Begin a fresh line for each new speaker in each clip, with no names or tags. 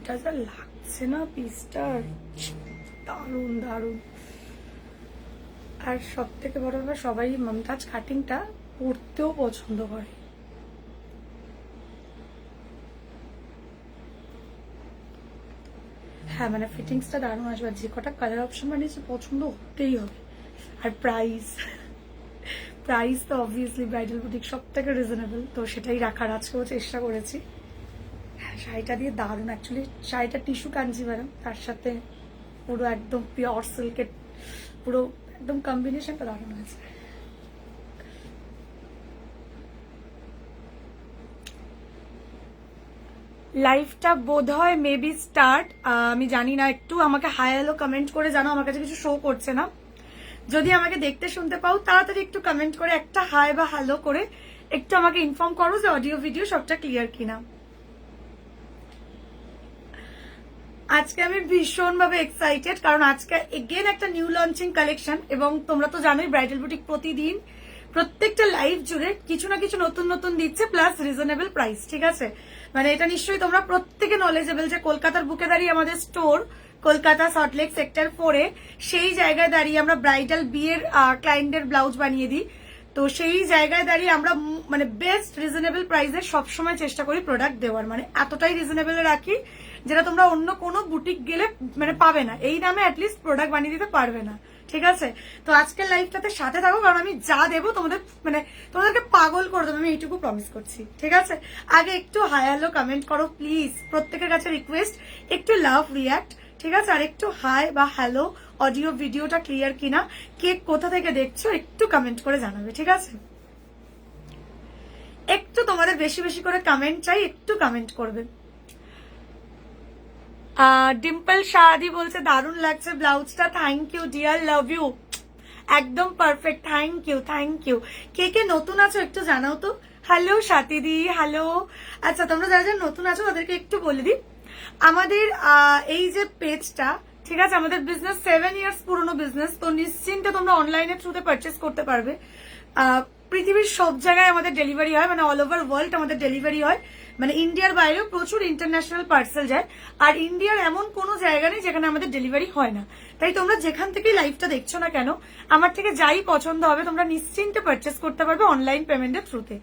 এটা যা লাগছে না পিসটার, দারুণ দারুণ। আর সব থেকে বড় ব্যাপার, সবাই মমতাজ কাটিংটা পরতেও পছন্দ করে। হ্যাঁ মানে ফিটিংসটা দারুণ আসবে, যে কটা কালার অপশন বানিয়েছে পছন্দ হতেই হবে। আর প্রাইস প্রাইস তো অবভিয়াসলি ব্রাইডাল বুটিক সব থেকে রিজনেবল, তো সেটাই রাখার আজকেও চেষ্টা করেছি। হ্যাঁ শাড়িটা দিয়ে দারুণ, অ্যাকচুয়ালি শাড়িটা টিস্যু কাঞ্জিভারাম, তার সাথে পুরো একদম পিওর সিল্কের পুরো একদম কম্বিনেশনটা দারুণ হয়েছে। লাইভটা বোধ হয় মেবি স্টার্ট, আমি জানি না, একটু আমাকে হাই হ্যালো কমেন্ট করে জানো, আমার কাছে কিছু শো করছে না। যদি আমাকে দেখতে শুনতে পাও তাড়াতাড়ি একটু কমেন্ট করে একটা হাই বা হ্যালো করে একটু আমাকে ইনফর্ম করো যে অডিও ভিডিও সবটা ক্লিয়ার কিনা। আজকে আমি ভীষণভাবে এক্সাইটেড, কারণ আজকে এগেন একটা নিউ লঞ্চিং কালেকশন, এবং তোমরা তো জানোই ব্রাইডাল বুটিক প্রতিদিন প্রত্যেকটা লাইভ জুড়ে কিছু না কিছু নতুন নতুন দিচ্ছে, প্লাস রিজনেবল প্রাইস। ঠিক আছে, মানে এটা নিশ্চয়ই তোমরা প্রত্যেকে নলেজেবল যে কলকাতার বুকে দাঁড়িয়ে আমাদের স্টোর, কলকাতা সল্টলেক সেক্টর 4-এ, সেই জায়গায় দাঁড়িয়ে আমরা ব্রাইডাল বিয়ের ক্লায়েন্টের ব্লাউজ বানিয়ে দিই। তো সেই জায়গায় দাঁড়িয়ে আমরা মানে বেস্ট রিজনেবল প্রাইসে সবসময় চেষ্টা করি প্রোডাক্ট দেওয়ার, মানে এতটাই রিজনেবল রাখি যেটা তোমরা অন্য কোনো বুটিক গেলে মানে পাবে না, এই দামে অ্যাটলিস্ট প্রোডাক্ট বানিয়ে দিতে পারবে না। ঠিক আছে, তো আজকের লাইভটাতে সাথে থাকো, কারণ আমি যা দেবো তোমাদের মানে তোমাদেরকে পাগল করে দেবো, আমি এইটুকু প্রমিস করছি। ঠিক আছে, আগে একটু হাই হ্যালো কমেন্ট করো প্লিজ, প্রত্যেকের কাছে রিকোয়েস্ট, একটু লাভ রিয়াক্ট। ঠিক আছে, আর একটু হাই বা হ্যালো, অডিও ভিডিওটা ক্লিয়ার কিনা, কে কোথা থেকে দেখছো একটু কমেন্ট করে জানাবে। ঠিক আছে, একটু তোমাদের বেশি বেশি করে কমেন্ট চাই, একটু কমেন্ট করবে। ডিম্পল শাহাদি বলছে দারুণ লাগছে ব্লাউজটা, thank you dear, love you, একদম perfect, thank you thank you. কে কে নতুন আছো একটু জানাও তো। হ্যালো স্বাতিদি, হ্যালো। আচ্ছা তোমরা যারা যারা নতুন আছো তাদেরকে একটু বলে দিই, আমাদের এই যে পেজটা, ঠিক আছে, আমাদের বিজনেস 7 ইয়ার্স পুরনো বিজনেস, তো নিশ্চিন্তে তোমরা অনলাইনের থ্রুতে পারচেস করতে পারবে। পৃথিবীর সব জায়গায় আমাদের ডেলিভারি হয়, মানে অল ওভার ওয়ার্ল্ড আমাদের ডেলিভারি হয়, মানে ইন্ডিয়ার বাইরেও প্রচুর ইন্টারন্যাশনাল পার্সেল যায়, আর ইন্ডিয়ার এমন কোনো জায়গা নেই যেখানে আমাদের ডেলিভারি হয় না। তাই তোমরা যেখান থেকে লাইভটা দেখছো না কেন, আমার থেকে যাই পছন্দ হবে তোমরা নিশ্চিন্তে পারচেস করতে পারবে অনলাইন পেমেন্টের থ্রুতে।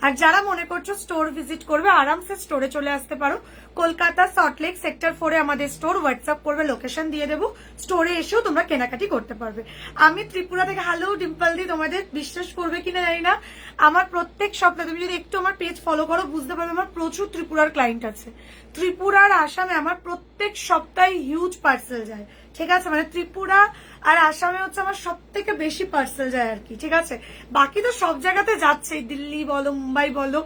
আর যারা মনে করছো স্টোর ভিজিট করবে, আরামসে স্টোরে চলে আসতে পারো। কলকাতা সল্টলেক সেক্টর 4-এ আমাদের স্টোর, হোয়াটসঅ্যাপ করবে, লোকেশন দিয়ে দেবো, স্টোরে এসেও তোমরা কেনাকাটি করতে পারবে। আমি ত্রিপুরা থেকে, হ্যালো ডিম্পল দি, তোমাদের বিশ্বাস করবে কিনা জানি না, আমার প্রত্যেক সপ্তাহে, তুমি যদি একটু আমার পেজ ফলো করো বুঝতে পারবে, আমার প্রচুর ত্রিপুরার ক্লায়েন্ট আছে। ত্রিপুরার আসামে আমার প্রত্যেক সপ্তাহে হিউজ পার্সেল যায়। ঠিক আছে, মানে ত্রিপুরা আর আসামে হচ্ছে আমার সব থেকে বেশি পার্সেল যায় আর কি। ঠিক আছে, বাকি তো সব জায়গাতে যাচ্ছে, দিল্লি বলো, মুম্বাই বলো,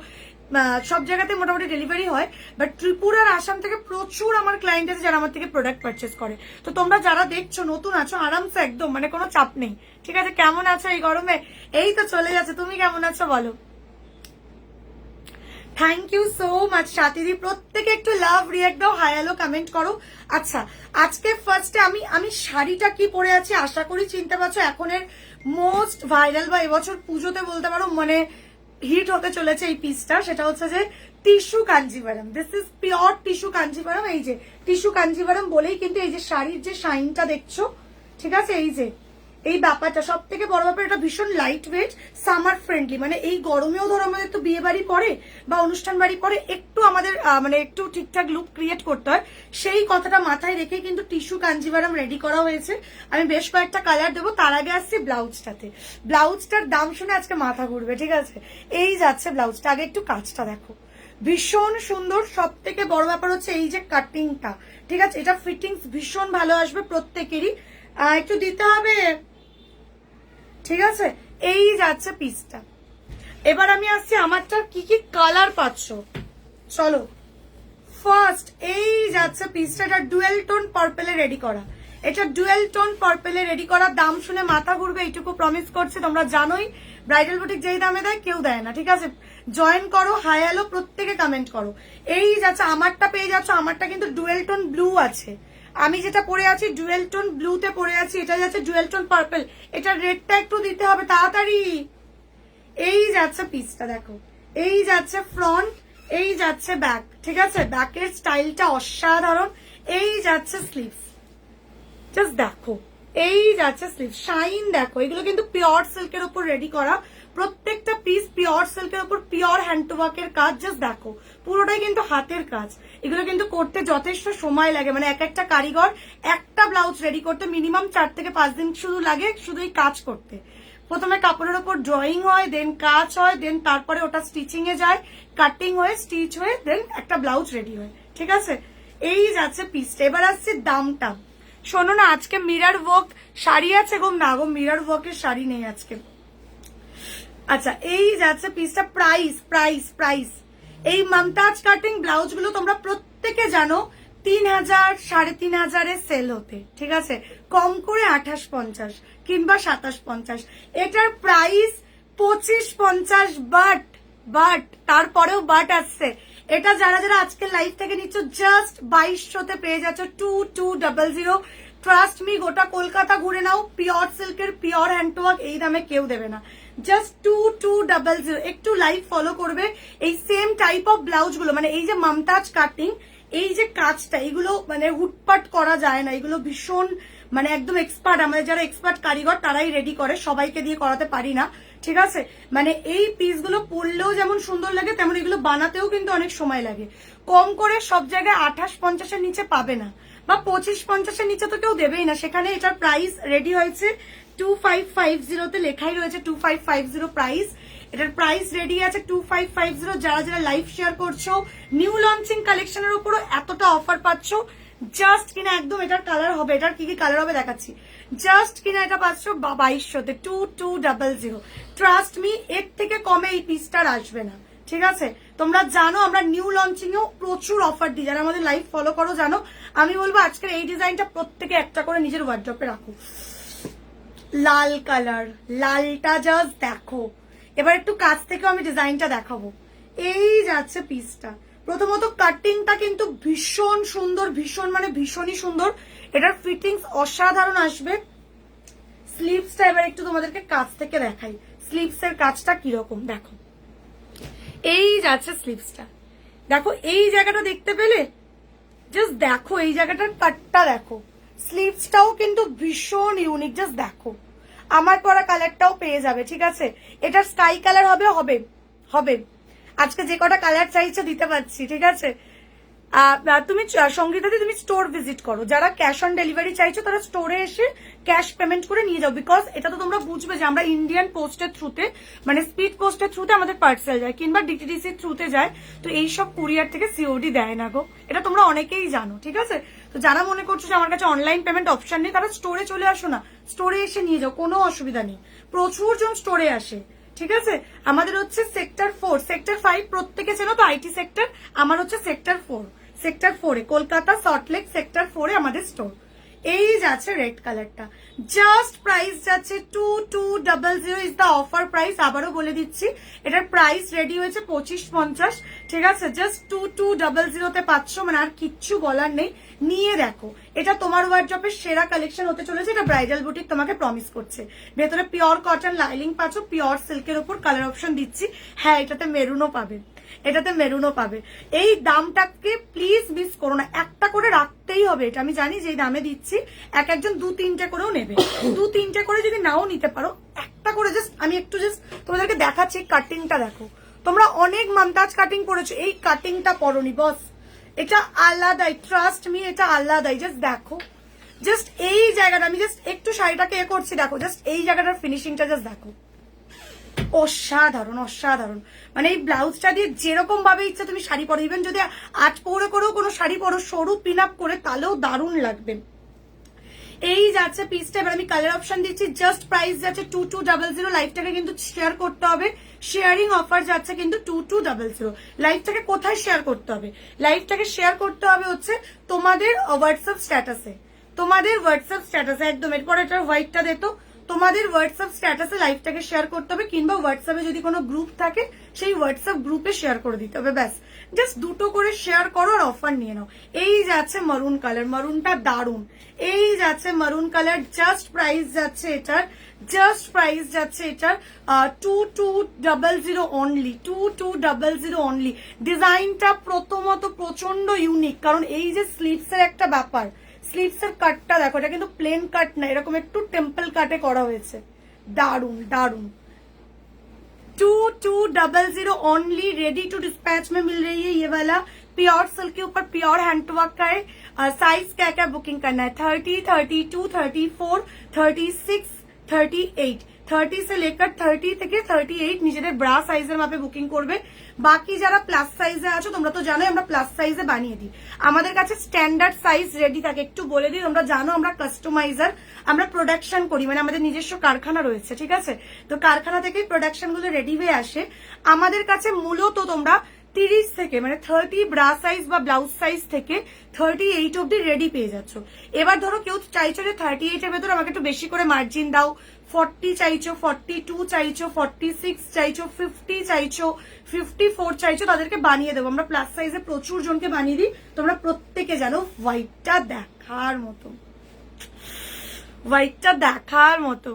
সব জায়গাতে মোটামুটি ডেলিভারি হয়, বাট ত্রিপুরার আসাম থেকে প্রচুর আমার ক্লায়েন্ট আছে যারা আমার থেকে প্রোডাক্ট পারচেস করে। তো তোমরা যারা দেখছো নতুন আছো, আরামসে একদম মানে কোনো চাপ নেই। ঠিক আছে, কেমন আছো এই গরমে? এই তো চলে যাচ্ছে, তুমি কেমন আছো বলো। থ্যাংক ইউ সো মাচ স্বাতিদি, প্রত্যেকে একটু লাভ রিয়াক্ট দাও, হাই হ্যালো কমেন্ট করো। আচ্ছা, আজকে ফার্স্টে আমি শাড়িটা কি পরে আছি আশা করি চিনতে পারছো, এখনের মোস্ট ভাইরাল বা এবছর পুজোতে বলতে পারো মানে হিট হতে চলেছে এই পিসটা, সেটা হচ্ছে যে tissue Kanjivaram. This is pure tissue Kanjivaram. এই যে টিস্যু কাঞ্জিভারাম বলেই কিন্তু এই যে শাড়ির যে শাইনটা দেখছো, ঠিক আছে, এই যে এই ব্যাপারটা, সব থেকে বড় ব্যাপার এটা ভীষণ লাইট ওয়েট, সামার ফ্রেন্ডলি, মানে এই গরমেও ধরো আমাদের তো বিয়ে বাড়ি পরে বা অনুষ্ঠান বাড়ি পরে একটু আমাদের মানে একটু ঠিকঠাক লুক ক্রিয়েট করতে হয়, সেই কথাটা মাথায় রেখে কিন্তু টিস্যু কাঞ্জিভারাম রেডি করা হয়েছে। আমি বেশ কয়েকটা কালার দেবো, তার আগে আসছি ব্লাউজটাতে। ব্লাউজটার দাম শুনে আজকে মাথা ঘুরবে। ঠিক আছে, এই যাচ্ছে ব্লাউজটা, আগে একটু কাজটা দেখো, ভীষণ সুন্দর। সব থেকে বড় ব্যাপার হচ্ছে এই যে কাটিংটা, ঠিক আছে, এটা ফিটিংস ভীষণ ভালো আসবে প্রত্যেকেরই, একটু দিতে হবে। ঠিক আছে, এই যাচ্ছে পিসটা। এবার আমি আসছি আমারটা কি কি কালার পাচ্ছ, চলো। ফার্স্ট এই যাচ্ছে পিসটা, এটা ডুয়েল টোন পার্পেলে রেডি করা, এটা ডুয়েল টোন পার্পেলে রেডি করা। দাম শুনে মাথা ঘুরবে এইটুকু প্রমিস করছি, তোমরা জানোই ব্রাইডাল বুটিক যেই দামে দেয় কেউ দেয় না। ঠিক আছে, জয়েন করো, হাই হ্যালো প্রত্যেকে কমেন্ট করো। এই যাচ্ছে আমারটা পেয়ে যাচ্ছ, আমারটা কিন্তু ডুয়েল টোন ব্লু আছে, আমি যেটা পরে আছি ডুয়েল টোন ব্লুতে পরে আছি, এটা যাচ্ছে ডুয়েল টোন পার্পল, এটা রেডটা একটু দিতে হবে তাড়াতাড়ি। এই যাচ্ছে পিসটা দেখো, এই যাচ্ছে ফ্রন্ট, এই যাচ্ছে ব্যাক, ঠিক আছে, ব্যাকের স্টাইলটা অসাধারণ। এই যাচ্ছে স্লিভস, জাস্ট দেখো, এই যাচ্ছে স্লিভ, শাইন দেখো। এগুলো কিন্তু পিওর সিল্কের উপর রেডি করা, প্রত্যেকটা পিস পিওর সিল্কের উপর পিওর হ্যান্ড টু ওয়ার্কের কাজ। জাস্ট দেখো, পুরোটাই কিন্তু হাতের কাজ। এগুলো কিন্তু করতে যথেষ্ট সময় লাগে, মানে এক একটা কারিগর একটা ব্লাউজ রেডি করতে মিনিমাম 4 থেকে 5 দিন শুধু লাগে, শুধু এই কাজ করতে। প্রথমে কাপড়ের উপর ড্রয়িং হয়, দেন কাজ হয়, দেন তারপরে ওটা স্টিচিং এ যায়, কাটিং হয়ে স্টিচ হয়ে দেন একটা ব্লাউজ রেডি হয়, ঠিক আছে। এই যাচ্ছে পিসটা। এবার আসছে দামটা। শোনো না, আজকে মিরর ওয়ার্ক শাড়ি আছে গো? না গো, মিরর ওয়ার্কের শাড়ি নেই আজকে। আচ্ছা, এই যাচ্ছে পিসটা। প্রাইস প্রাইস প্রাইস এই মমতাজ কাটিং ব্লাউজ গুলো তোমরা প্রত্যেকে জানো 3000 3500 সেল হতে, ঠিক আছে, কম করে 2850 কিংবা 2750। এটার প্রাইস 2550, বাট তারপরেও বাট আসছে। এটা যারা যারা আজকে লাইভ থেকে নিচ্ছ জাস্ট 2200 পেয়ে যাচ্ছ 2200। ট্রাস্ট মি, গোটা কলকাতা ঘুরে নাও, পিওর সিল্কের পিওর হ্যান্ড ওয়ার্ক এই দামে কেউ দেবে না। জাস্ট 2200। একটু লাইভ ফলো করবে। এই সেম টাইপ অফ ব্লাউজ গুলো, মানে এই যে মমতাজ কাটিং, এই যে কাজটা, এগুলো মানে হুটপাট করা যায় না, এগুলো ভীষণ মানে একদম এক্সপার্ট, আমাদের যারা এক্সপার্ট কারিগর তারাই রেডি করে, সবাইকে দিয়ে করাতে পারি না, ঠিক আছে। মানে এই পিসগুলো পরলেও যেমন সুন্দর লাগে, তেমন এগুলো বানাতেও কিন্তু অনেক সময় লাগে। কম করে সব জায়গায় 2850-এর নিচে পাবে না, বা 2550-এর নিচে তো কেউ দেবেই না। সেখানে এটার প্রাইস রেডি হয়েছে 2550, লেখাই রয়েছে 2550 প্রাইস। এটার প্রাইস রেডি আছে 2550। যারা যারা লাইভ শেয়ার করছো, নিউ লঞ্চিং কালেকশনের উপরও এতটা অফার পাচ্ছ, জাস্ট কিনা একদম এটার কালার হবে, এটার কি কি কালার হবে দেখাচ্ছি, জাস্ট কিনা এটা পাচ্ছ 2200-তে 2200। ট্রাস্ট মি, এর থেকে কমে এই পিসটার আসবে না, ঠিক আছে। তোমরা জানো আমরা নিউ লঞ্চিং এও প্রচুর অফার দিই, যারা আমাদের লাইভ ফলো করো জানো। আমি বলবো আজকের এই ডিজাইনটা প্রত্যেকে একটা করে নিজের ওয়ার্ড্রপে রাখো। লাল কালার, লালটা জাস্ট দেখো। এবার একটু কাছ থেকেও আমি ডিজাইনটা দেখাবো। এই যাচ্ছে পিসটা। প্রথমত কাটিংটা কিন্তু ভীষণ সুন্দর, ভীষণ মানে ভীষণই সুন্দর। এটার ফিটিংস অসাধারণ আসবে। স্লিভসটা এবার একটু তোমাদেরকে কাছ থেকে দেখাই, স্লিভস এর কাজটা কিরকম দেখো। এই যাচ্ছে স্লিভসটা, দেখো এই জায়গাটা দেখতে পেলে, জাস্ট দেখো এই জায়গাটার কাটটা দেখো। স্লিভসটাও কিন্তু ভীষণ ইউনিক, জাস্ট দেখো। আমার পরা কালারটাও পেয়ে যাবে, ঠিক আছে। এটা স্কাই কালার হবে, হবে হবে আজকে যে কটা কালার চাইছো দিতে পারছি, ঠিক আছে। তুমি সঙ্গীতাদি তুমি স্টোর ভিজিট করো, যারা ক্যাশ অন ডেলিভারি চাইছো তারা স্টোরে এসে ক্যাশ পেমেন্ট করে নিয়ে যাও। বিকজ এটা তো তোমরা বুঝবে যে আমরা ইন্ডিয়ান পোস্টের থ্রুতে, মানে স্পিড পোস্টের থ্রুতে আমাদের পার্সেল যায়, কিংবা ডিটিডিসি থ্রুতে যায়, তো এইসব কুরিয়ার থেকে সিওডি দেয় না গো, এটা তোমরা অনেকেই জানো, ঠিক আছে। তো যারা মনে করছো যে আমার কাছে অনলাইন পেমেন্ট অপশন নেই, তারা স্টোরে চলে আসো না, স্টোরে এসে নিয়ে যাও, কোনো অসুবিধা নেই। প্রচুর জন স্টোরে আসে, ঠিক আছে। আমাদের হচ্ছে সেক্টর 4, সেক্টর 5 প্রত্যেকে চেনো তো, আইটি সেক্টর। আমার হচ্ছে সেক্টর 4, সেক্টর 4-এ কলকাতা সল্টলেক সেক্টর 4-এ আমাদের স্টোর। এই যাচ্ছে রেড কালারটা, জাস্ট প্রাইস যাচ্ছে 2200 ইজ দা অফার প্রাইস। আবারও বলে দিচ্ছি, এটার প্রাইস রেডি হয়েছে 2550, ঠিক আছে। জাস্ট 2200-তে পাচ্ছ, মানে আর কিচ্ছু বলার নেই। নিয়ে দেখো, এটা তোমার ওয়ার্ড্রপের সেরা কালেকশন হতে চলেছে, এটা ব্রাইডাল বুটিক তোমাকে প্রমিস করছে। ভেতরে পিওর কটন লাইনিং পাচ্ছ, পিওর সিল্কের উপর কালার অপশন দিচ্ছি। হ্যাঁ, এটাতে মেরুনও পাবে, এটাতে মেরুনও পাবে। এই দামটাকে প্লিজ মিস করো না, একটা করে রাখতেই হবে। এটা আমি জানি যে এই দামে দিচ্ছি, একজন 2-3টে করেও নেবে। 2-3টে করে যদি নাও নিতে পারো, একটা করে জাস্ট আমি একটু জাস্ট তোমাদেরকে দেখাচ্ছি। কাটিংটা দেখো, তোমরা অনেক মমতাজ কাটিং করেছো, এই কাটিংটা পরনি বস, এটা আলাদাই। ট্রাস্ট মি, এটা আলাদাই। জাস্ট দেখো, জাস্ট এই জায়গাটা আমি জাস্ট একটু শাড়িটাকে এ করছি, দেখো জাস্ট এই জায়গাটার ফিনিশিংটা জাস্ট দেখো, অসাধারণ অসাধারণ। মানে এই ব্লাউজটা দিয়ে যেরকম ভাবে ইচ্ছা তুমি শাড়ি পরো, ইভেন যদি 8 পৌড়ে করেও কোনো শাড়ি পরো সরু পিন আপ করে, তাহলেও দারুণ লাগবে। এই যাচ্ছে পিসটা। এবার আমি কালার অপশন দিচ্ছি, জাস্ট প্রাইস যাচ্ছে 2200। লাইভটাকে কিন্তু শেয়ার করতে হবে, শেয়ারিং অফার যাচ্ছে কিন্তু 2200। লাইভটাকে কোথায় শেয়ার করতে হবে? লাইভটাকে শেয়ার করতে হবে হচ্ছে তোমাদের হোয়াটসঅ্যাপ স্ট্যাটাসে, তোমাদের হোয়াটসঅ্যাপ স্ট্যাটাসে একদম। এরপর এটার হোয়াইটটা দেখো, তোমাদের হোয়াটসঅ্যাপ স্ট্যাটাসে লাইভটাকে শেয়ার করতে হবে, কিংবা হোয়াটসঅ্যাপে যদি কোনো গ্রুপ থাকে সেই হোয়াটসঅ্যাপ গ্রুপে শেয়ার করে দিতে হবে, ব্যাস। জাস্ট দুটো করে শেয়ার করো আর অফার নিয়ে নাও। এই যাচ্ছে মারুন কালার, মারুনটা দারুন। এই যাচ্ছে মারুন কালার, জাস্ট প্রাইস যাচ্ছে এটার জাস্ট প্রাইস যাচ্ছে এটার 2200 অনলি, 2200 অনলি। ডিজাইনটা প্রথমত প্রচন্ড ইউনিক, কারণ এই যে স্লিভস এর একটা ব্যাপার, স্লিভস এর কাটটা দেখো, এটা কিন্তু প্লেন কাট না, এরকম একটু টেম্পল কাটে করা হয়েছে। দারুন দারুন। 2200 ओनली, रेडी टू डिस्पैच में मिल रही है ये वाला। प्योर सिल्क के ऊपर प्योर हैंडवर्क का है। साइज क्या क्या बुकिंग करना है, 30, 32, 34, 36, 38, 30 से लेकर 30 থেকে 38 নিজেদের ব্রা সাইজের মাপে বুকিং করবে। বাকি যারা প্লাস সাইজে আছো তোমরা তো জানোই আমরা প্লাস সাইজে বানিয়ে দিই, আমাদের কাছে স্ট্যান্ডার্ড সাইজ রেডি থাকে। একটু বলে দিই, তোমরা জানো আমরা কাস্টমাইজার, আমরা প্রোডাকশন করি, মানে আমাদের নিজস্ব কারখানা রয়েছে, ঠিক আছে? তো কারখানা থেকেই প্রোডাকশন গুলো রেডি হয়ে আসে আমাদের কাছে। মূলত তোমরা 30 থেকে মানে 30 ব্রা সাইজ বা ব্লাউজ সাইজ থেকে 38 অব্দি রেডি পেয়ে যাচ্ছ। এবার ধরো কেউ চাইছো যে 38 এর ভেতর আমাকে একটু বেশি করে মার্জিন দাও, 40 চাইছো, 42 চাইছো, 46 চাইছো, 50 চাইছো, 54 চাইছো, তাদেরকে বানিয়ে দেবো। আমরা প্লাস সাইজে প্রচুর জনকে বানিয়ে দিই। তোমরা প্রত্যেকে জানো হোয়াইটটা দেখার মতো, হোয়াইটটা দেখার মতো।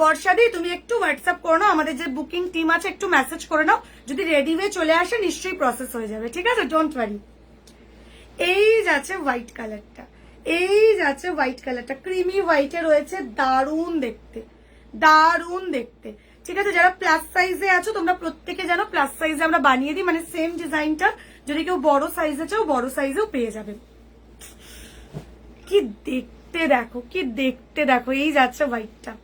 বর্ষাদি তুমি একটু হোয়াটসঅ্যাপ করে নাও, আমাদের যে বুকিং টিম আছে একটু মেসেজ করে নাও, যদি রেডি হয়ে চলে আসে নিশ্চয়ই প্রসেস হয়ে যাবে, ঠিক আছে? Don't worry. এই যাচ্ছে হোয়াইট কালারটা, এই যাচ্ছে হোয়াইট কালারটা, ক্রিমি হোয়াইটে রয়েছে, দারুণ দেখতে, দারুণ দেখতে, ঠিক আছে? যারা প্লাস সাইজে আছো তোমরা প্রত্যেকে জানো প্লাস সাইজে আমরা বানিয়ে দিই, মানে সেম ডিজাইনটা যদি কেউ বড় সাইজে চাও বড় সাইজেও পেয়ে যাবে। কি দেখতে দেখো, কি দেখতে দেখো, এই যাচ্ছে হোয়াইটটা,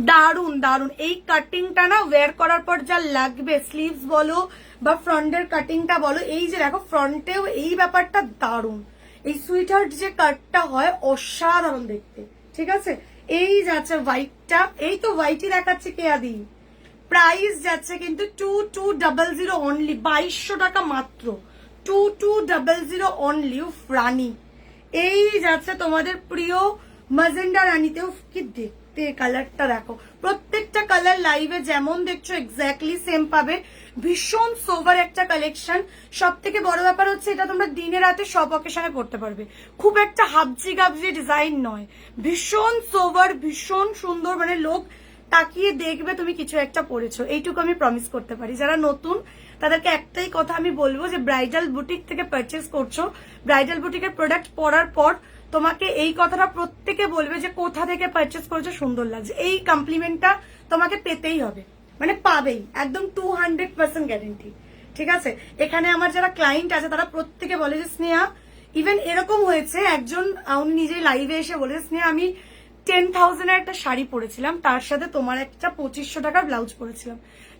দারুন দারুন। এই কাটিংটা না ওয়্যার করার পর যা লাগবে, স্লিভস বলো বা ফ্রন্টের কাটিংটা বলো, এই যে দেখো ফ্রন্টেও এই ব্যাপারটা দারুন। এই সুইটহার্ট যে কাটটা হয় অসাধারণ দেখতে, ঠিক আছে? এই যাচ্ছে হোয়াইটটা, এই তো হোয়াইটই দেখাচ্ছে কেয়াদি। প্রাইস যাচ্ছে কিন্তু 2200 অনলি, 2200 টাকা মাত্র, 2200 অনলি। রানী, এই যাচ্ছে তোমাদের প্রিয় মাজেন্ডা রানীতেও, কি দেখতে কালারটা দেখো। প্রত্যেকটা কালার লাইভে যেমন দেখছো এক্স্যাক্টলি সেম পাবে। ভীষণ সোভার একটা কালেকশন। সব থেকে বড় ব্যাপার হচ্ছে এটা তোমরা দিনে রাতে সব অকেশনে পড়তে পারবে, খুব একটা হাবজি গাবজি ডিজাইন নয়, ভীষণ সোভার, ভীষণ সুন্দর, মানে লোক তাকিয়ে দেখবে তুমি কিছু একটা পরেছো, এইটুকু আমি প্রমিস করতে পারি। যারা নতুন তাদেরকে একটাই কথা আমি বলবো যে ব্রাইডাল বুটিক থেকে পারচেস করছো, ব্রাইডাল বুটিকের প্রোডাক্ট পরার পর তোমাকে এই কথাটা প্রত্যেকে বলবে যে কোথা থেকে পারচেস করেছো, সুন্দর লাগছে। এই কমপ্লিমেন্টটা তোমাকে পেতেই হবে, মানে পাবেই, একদম 200% গ্যারেন্টি, ঠিক আছে? এখানে আমার যারা ক্লায়েন্ট আছে তারা প্রত্যেকে বলে যে স্নেহা, ইভেন এরকম হয়েছে একজন উনি নিজেই লাইভে এসে বলে স্নেহা আমি 10,000 এর একটা শাড়ি পরেছিলাম, তার সাথে তোমার একটা 2500 টাকার ব্লাউজ পরেছিলাম।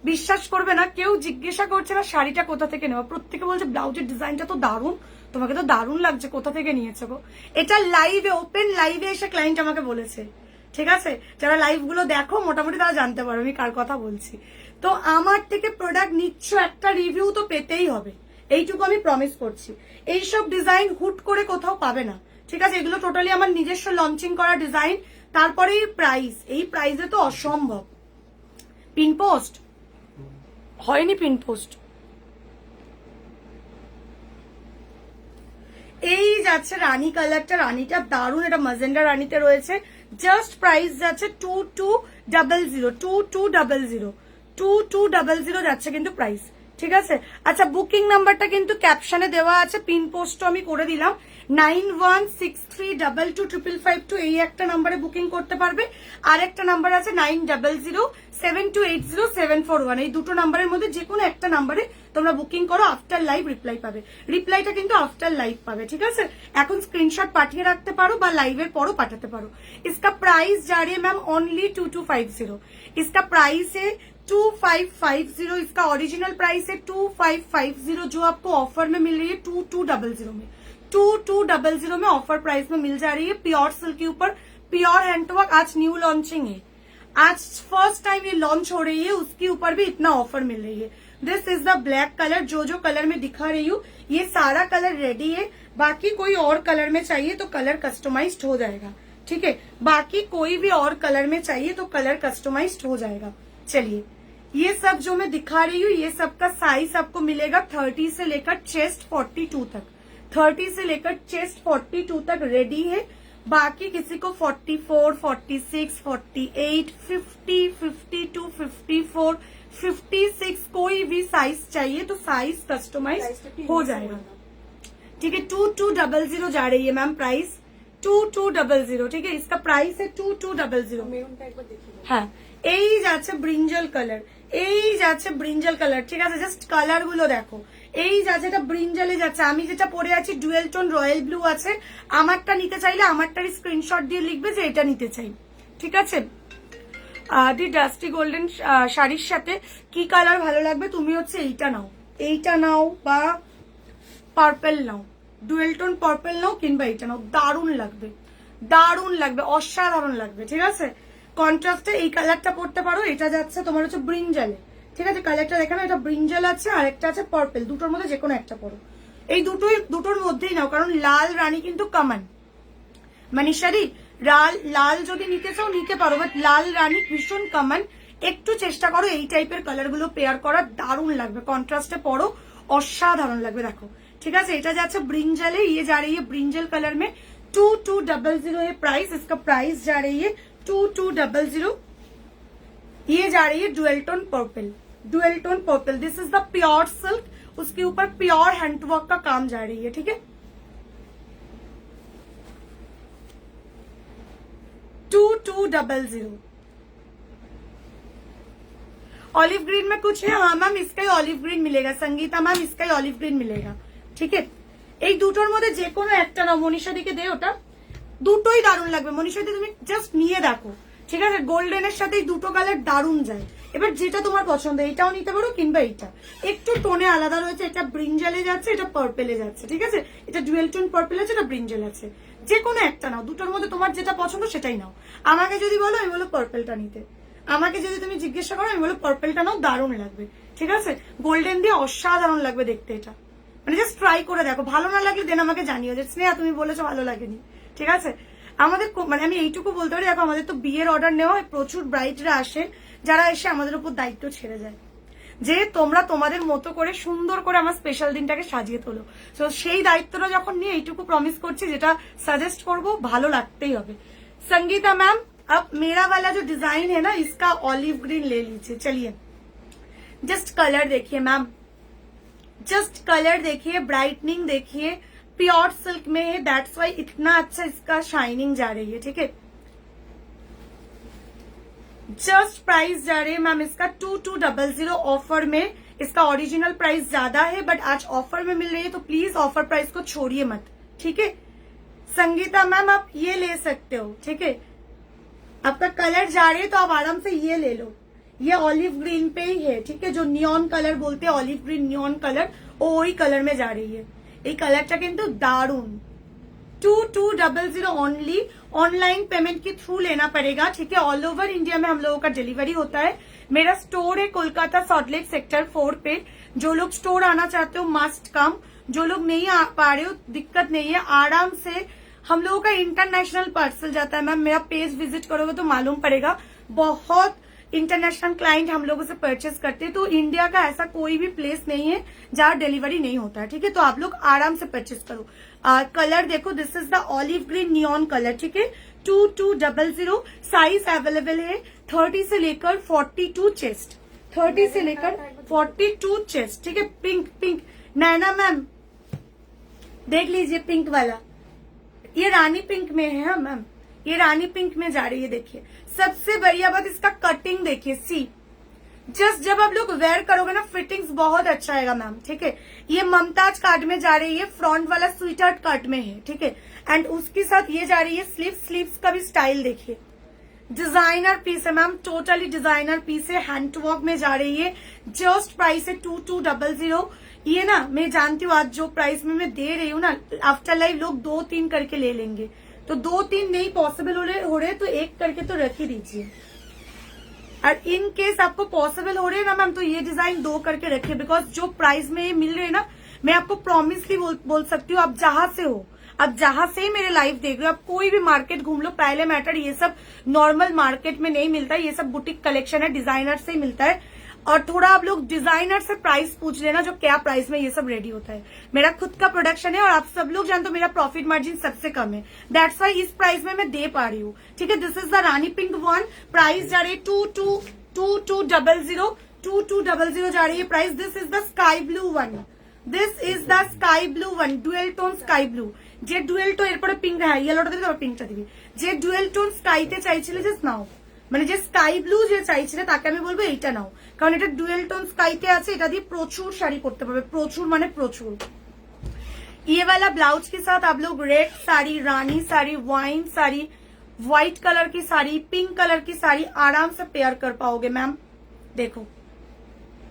বিশ্বাস করবে না, কেউ জিজ্ঞাসা করছে না শাড়িটা কোথা থেকে নেওয়া, প্রত্যেকে বলছে ব্লাউজের ডিজাইনটা তো দারুণ, তোমাকে তো দারুণ লাগছে, কোথা থেকে নিয়েছো গো? এটা লাইভে, ওপেন লাইভে এসে ক্লায়েন্ট আমাকে বলেছে, ঠিক আছে? যারা লাইভ গুলো দেখো মোটামুটি তারা জানতে পারো আমি কার কথা বলছি। তো আমার থেকে প্রোডাক্ট নিচ্ছ, একটা রিভিউ তো পেতেই হবে, এইটুকু আমি প্রমিস করছি। এইসব ডিজাইন হুট করে কোথাও পাবে না, ঠিক আছে? এগুলো টোটালি আমার নিজস্ব লঞ্চিং করা ডিজাইন। তারপরে এই প্রাইস, এই প্রাইসে তো অসম্ভব। পিন পোস্ট হয়নি, পিন পোস্ট। এই যাচ্ছে রানী কালারটা, রানীটা দারুন, এটা মাজেন্ডা রানীতে রয়েছে। জাস্ট প্রাইস যাচ্ছে 2200, 2200 যাচ্ছে কিন্তু প্রাইস, ঠিক আছে? আচ্ছা, বুকিং নাম্বারটা কিন্তু ক্যাপশনে দেওয়া আছে, পিন পোস্টও আমি করে দিলাম। 9163225552, এই একটা নাম্বারে বুকিং করতে পারবে। আর একটা নাম্বার আছে 9007280741, এই দুটো নাম্বারের মধ্যে যে কোনো একটা নাম্বারে তোমরা বুকিং করো, আফটার লাইভ রিপ্লাই পাবে। রিপ্লাইটা কিন্তু আফটার লাইভ পাবে, ঠিক আছে? এখন স্ক্রিনশট পাঠিয়ে রাখতে পারো বা লাইভের পরও পাঠাতে পারো। इसका प्राइस जा रही है मैम ओनली 2250, इसका प्राइस है 2550, इसका ओरिजिनल प्राइस है 2550, जो आपको ऑफर में मिल रही है 2200 में, 2200 में ऑफर प्राइस में मिल जा रही है। प्योर सिल्क के ऊपर प्योर हैंडवर्क, आज न्यू लॉन्चिंग है, आज फर्स्ट टाइम ये लॉन्च हो रही है, उसके ऊपर भी इतना ऑफर मिल रही है। This is the black colour, जो कलर में दिखा रही हूँ ये सारा कलर रेडी है। बाकी कोई और कलर में चाहिए तो कलर कस्टमाइज्ड हो जाएगा, ठीक है? बाकी कोई भी और कलर में चाहिए तो कलर कस्टमाइज्ड हो जाएगा। चलिए, ये सब जो मैं दिखा रही हूँ ये सब का साइज आपको मिलेगा 30 से लेकर चेस्ट 42 तक, 30 से लेकर चेस्ट 42 तक रेडी है। बाकी किसी को 44, 46, 48, 50, 52, 54, 56 कोई भी साइज चाहिए तो साइज कस्टमाइज हो जाएगा। ठीक है, 2200 जा रही है मैम प्राइस, 2200। ठीक है, इसका प्राइस है 2200। হ্যাঁ, এই যাচ্ছে ব্রিঞ্জল কালার, এই যাচ্ছে ব্রিঞ্জল কালার। ঠিক আছে, জাস্ট কালার গুলো দেখো, এই যাচ্ছে এটা ব্রিঞ্জলে যাচ্ছে। আমি যেটা পরে আছি ডুয়েল টোন রয়্যাল ব্লু আছে। আমারটা নিতে চাইলে আমারটারই স্ক্রিনশট দিয়ে লিখবে যে এটা নিতে চাই। ঠিক আছে, দি ডাস্টি গোল্ডেন শাড়ির সাথে কি কালার ভালো লাগবে? তুমি হচ্ছে এইটা নাও, এইটা নাও বা পার্পেল নাও, ডুয়েল টোন পার্পেল নাও কিংবা এইটা নাও, দারুণ লাগবে, দারুণ লাগবে, অসাধারণ লাগবে। ঠিক আছে, কন্ট্রাস্টে এই কালারটা পড়তে পারো। এটা যাচ্ছে তোমার হচ্ছে ব্রিঞ্জালে। ঠিক আছে, কালারটা দেখে না, এটা ব্রিঞ্জাল আছে আর একটা আছে পার্পেল, দুটোর মধ্যে যে কোনো একটা পড়ো। এই দুটোর মধ্যেই নাও, কারণ লাল রানী কিন্তু কমন। মানিশারি লাল যদি নিতে চাও নিতে পারো, বাট লাল রানী ভীষণ কমন। একটু চেষ্টা করো এই টাইপের কালার গুলো পেয়ার করার, দারুণ লাগবে, কন্ট্রাস্টে পড়ো, অসাধারণ লাগবে। দেখো, ঠিক আছে, এটা যাচ্ছে ব্রিঞ্জালে, ये जा रही है ब्रिंजल कलर में 2200 है प्राइस। इसका प्राइस जा रही है 2200। ये जा रही है dual tone purple, dual tone purple. This is the pure silk, उसके ऊपर प्योर हैंडवर्क का काम जा रही है। ठीक है, 2200। ऑलिव ग्रीन में कुछ है? हाँ मैम, इसका ही ऑलिव ग्रीन मिलेगा। संगीता मैम, इसका ही ऑलिव ग्रीन मिलेगा। ঠিক আছে, এই দুটোর মধ্যে যে কোনো একটা নাও। মনীষাদিকে দে, ওটা দুটোই দারুণ লাগবে। মনীষাদি তুমি জাস্ট নিয়ে দেখো। ঠিক আছে, গোল্ডেনের সাথে এই দুটো কালার দারুণ যায়। এবার যেটা তোমার পছন্দ, এটাও নিতে পারো কিংবা এইটা, একটু টোনে আলাদা রয়েছে। এটা ব্রিঞ্জালে যাচ্ছে, এটা পার্পেলে যাচ্ছে। ঠিক আছে, এটা ডুয়েল টোন পার্পেল আছে, এটা ব্রিঞ্জাল আছে। যে কোনো একটা নাও, দুটোর মধ্যে তোমার যেটা পছন্দ সেটাই নাও। আমাকে যদি বলো আমি বলো পার্পেলটা নিতে, আমাকে যদি তুমি জিজ্ঞাসা করো আমি বলো পার্পেলটা নাও, দারুণ লাগবে। ঠিক আছে, গোল্ডেন দিয়ে অসাধারণ লাগবে দেখতে। এটা মানে জাস্ট ট্রাই করে দেখো, ভালো না লাগলে দেন আমাকে জানিও যে স্নেহা তুমি বলেছো ভালো লাগেনি। ঠিক আছে, আমাদের মানে আমি এইটুকু বলতে পারি, দেখো আমাদের তো বিয়ের অর্ডার নেওয়া হয়, প্রচুর ব্রাইডরা আসে, যারা এসে আমাদের উপর দায়িত্ব ছেড়ে যায় যে তোমরা তোমাদের মতো করে সুন্দর করে আমার স্পেশাল দিনটাকে সাজিয়ে তোলো। তো সেই দায়িত্বটা যখন নিয়ে এইটুকু প্রমিস করছি, যেটা সাজেস্ট করবো ভালো লাগতেই হবে। संगीता मैम, अब मेरा वाला जो डिजाइन है ना, इसका ऑलिव ग्रीन ले लीजिए। चलिए, जस्ट कलर देखिए मैम, जस्ट कलर देखिए, ब्राइटनिंग देखिए, प्योर सिल्क में है, दैट्स वाई इतना अच्छा इसका शाइनिंग जा रही है। ठीक है, जस्ट प्राइस जा रही है मैम इसका 2200 ऑफर में। इसका ओरिजिनल प्राइस ज्यादा है, बट आज ऑफर में मिल रही है, तो प्लीज ऑफर प्राइस को छोड़िए मत। ठीक है, संगीता मैम आप ये ले सकते हो। ठीक है, आपका कलर जा रही है तो आप आराम से ये ले लो, ये ऑलिव ग्रीन पे ही है। ठीक है, जो नियॉन कलर बोलते हैं, ऑलिव ग्रीन नियॉन कलर, वो वही कलर में जा रही है। ये कलरটা কিন্তু দারুন। 2200 ओनली। ऑनलाइन पेमेंट के थ्रू लेना पड़ेगा। ठीक है, ऑल ओवर इंडिया में हम लोगों का डिलीवरी होता है। मेरा स्टोर है कोलकाता सॉल्टलेक सेक्टर 4 पे। जो लोग स्टोर आना चाहते हो मस्ट कम, जो लोग नहीं आ पा रहे हो दिक्कत नहीं है, आराम से। हम लोगों का इंटरनेशनल पार्सल जाता है मैम, मेरा पेज विजिट करोगे तो मालूम पड़ेगा, बहुत इंटरनेशनल क्लाइंट हम लोगों से परचेज करते हैं। तो इंडिया का ऐसा कोई भी प्लेस नहीं है जहाँ डिलीवरी नहीं होता है। ठीक है, तो आप लोग आराम से परचेज करो। कलर देखो, this is the olive green neon colour. ठीक है, 2200। साइज अवेलेबल है 30 से लेकर 42 चेस्ट, 30 से लेकर 42 चेस्ट। ठीक है, पिंक पिंक नैना मैम देख लीजिए, पिंक वाला, ये रानी पिंक में है। हाँ मैम, ये रानी पिंक में जा रही है। देखिए, सबसे बढ़िया बात इसका कटिंग देखिए, सी जस्ट जब आप लोग वेयर करोगे ना, फिटिंग्स बहुत अच्छा आएगा मैम। ठीक है, ये ममताज काट में जा रही है, फ्रंट वाला स्वीट हार्ट कट में है। ठीक है, एंड उसके साथ ये जा रही है स्लीव्स का भी स्टाइल देखिए, डिजाइनर पीस है मैम, टोटली डिजाइनर पीस है, हैंड वर्क में जा रही है। जस्ट प्राइस है 2200। ये ना मैं जानती हूँ आज जो प्राइस में मैं दे रही हूँ ना, आफ्टर लाइव लोग 2-3 करके ले लेंगे, तो 2-3 नहीं पॉसिबल हो रहे तो एक करके तो रख ही दीजिए। और इन केस आपको पॉसिबल हो रहे हैं ना मैम, तो ये डिजाइन 2 करके रखिए, बिकॉज जो प्राइस में ये मिल रहे हैं ना, मैं आपको प्रॉमिसली बोल सकती हूँ, आप जहां से हो, आप जहां से मेरे लाइव देख रहे हो, आप कोई भी मार्केट घूम लो, पहले मैटर ये सब नॉर्मल मार्केट में नहीं मिलता है, ये सब बुटीक कलेक्शन है, डिजाइनर से ही मिलता है। और थोड़ा आप लोग डिजाइनर से प्राइस पूछ लेना जो क्या प्राइस में ये सब रेडी होता है। मेरा खुद का प्रोडक्शन है और आप सब लोग जानते हो मेरा प्रॉफिट मार्जिन सबसे कम है, दैट्स वाई इस प्राइस में मैं दे पा रही हूँ। ठीक है, this is the Rani pink one, price जा रही है 2200 जा रही है price. This is the sky blue one, this is the sky blue one, dual tone sky blue. যে ডুয়েল টোন এরপরে পিঙ্ক, হ্যাঁ ইয়েলোটা দিবি তারপর পিঙ্কটা দিবি। যে ডুয়েল টোন স্কাইতে চাইছিলে জাস্ট নাও, মানে যে স্কাই ব্লু যে চাইছিলে তাকে আমি বলবো এইটা নাও, কারণ এটা ডুয়েল টোন স্কাইতে আছে, এটা দিয়ে প্রচুর শাড়ি করতে পারবে, প্রচুর মানে প্রচুর। ये वाला ब्लाउज के साथ आप लोग रेड साड़ी, रानी sari, wine sari, white colour की साड़ी, पिंक कलर की साड़ी आराम से पेयर कर पाओगे मैम। देखो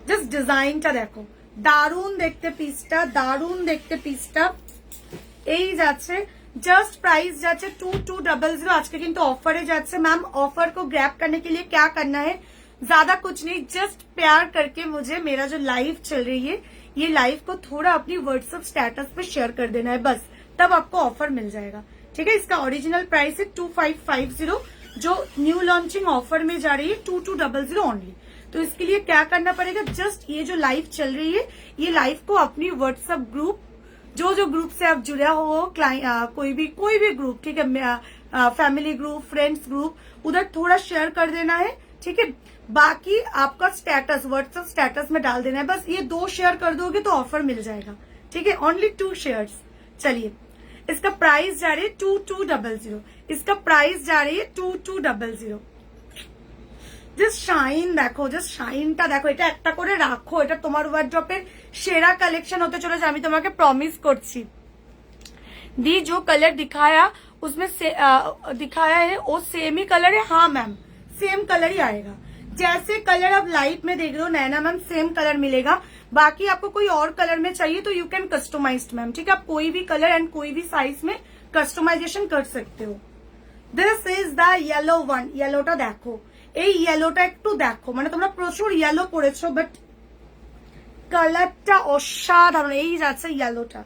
জাস্ট ডিজাইনটা দেখো, দারুণ দেখতে পিসটা, দারুণ দেখতে পিসটা। এই যাচ্ছে जस्ट प्राइस जाচ্ছে 2200। आज के किंतु ऑफर है जाচ্ছে मैम। ऑफर को ग्रैब करने के लिए क्या करना है, ज्यादा कुछ नहीं, जस्ट प्यार करके मुझे मेरा जो लाइव चल रही है ये लाइव को थोड़ा अपनी व्हाट्सएप स्टेटस पे शेयर कर देना है बस, तब आपको ऑफर मिल जाएगा। ठीक है, इसका ओरिजिनल प्राइस है 2550, जो न्यू लॉन्चिंग ऑफर में जा रही है 2200 ओनली। तो इसके लिए क्या करना पड़ेगा, जस्ट ये जो लाइव चल रही है ये लाइव को अपनी व्हाट्सएप ग्रुप, जो ग्रुप से आप जुड़ा हो, कोई भी ग्रुप, ठीक है, फैमिली ग्रुप, फ्रेंड्स ग्रुप, उधर थोड़ा शेयर कर देना है। ठीक है, बाकी आपका स्टेटस व्हाट्सएप स्टेटस में डाल देना है बस। ये 2 शेयर कर दोगे तो ऑफर मिल जाएगा। ठीक है, ओनली 2 शेयर्स। चलिए, इसका प्राइस जा रही है 2200, इसका प्राइस जा रही है 2200। জাস্ট শাইন দেখো, জাস্ট শাইনটা দেখো, এটা একটা করে রাখো, এটা তোমার ওয়ার্ড্রপের সেরা কালেকশন হতে চলেছে, আমি তোমাকে প্রমিস করছি। दी जो कलर दिखाया उसमें दिखाया है वो सेम ही कलर है। हाँ मैम, सेम कलर ही आएगा, जैसे कलर आप लाइट में देख रहे हो नैना मैम, सेम कलर मिलेगा। बाकी आपको कोई और कलर में चाहिए तो यू कैन कस्टमाइज मैम। ठीक है, आप कोई भी कलर एंड कोई भी साइज में कस्टमाइजेशन कर सकते हो। This is the yellow one, येलोटा देखो, এই ইয়েলোটা একটু দেখো, মানে তোমরা প্রচুর ইয়েলো পরেছো বাট কালারটা অসাধারণ। এই যাচ্ছে ইয়েলোটা,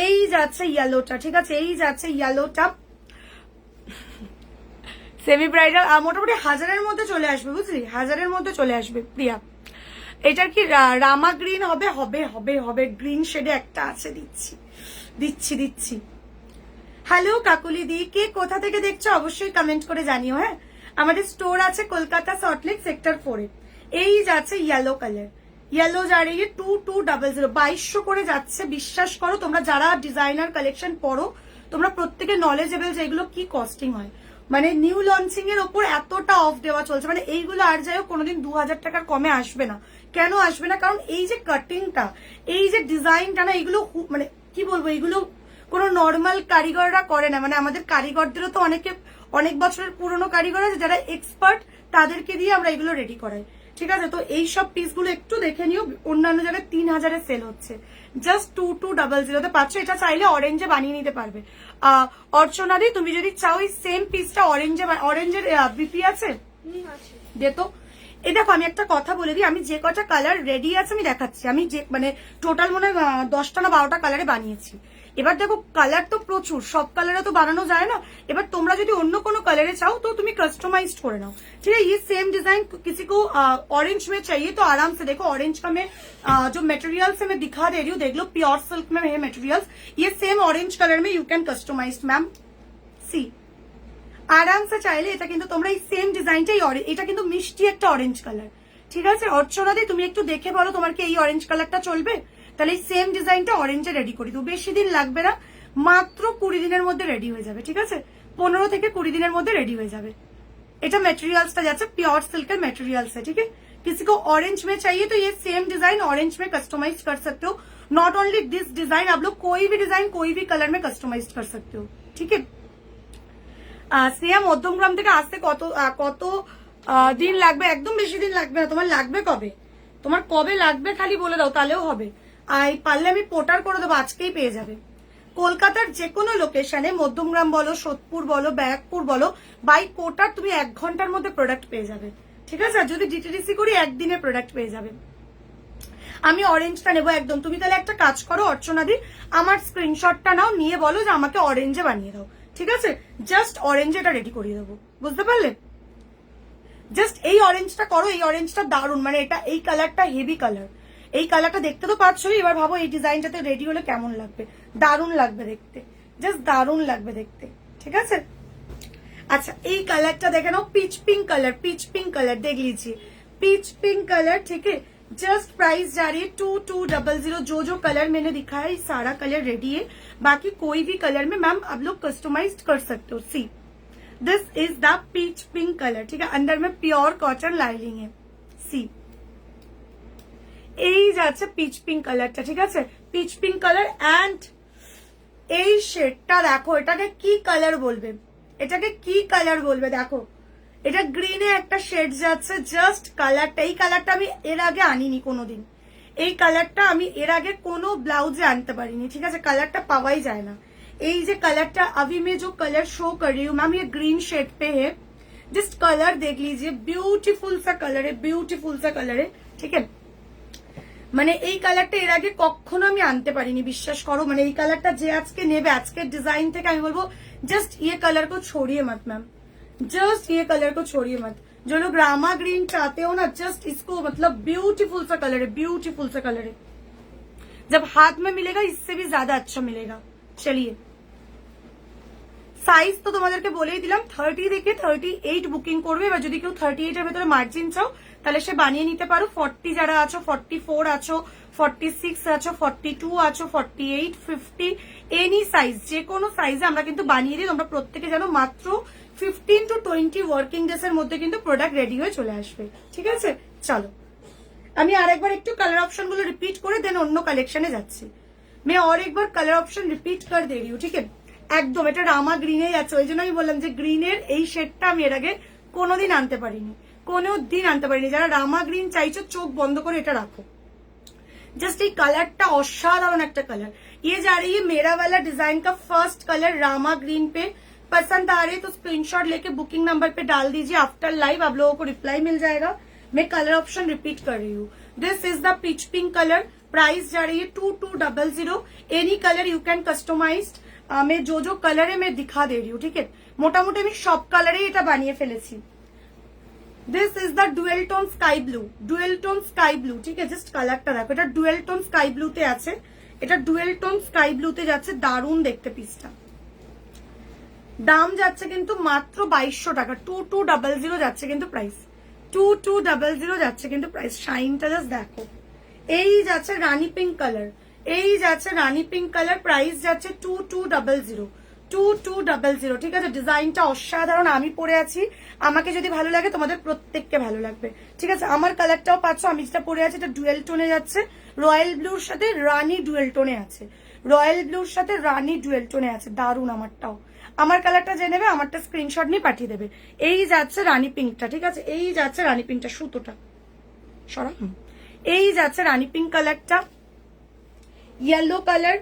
এই যাচ্ছে ইয়েলোটা, ঠিক আছে, এই যাচ্ছে ইয়েলোটা। সেমি ব্রাইডাল মোটামুটি 1000-এর মধ্যে চলে আসবে, বুঝলি, 1000-এর মধ্যে চলে আসবে প্রিয়া। এটার কি রামা গ্রিন হবে? হবে হবে হবে, গ্রিন শেডে একটা আছে, দিচ্ছি দিচ্ছি দিচ্ছি। হ্যালো কাকুলি দি, কে কোথা থেকে দেখছো অবশ্যই কমেন্ট করে জানিও। হ্যাঁ, আমাদের স্টোর আছে কলকাতা সল্টলেক সেক্টর 4-এ। এই যাচ্ছে ইয়েলো কালার, ইয়েলো যা রही है 2200, 2200 করে যাচ্ছে। বিশ্বাস করো, তোমরা যারা ডিজাইনার কালেকশন পড়ো তোমরা প্রত্যেকে নলেজেবল যে এগুলো কি কস্টিং হয়। মানে নিউ লঞ্চিং এর ওপর এতটা অফ দেওয়া চলছে, মানে এইগুলো আর যাই হোক কোনোদিন 2000 টাকার কমে আসবে না। কেন আসবে না, কারণ এই যে কাটিংটা, এই যে ডিজাইনটা না, এগুলো মানে কি বলবো, এগুলো কোনো নর্মাল কারিগররা করে না। মানে আমাদের কারিগরদেরও তো অনেক বছরের পুরনো কারিগর আছে যারা এক্সপার্ট, তাদেরকে দিয়ে আমরা এগুলো রেডি করাই। ঠিক আছে, তো এই সব পিসগুলো একটু দেখে নিও, অন্যান্য জায়গায় 3000-এ সেল হচ্ছে, জাস্ট 2200-তে পাচ্ছ। এটা চাইলে অরেঞ্জে বানিয়ে নিতে পারবে। অর্চনা দি, তুমি যদি চাও এই সেম পিসটা অরেঞ্জের বিপি আছে দে তো। এই দেখো, আমি একটা কথা বলে দিই, আমি যে কটা কালার রেডি আছে আমি দেখাচ্ছি। আমি যে মানে টোটাল মনে হয় 10টা না 12টা কালারে বানিয়েছি। এবার দেখো, কালার তো প্রচুর, সব কালারে তো বানানো যায় না। এবার তোমরা যদি অন্য কোনো কালারে চাও তো তুমি कस्टमाइज्ड করে नाओ। ठीक है, ये सेम डिजाइन किसी को ऑरेंज में चाहिए तो आराम से देखो, ऑरेंज का मैं जो मटेरियल्स है मैं दिखा दे रही हूँ, देख लो, प्योर सिल्क में है मटेरियल्स। ये सेम ऑरेंज कलर में यू कैन कस्टमाइज मैम। सी आराम से চাইলে এটা কিন্তু তোমরা এই সেম ডিজাইনটাই, এটা কিন্তু মিষ্টি একটা অরেঞ্জ কালার। ঠিক আছে, অর্চনা দি তুমি একটু দেখে বলো তোমার কি এই অরেঞ্জ কালারটা চলবে, তাহলে এই সেম ডিজাইনটা অরেঞ্জে রেডি করে দেবো। বেশি দিন লাগবে না, মাত্র 20 দিনের মধ্যে রেডি হয়ে যাবে। ঠিক আছে, 15 থেকে 20 দিনের মধ্যে রেডি হয়ে যাবে। এটা मटेरियल्सটা যাচ্ছে प्योर सिल्क का मटेरियल्स है। ठीक है, किसी को ऑरेंज में चाहिए तो ये सेम डिजाइन ऑरेंज में कस्टमाइज कर सकते हो। नॉट ओनली दिस डिजाइन, आप लोग कोई भी डिजाइन कोई भी कलर में कस्टमाइज कर सकते हो। ठीक है, স্নেহা মধ্যমগ্রাম থেকে আসতে কত দিন লাগবে? একদম বেশি দিন লাগবে না। তোমার লাগবে কবে, তোমার কবে লাগবে খালি বলে দাও, তাহলেও হবে। পারলে আমি পোর্টার করে দেবো, আজকেই পেয়ে যাবে। কলকাতার যে কোনো লোকেশনে, মধ্যমগ্রাম বলো, সোদপুর বলো, ব্যারাকপুর বলো, বাই পোর্টার তুমি 1 ঘন্টার মধ্যে প্রোডাক্ট পেয়ে যাবে। ঠিক আছে, আর যদি ডিটিডিসি করি একদিনে প্রোডাক্ট পেয়ে যাবে। আমি অরেঞ্জটা নেবো একদম। তুমি তাহলে একটা কাজ করো অর্চনা দি, আমার স্ক্রিনশটটা নাও, নিয়ে বলো যে আমাকে অরেঞ্জে বানিয়ে দাও। ঠিক আছে, জাস্ট অরেঞ্জে এটা রেডি করিয়ে দেবো, বুঝতে পারলে? জাস্ট এই অরেঞ্জটা করো, এই অরেঞ্জটা দারুন, মানে এটা এই কালারটা হেভি কালার, এই কালারটা দেখতে তো পাচ্ছই। এবার ভাবো এই ডিজাইনটাতে রেডি হলে কেমন লাগবে, দারুন লাগবে দেখতে, জাস্ট দারুন লাগবে দেখতে, ঠিক আছে। अच्छा ये कलर देखे ना, पिच पिंक कलर देख लीजिए, पिच पिंक कलर, ठीक है। जस्ट प्राइस जा रही है 2200। जो कलर मैंने दिखाया ये सारा कलर रेडी है, बाकी कोई भी कलर में मैम आप लोग कस्टमाइज कर सकते हो। See this is the peach pink colour, ठीक है। अंदर में प्योर कॉटन लाइनिंग है। सी এই যাচ্ছে পিচ পিঙ্ক কালারটা, ঠিক আছে, পিচ পিঙ্ক কালার। এন্ড এই শেডটা দেখো, এটাকে কি কালার বলবে, এটাকে কি কালার বলবে, দেখো এটা গ্রিনে একটা শেড যাচ্ছে। জাস্ট কালারটা, এই কালারটা আমি এর আগে আনিনি কোনোদিন, এই কালারটা আমি এর আগে কোনো ব্লাউজে আনতে পারিনি, ঠিক আছে। কালারটা পাওয়াই যায় না। এই যে কালারটা अभी मैं जो कलर शो कर रही हूँ मैम, ये ग्रीन शेड पे है। जस्ट कलर देख लीजिए, ब्यूटीफुल सा कलर है, ब्यूटीफुल सा कलर है, ठीक है। মানে এই কালারটা এর আগে কখনো আমি আনতে পারিনি, বিশ্বাস করো। মানে এই কালারটা যে আজকে নেবে, আজকের ডিজাইন থেকে আমি বলবো जस्ट ये कलर को छोड़िए मत मैम, जस्ट ये कलर को छोड़िए मत। जो लोग रामा ग्रीन चाहते हो ना, जस्ट इसको, मतलब ब्यूटीफुल सा कलर है, ब्यूटीफुल सा कलर है। जब हाथ में मिलेगा इससे भी ज्यादा अच्छा मिलेगा। चलिए সাইজ তো তোমাদেরকে বলেই দিলাম, 30 থেকে 38 বুকিং করবে। এবার যদি কেউ 38 এর ভেতরে মার্জিন চাও তাহলে সে বানিয়ে নিতে পারো। 40 যারা আছো, 44 আছো, 46 আছো, 42 আছো, 48, 50, এনি সাইজ, যে কোনো সাইজে আমরা কিন্তু বানিয়ে দিই। তোমরা প্রত্যেকে জানো মাত্র 15 to 20 ওয়ার্কিং ডেজ এর মধ্যে কিন্তু প্রোডাক্ট রেডি হয়ে চলে আসবে, ঠিক আছে। চলো আমি আরেকবার একটু কালার অপশন গুলো রিপিট করে দেন অন্য কালেকশনে যাচ্ছি। मैं और एक बार कलर ऑप्शन रिपीट कर दे रही हूँ, ठीक है। একদম এটা রামা গ্রিনে যাচ্ছে, ওই জন্য আমি বললাম যে গ্রিনের এই শেডটা আমি এর আগে কোনোদিন আনতে পারিনি, কোনোদিন আনতে পারিনি। যারা রামা গ্রিন চাইছো চোখ বন্ধ করে এটা রাখো। जस्ट ये कलरটা অসাধারণ একটা कलर। ये जा रही है मेरा वाला डिजाइन का फर्स्ट कलर रामा ग्रीन पे। पसंद आ रही है तो स्क्रीनशॉट लेके बुकिंग नंबर पे डाल दीजिए। आफ्टर लाइव आप लोगों को रिप्लाई मिल जाएगा। मैं कलर ऑप्शन रिपीट कर रही हूँ। This is the peach pink colour. Price जा रही है 2200। Any colour you can customize. मैं जो कलर है मैं दिखा दे रही हूँ, ठीक है। मोटामोटी আমি সব কালারে এটা বানিয়ে ফেলেছি। This is the dual tone sky blue, dual tone sky blue, ठीक है। जस्ट কালারটা দেখো, এটা ডুয়েল টোন স্কাই ব্লুতে আছে, এটা ডুয়েল টোন স্কাই ব্লুতে যাচ্ছে, দারুণ দেখতে পিসটা। দাম যাচ্ছে কিন্তু মাত্র 2200 টাকা, 2200 যাচ্ছে কিন্তু প্রাইস, 2200 যাচ্ছে কিন্তু প্রাইস। শাইনটা জাস্ট দেখো। এই যাচ্ছে রানী পিঙ্ক কালার, এই যাচ্ছে রানী পিঙ্ক কালার। প্রাইস যাচ্ছে 2200, 2200, ঠিক আছে। ডিজাইনটা অসাধারণ, আমি পরে আছি, আমাকে যদি ভালো লাগে তোমাদের প্রত্যেককে ভালো লাগবে, ঠিক আছে। আমার কালারটাও পাচ্ছ, আমি যেটা পরে আছি এটা ডুয়েল টোনে যাচ্ছে, রয়্যাল ব্লুর সাথে রানী ডুয়েল টোনে আছে, রয়্যাল ব্লুর সাথে রানী ডুয়েল টোনে আছে, দারুণ। আমারটাও, আমার কালারটা যে নেবে আমারটা স্ক্রিনশট নিয়ে পাঠিয়ে দেবে। এই যাচ্ছে রানী পিঙ্কটা, ঠিক আছে, এই যাচ্ছে রানী পিঙ্কটা, সুতোটা সরা, এই যাচ্ছে রানী পিঙ্ক কালারটা, येलो कलर।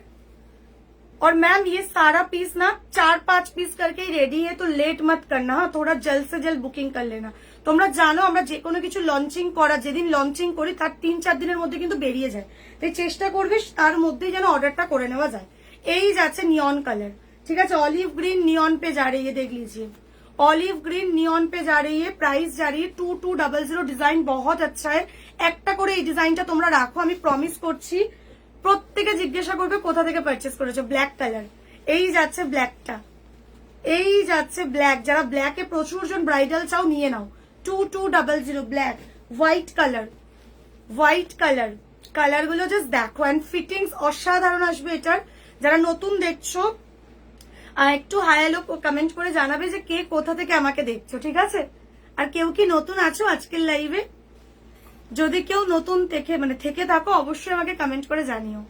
और मैम ये सारा पीस ना 4-5 पीस करके ही रेडी है, तो लेट मत करना, हाँ थोड़ा जल्द से जल्द बुकिंग कर लेना। তোমরা জানো আমরা যে কোনো কিছু লঞ্চিং করা, যেদিন লঞ্চিং করি তার 3-4 দিনের মধ্যে কিন্তু বেরিয়ে যায়, তাই চেষ্টা করবে তার মধ্যেই যেন অর্ডারটা করে নেওয়া যায়। এই যাচ্ছে নিয়ন কালার, ঠিক আছে, ऑलिव ग्रीन नियॉन पे जा रही है, देख लीजिए ऑलिव ग्रीन नियॉन पे जा रही है। प्राइस जा रही है 2200। ডিজাইন बहुत अच्छा है। একটা করে এই ডিজাইনটা তোমরা রাখো, আমি প্রমিস করছি প্রত্যেকে জিজ্ঞাসা করবে কোথা থেকে পারচেজ করেছো। ব্ল্যাক কালার, এই যাচ্ছে ব্ল্যাকটা, এই যাচ্ছে ব্ল্যাক। যারা ব্ল্যাকে প্রচুর জন ব্রাইডাল চাও নিয়ে নাও, 2200 black. White colour, white colour, colour গুলো জাস্ট দেখো, এন্ড ফিটিংস অসাধারণ আসবে এটার। যারা নতুন দেখছো একটু হায়ালো কমেন্ট করে জানাবে যে কে কোথা থেকে আমাকে দেখছো, ঠিক আছে। আর কেউ কি নতুন আছো আজকের লাইভে? যদি কেউ নতুন দেখে মানে থেকে থাকো অবশ্যই আমাকে কমেন্ট করে জানিও।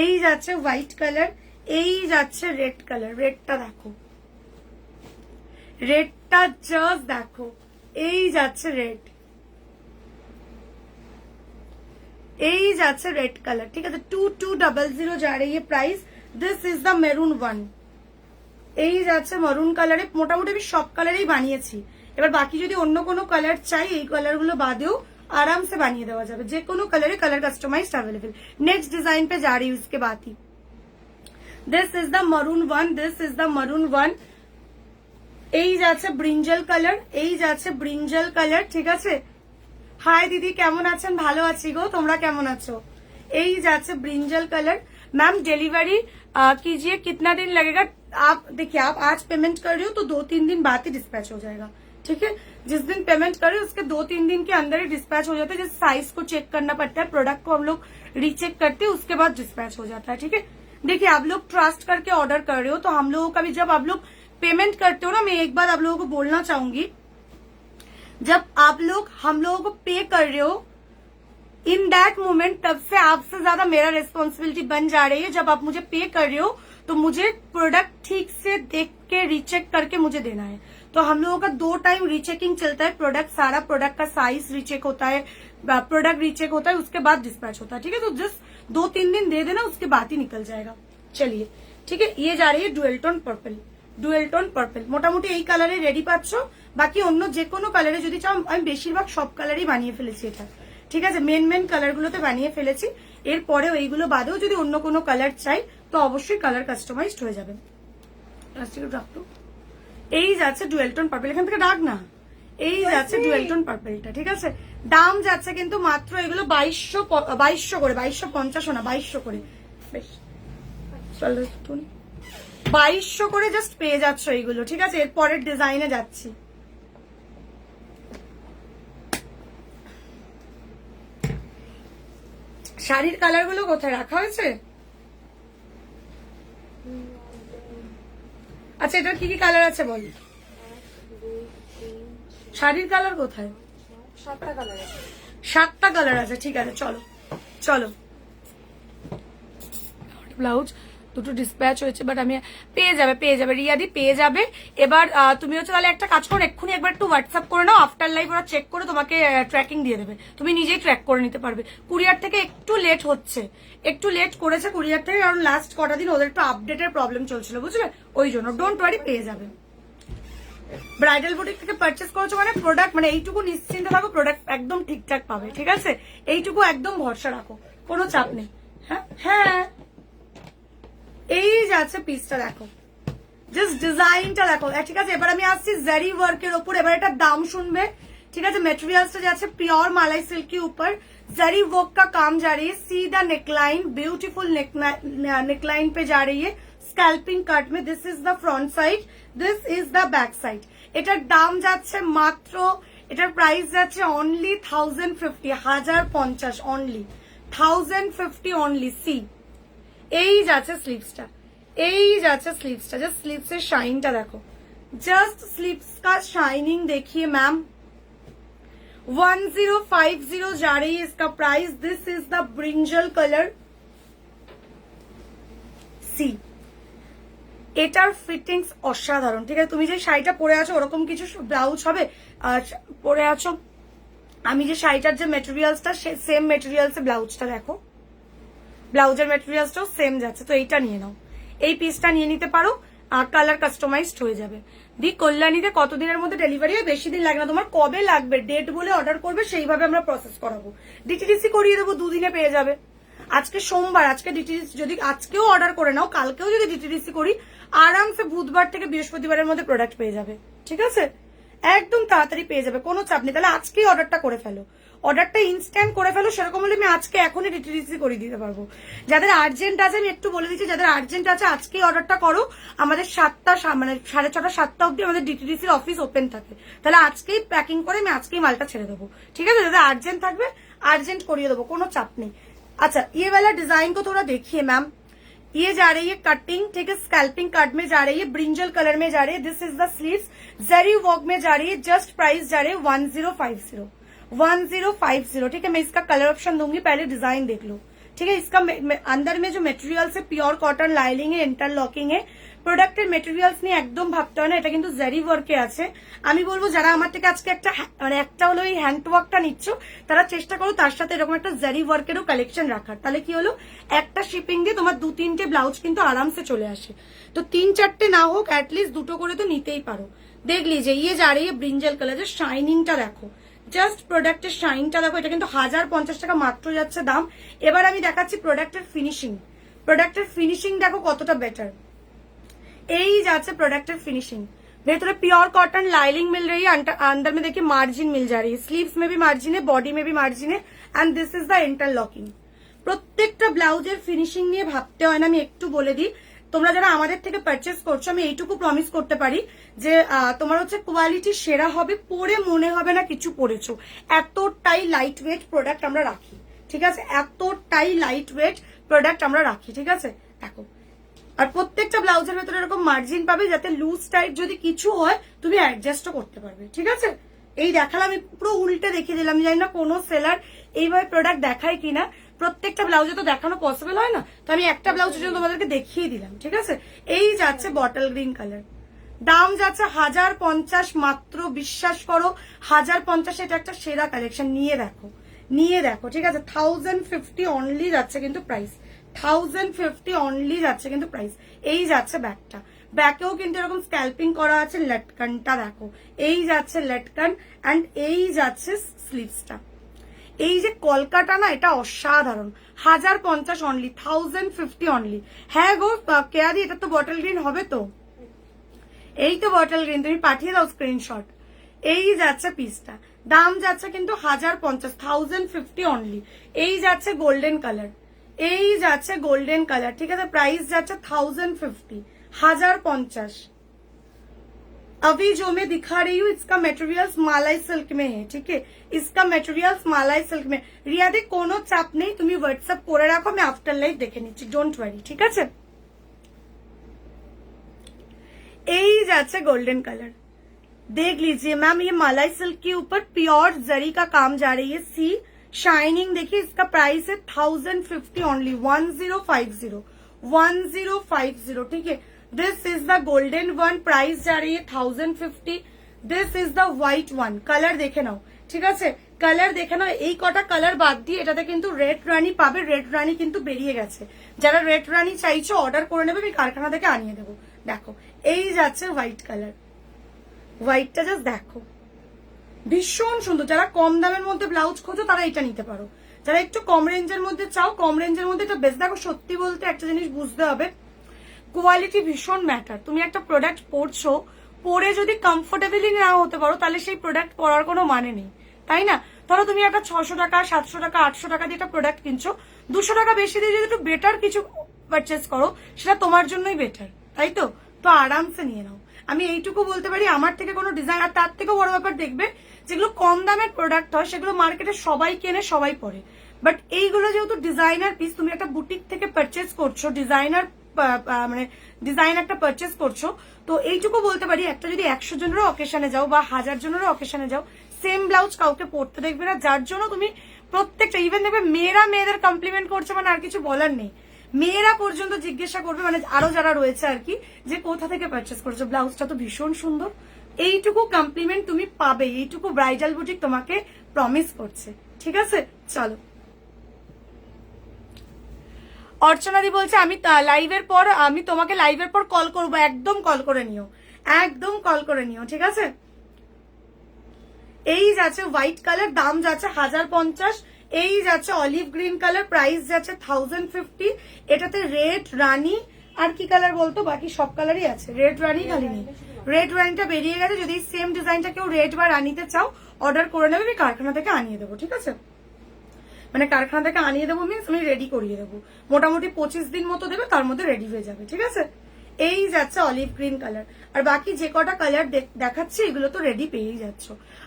এই যাচ্ছে হোয়াইট কালার, এই যাচ্ছে রেড কালার, রেডটা দেখো, রেডটা জাস্ট দেখো, এই যাচ্ছে রেড, এই যাচ্ছে রেড কালার, ঠিক আছে। 2200 যা रही है price. This is the maroon one, এই যাচ্ছে মেরুন কালারে। মোটামুটি আমি সব কালারেই বানিয়েছি, এবার বাকি যদি অন্য কোনো কালার চাই এই কালার গুলো বাদেও आराम से বানিয়ে দেওয়া যাবে, যে কোনো কালারে colour customized available. Next design पे जा रही हूँ इसके बाद ही। This is the maroon one, this is the maroon one. এই যাচ্ছে ব্রিঞ্জাল কালার, এই যাচ্ছে ব্রিঞ্জাল কালার, ঠিক আছে। হাই দিদি কেমন আছেন? ভালো আছি গো, তোমরা কেমন আছো? এই যাচ্ছে ब्रिंजल कलर। मैम डिलीवरी कीजिए, कितना दिन लगेगा? आप देखिए, आप आज पेमेंट कर रही हो तो 2-3 दिन बाद ही डिस्पैच हो जाएगा, ठीक है। जिस दिन पेमेंट करे उसके 2-3 दिन के अंदर ही डिस्पैच हो जाता है। जैसे साइज को चेक करना पड़ता है, प्रोडक्ट को हम लोग रीचेक करते हैं, उसके बाद डिस्पैच हो जाता है, ठीक है। देखिए, आप लोग ट्रस्ट करके ऑर्डर कर रहे हो तो हम लोगों का भी, जब आप लोग पेमेंट करते हो ना, मैं एक बार आप लोगों को बोलना चाहूंगी, जब आप लोग हम लोगों को पे कर रहे हो इन दैट मोमेंट, तब से आपसे ज्यादा मेरा रिस्पॉन्सिबिलिटी बन जा रही है। जब आप मुझे पे कर रहे हो तो मुझे प्रोडक्ट ठीक से देख के रीचेक करके मुझे देना है। तो हम लोगों का 2 टाइम रीचेकिंग चलता है। सारा प्रोडक्ट का साइज रीचेक होता है, प्रोडक्ट रीचेक होता है, उसके बाद डिस्पैच होता है, ठीक है। तो जस्ट 2-3 दिन दे देना, उसके बाद ही निकल जाएगा। चलिए, ठीक है। ये जा रही है dual tone purple, dual tone purple. মোটামুটি এই কালারে রেডি পাচ্ছ। বাকি অন্য যে কোনো কালারে যদি চাও, আমি বেশিরভাগ সব কালারই বানিয়ে ফেলেছি এটা, ঠিক আছে। মেন কালার গুলোতে বানিয়ে ফেলেছি। এরপরেও এইগুলো বাদেও যদি অন্য কোনো কালার চাই তো অবশ্যই কালার কাস্টমাইজড হয়ে যাবে। এই যাচ্ছে ডুয়েল টোন পার্পল, এখান থেকে ডাক না। এই যাচ্ছে ডুয়েল টোন পার্পলটা, ঠিক আছে। দাম যাচ্ছে কিন্তু মাত্র এগুলো 2200 করে, 2250 না, 2200 করে, বেশ 2200 করে জাস্ট পেয়ে যাচ্ছ এইগুলো, ঠিক আছে। এরপরের ডিজাইনে যাচ্ছি। শাড়ির কালার গুলো কোথায় রাখা হয়েছে? আচ্ছা, এটার কি কি কালার আছে বল। শাড়ির কালার কোথায়? 7টা কালার আছে। 7টা কালার আছে, ঠিক আছে। চলো চলো। ব্লাউজ দুটো ডিসপ্যাচ হয়েছে, বাট আমি পেয়ে যাবে রিয়াদি, পেয়ে যাবে। এবার তুমি হচ্ছে তাহলে একটা কাজ করো, এক্ষুনি একবার একটু হোয়াটসঅ্যাপ করে নাও, আফটার লাইভ ওরা চেক করে তোমাকে ট্র্যাকিং দিয়ে দেবে, তুমি নিজেই ট্র্যাক করে নিতে পারবে। কুরিয়ার থেকে একটু লেট হচ্ছে, একটু লেট করেছে কুরিয়ার থেকে, কারণ লাস্ট কটা দিন ওদের একটু আপডেটের প্রবলেম চলছিল, বুঝলে, ওই জন্য। ডোন্ট ওয়ারি, পেয়ে যাবে। ব্রাইডাল বুটিক থেকে পারচেস করেছো মানে প্রোডাক্ট, মানে এইটুকু নিশ্চিন্তে থাকো, প্রোডাক্ট একদম ঠিকঠাক পাবে, ঠিক আছে। এইটুকু একদম ভরসা রাখো, কোনো চাপ নেই। হ্যাঁ হ্যাঁ, এই যাচ্ছে পিসটা দেখো, জাস্ট ডিজাইনটা দেখো, ঠিক আছে। এবার আমি আসছি জারি ওয়ার্কের ওপর। এবার এটার দাম শুনবে, ঠিক আছে। মেটেরিয়ালসটা যাচ্ছে प्योर मालाई सिल्क के ऊपर जरी वर्क का काम जा रही है। सीधा नेकलाइन, ब्यूटीफुल नेकलाइन पे जा रही है, स्कैल्पिंग कट में। This is the front side, this is the back side. এটার দাম যাচ্ছে মাত্র, এটার প্রাইস যাচ্ছে অনলি 1050 অনলি 1050 অনলি। সি, এই যাচ্ছে স্লিভসটা, এই যাচ্ছে স্লিভসটা, জাস্ট স্লিভসের শাইনটা দেখো, জাস্ট স্লিভস का शाइनिंग देखिए मैम। 1050 जा रही है इसका price. This is the brinjal colour. See, এটার ফিটিংস অসাধারণ, ঠিক আছে। তুমি যে শাড়িটা পরে আছো ওরকম কিছু ব্লাউজ হবে পরে আছো, আমি যে শাড়িটার যে মেটেরিয়ালসটা, সেম মেটেরিয়ালসে ব্লাউজটা দেখো, ব্লাউজের মেটেরিয়ালসটাও সেম যাচ্ছে। তো এইটা নিয়ে নাও, এই পিসটা নিয়ে নিতে পারো, কালার কাস্টমাইজড হয়ে যাবে। দি কল্যাণীতে কতদিনের মধ্যে ডেলিভারি হয়? বেশি দিন লাগে না, তোমার কবে লাগবে ডেট বলে অর্ডার করবে, সেইভাবে আমরা প্রসেস করাবো। ডিটিডিসি করিয়ে দেবো, 2 দিনে পেয়ে যাবে। আজকে সোমবার, আজকে ডিটিডিসি যদি আজকেও অর্ডার করে নাও, কালকেও যদি ডিটিডিসি করি, আরামসে বুধবার থেকে বৃহস্পতিবারের মধ্যে প্রোডাক্ট পেয়ে যাবে, ঠিক আছে। একদম তাড়াতাড়ি পেয়ে যাবে, কোনো চাপ নেই। তাহলে আজকেই অর্ডারটা করে ফেলো, অর্ডারটা ইনস্ট্যান্ট করে ফেলো। সেরকম হলে আমি আজকে এখনই ডিটিডিসি করে দিতে পারবো। যাদের আর্জেন্ট আছে, আমি একটু বলে দিচ্ছি, যাদের আর্জেন্ট আছে আজকেই অর্ডারটা করো। আমাদের 7টা, মানে 6:30 7টা অব্দি আমাদের ডিটিডিসির অফিস ওপেন থাকে। তাহলে আজকেই প্যাকিং করে আমি আজকেই মালটা ছেড়ে দেবো, ঠিক আছে। যাদের আর্জেন্ট থাকবে আর্জেন্ट করিয়ে দেবো, কোনো চাপ নেই। अच्छा, ये वाला डिजाइन को थोड़ा देखिए मैम। ये जा रही है कटिंग, ठीक है, स्कैल्पिंग कट में जा रही है, ब्रिंजल कलर में जा रही है। This is the sleeves, zari work में जा रही है। जस्ट प्राइस जा रही है 1050, ठीक है। मैं इसका कलर ऑप्शन दूंगी, पहले डिजाइन देख लो, ठीक है। इसका अंदर में जो मटेरियल है प्योर कॉटन लाइनिंग है, इंटरलॉकिंग है। প্রোডাক্টের মেটেরিয়ালস নিয়ে একদম ভাবতে হয় না, এটা কিন্তু জারি ওয়ার্কে আছে। আমি বলবো যারা আমার থেকে আজকে একটা হলো এই হ্যান্ড ওয়ার্কটা নিচ্ছ, তারা চেষ্টা করো তার সাথে এরকম একটা জারি ওয়ার্কেরও কালেকশন রাখার। তাহলে কি হলো, একটা শিপিং দিয়ে তোমার 2-3টে ব্লাউজ কিন্তু আরামসে চলে আসে। তো 3-4টে না হোক, অ্যাটলিস্ট 2টো করে তো নিতেই পারো। দেখ লিজিয়ে, ইয়ে যা রही है ব্রিঞ্জল কালারের, শাইনিংটা দেখো, জাস্ট প্রোডাক্টের শাইনটা দেখো। এটা কিন্তু 1050 টাকা মাত্র যাচ্ছে দাম। এবার আমি দেখাচ্ছি প্রোডাক্টের ফিনিশিং। প্রোডাক্টের ফিনিশিং দেখো কতটা বেটার। এই যাচ্ছে প্রোডাক্টের ফিনিশিং, भीतर प्योर कॉटन लाइनिंग मिल रही है, अंदर में देखिए मार्जिन मिल जा रही है, स्लीव्स में भी मार्जिन है, बॉडी में भी मार्जिन है, and this is the interlocking. প্রত্যেকটা ব্লাউজের ফিনিশিং নিয়ে ভাবতে হয় না। আমি একটু বলে দিই, তোমরা যারা আমাদের থেকে পারচেস করছো, আমি এইটুকু প্রমিস করতে পারি যে তোমার হচ্ছে কোয়ালিটি সেরা হবে, পরে মনে হবে না কিছু পরেছো। এতটাই লাইট ওয়েট প্রোডাক্ট আমরা রাখি, ঠিক আছে, এতটাই লাইট ওয়েট প্রোডাক্ট আমরা রাখি, ঠিক আছে। দেখো, আর প্রত্যেকটা ব্লাউজের ভেতরে এরকম মার্জিন পাবে যাতে লুজ টাইট যদি কিছু হয় তুমি অ্যাডজাস্টও করতে পারবে, ঠিক আছে। এই দেখালাম, আমি পুরো উল্টে দেখিয়ে দিলাম, জানি না কোনো সেলার এইভাবে প্রোডাক্ট দেখায় কিনা। প্রত্যেকটা ব্লাউজে তো দেখানো পসিবল হয় না, তো আমি একটা ব্লাউজের জন্য তোমাদেরকে দেখিয়ে দিলাম, ঠিক আছে। এই যাচ্ছে বটল গ্রিন কালার, দাম যাচ্ছে 1050 মাত্র। বিশ্বাস করো 1050, এটা একটা সেরা কালেকশন। নিয়ে দেখো, নিয়ে দেখো, ঠিক আছে। 1050 অনলি যাচ্ছে কিন্তু প্রাইস, 1050 অনলি যাচ্ছে কিন্তু প্রাইস। এই যাচ্ছে ব্যাকটা, ব্যাকেও কিন্তু এরকম স্ক্যাল্পিং করা আছে, লটকানটা দেখো, এই যাচ্ছে লটকান, অ্যান্ড এই যাচ্ছে স্লিভসটা। এই যে কলকাতা না, এটা অসাধারণ। 1050 অনলি, 1050 অনলি। হ্যাঁ গো কেয়াদি, এটা তো বটল গ্রিন হবে তো, এই তো বটল গ্রিন, তুমি পাঠিয়ে দাও স্ক্রিনশট। এই যাচ্ছে পিসটা, দাম যাচ্ছে কিন্তু 1050, 1050 অনলি। এই যাচ্ছে গোল্ডেন কালার, এই যাচ্ছে গোল্ডেন কালার, ঠিক আছে। প্রাইস যাচ্ছে 1050, 1050। अभी जो मैं दिखा रही हूँ इसका मटेरियल्स मालाई सिल्क में है, ठीक है, इसका मटेरियल्स मालाई सिल्क में। রিয়াদি কোনো চাপ নেই, তুমি হোয়াটসঅ্যাপ করে রাখো, আমি আফটার লাইভ দেখে নিচ্ছি, ডোন্ট ওয়ারি, ঠিক আছে। এই যাচ্ছে গোল্ডেन कलर, देख लीजिए मैम, ये मलाई सिल्क के ऊपर प्योर जरी का काम जा रही है। सी शाइनिंग देखिए, इसका प्राइस है 1050 ओनली, 1050, 1050, ठीक है। This is the golden one, price जा रही है 1050। This is the white one, colour দেখে নাও, ঠিক আছে, কালার দেখে নাও। এই কটা কালার বাদ দিয়ে এটাতে কিন্তু রেড রানী পাবে, রেড রানী কিন্তু বেরিয়ে গেছে। যারা রেড রানী চাইছো অর্ডার করে নেবে, আমি কারখানা থেকে আনিয়ে দেবো। দেখো, এই যাচ্ছে হোয়াইট কালার, হোয়াইটটা জাস্ট দেখো, ভীষণ সুন্দর। যারা কম দামের মধ্যে ব্লাউজ খোঁজো তারা এটা নিতে পারো, যারা একটু কম রেঞ্জের মধ্যে চাও, কম রেঞ্জের মধ্যে এটা বেশ। দেখো, সত্যি বলতে একটা জিনিস বুঝতে হবে, কোয়ালিটি ভীষণ ম্যাটার। তুমি একটা প্রোডাক্ট পরছো, পরে যদি কমফোর্টেবলি না হতে পারো তাহলে সেই প্রোডাক্ট পরার কোনো মানে নেই, তাই না। ধরো তুমি একটা 600 টাকা, 700 টাকা, 800 টাকা দিয়ে একটা প্রোডাক্ট কিনছো, 200 টাকা বেশি দিয়ে যদি একটু বেটার কিছু পারচেস করো, সেটা তোমার জন্যই বেটার, তাই তো। তো আরামসে নিয়ে নাও। আমি এইটুকু বলতে পারি, আমার থেকে কোনো ডিজাইন, আর তার থেকে বড় ব্যাপার দেখবে, যেগুলো কম দামের প্রোডাক্ট হয় সেগুলো মার্কেটে সবাই কেনে, সবাই পরে, বাট এইগুলো যেহেতু ডিজাইনার পিস, তুমি একটা বুটিক থেকে পারচেস করছো, ডিজাইনার মানে ডিজাইন একটা পারচেস করছো, তো এইটুকু বলতে পারি, একটা যদি 100 জনেরও অকেশনে যাও বা 1000 জনেরও অকেশনে যাও, সেম ব্লাউজ কাউকে পরতে দেখবে না, যার জন্য তুমি প্রত্যেকটা, ইভেন দেখবে মেয়েরা মেয়েদের কমপ্লিমেন্ট করছে, মানে আর কিছু বলার নেই, মেয়েরা পর্যন্ত জিজ্ঞাসা করবে, মানে আরো যারা রয়েছে আর কি, যে কোথা থেকে পারচেস করছো, ব্লাউজটা তো ভীষণ সুন্দর। এইটুকু কমপ্লিমেন্ট তুমি পাবে, এইটুকু ব্রাইডাল বুটিক তোমাকে প্রমিস করছে, ঠিক আছে। চলো, অর্চনাদি বলছে আমি লাইভের পর, আমি তোমাকে লাইভের পর কল করবো, একদম কল করে নিও, একদম কল করে নিও, ঠিক আছে। এই যাচ্ছে হোয়াইট কালার, দাম যাচ্ছে 1050। এই যাচ্ছে অলিভ গ্রিন কালার, প্রাইস যাচ্ছে 1050। এটাতে রেড রানী, আর কি কালার বলতো, বাকি সব কালারই আছে, রেড রানী খালি নেই, রেড রানীটা বেরিয়ে গেছে। যদি সেম ডিজাইনটা কেউ রেড বা রানীতে চাও অর্ডার করে নেবে, আমি কারখানা থেকে আনিয়ে দেবো, ঠিক আছে। মানে কারখানা থেকে আনিয়ে দেবো মিন্স আমি রেডি করিয়ে দেবো, মোটামুটি 25 দিন মতো দেবে, তার মধ্যে রেডি হয়ে যাবে, ঠিক আছে। এই যাচ্ছে অলিভ গ্রিন কালার, আর বাকি যে কটা কালার দেখাচ্ছি এগুলো তো রেডি পেয়েই যাচ্ছ।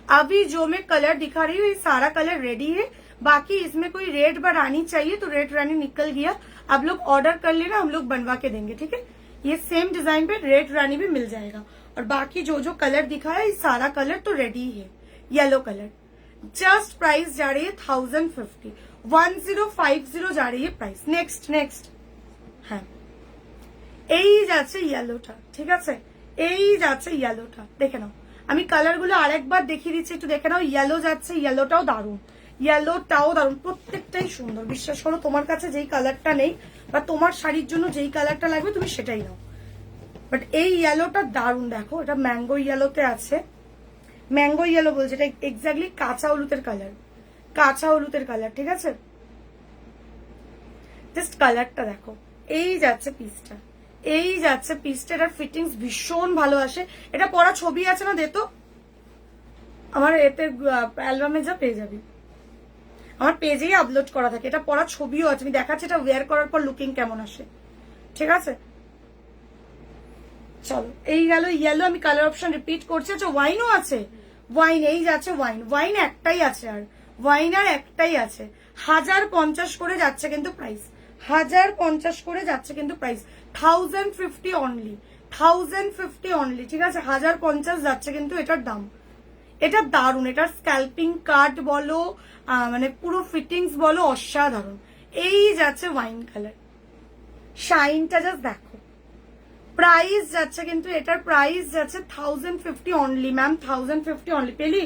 अभी जो मैं कलर दिखा रही हूँ ये सारा कलर रेडी है, बाकी इसमें कोई रेड व रानी चाहिए तो रेड रानी निकल गया, आप लोग ऑर्डर कर लेना, हम लोग बनवा के देंगे, ठीक है। ये सेम डिजाइन पे रेड रानी भी मिल जाएगा, और बाकी जो जो कलर दिखाया ये सारा कलर तो रेडी है। येलो कलर, जस्ट प्राइस जा रही है 1050, 1050 जा रही है प्राइस। नेक्स्ट नेक्स्ट, হ্যাঁ এই যাচ্ছে ইয়েলোটা, ঠিক আছে, এই যাচ্ছে ইয়েলোটা, দেখে নাও। আমি কালারগুলো আরেকবার দেখিয়ে দিচ্ছি, একটু দেখে নাও। ইয়েলো যাচ্ছে, ইয়েলোটাও দারুণ, ইয়েলোটাও দারুণ, প্রত্যেকটাই সুন্দর। বিশ্বাস করো, তোমার কাছে যেই কালারটা নেই বা তোমার শাড়ির জন্য যেই কালারটা লাগবে তুমি সেটাই নাও, বাট এই ইয়েলোটা দারুণ। দেখো, এটা ম্যাঙ্গো ইয়েলোতে আছে, ম্যাঙ্গো ইয়েলো বলছে, এটা এক্স্যাক্টলি কাঁচা হলুদের কালার, কাঁচা হলুদের কালার, ঠিক আছে। জাস্ট কালারটা দেখো, এই যাচ্ছে পিসটা, এই যাচ্ছে পিসটা, এটার ফিটিংস ভীষণ ভালো আসে। এটা পরা ছবি আছে না, দে তো আমার এতে অ্যালবামে যা পেয়ে যাবি, আমার পেজেই আপলোড করা থাকে, এটা পরা ছবিও আছে, আমি দেখাচ্ছি এটা ওয়্যার করার পর লুকিং কেমন আসে, ঠিক আছে? চলো, এই গেল ইয়েলো, আমি কালার অপশন রিপিট করছি। আচ্ছা ওয়াইনও আছে, ওয়াইন এই যাচ্ছে ওয়াইন, ওয়াইন একটাই আছে, আর ওয়াইন আর একটাই আছে। 1050 করে যাচ্ছে কিন্তু প্রাইস, 1050 করে যাচ্ছে কিন্তু প্রাইস, 1050 অনলি, 1050 অনলি, ঠিক আছে? 1050 যাচ্ছে কিন্তু এটার দাম। এটা দারুণ, এটার স্ক্যাল্পিং কাট বলো মানে পুরো ফিটিংস বলো অসাধারণ। এই যাচ্ছে ওয়াইন কালার, শাইনটা জাস্ট দেখো। প্রাইস যাচ্ছে কিন্তু এটার প্রাইস যাচ্ছে 1050 অনলি ম্যাম, 1050 অনলি। পেলি?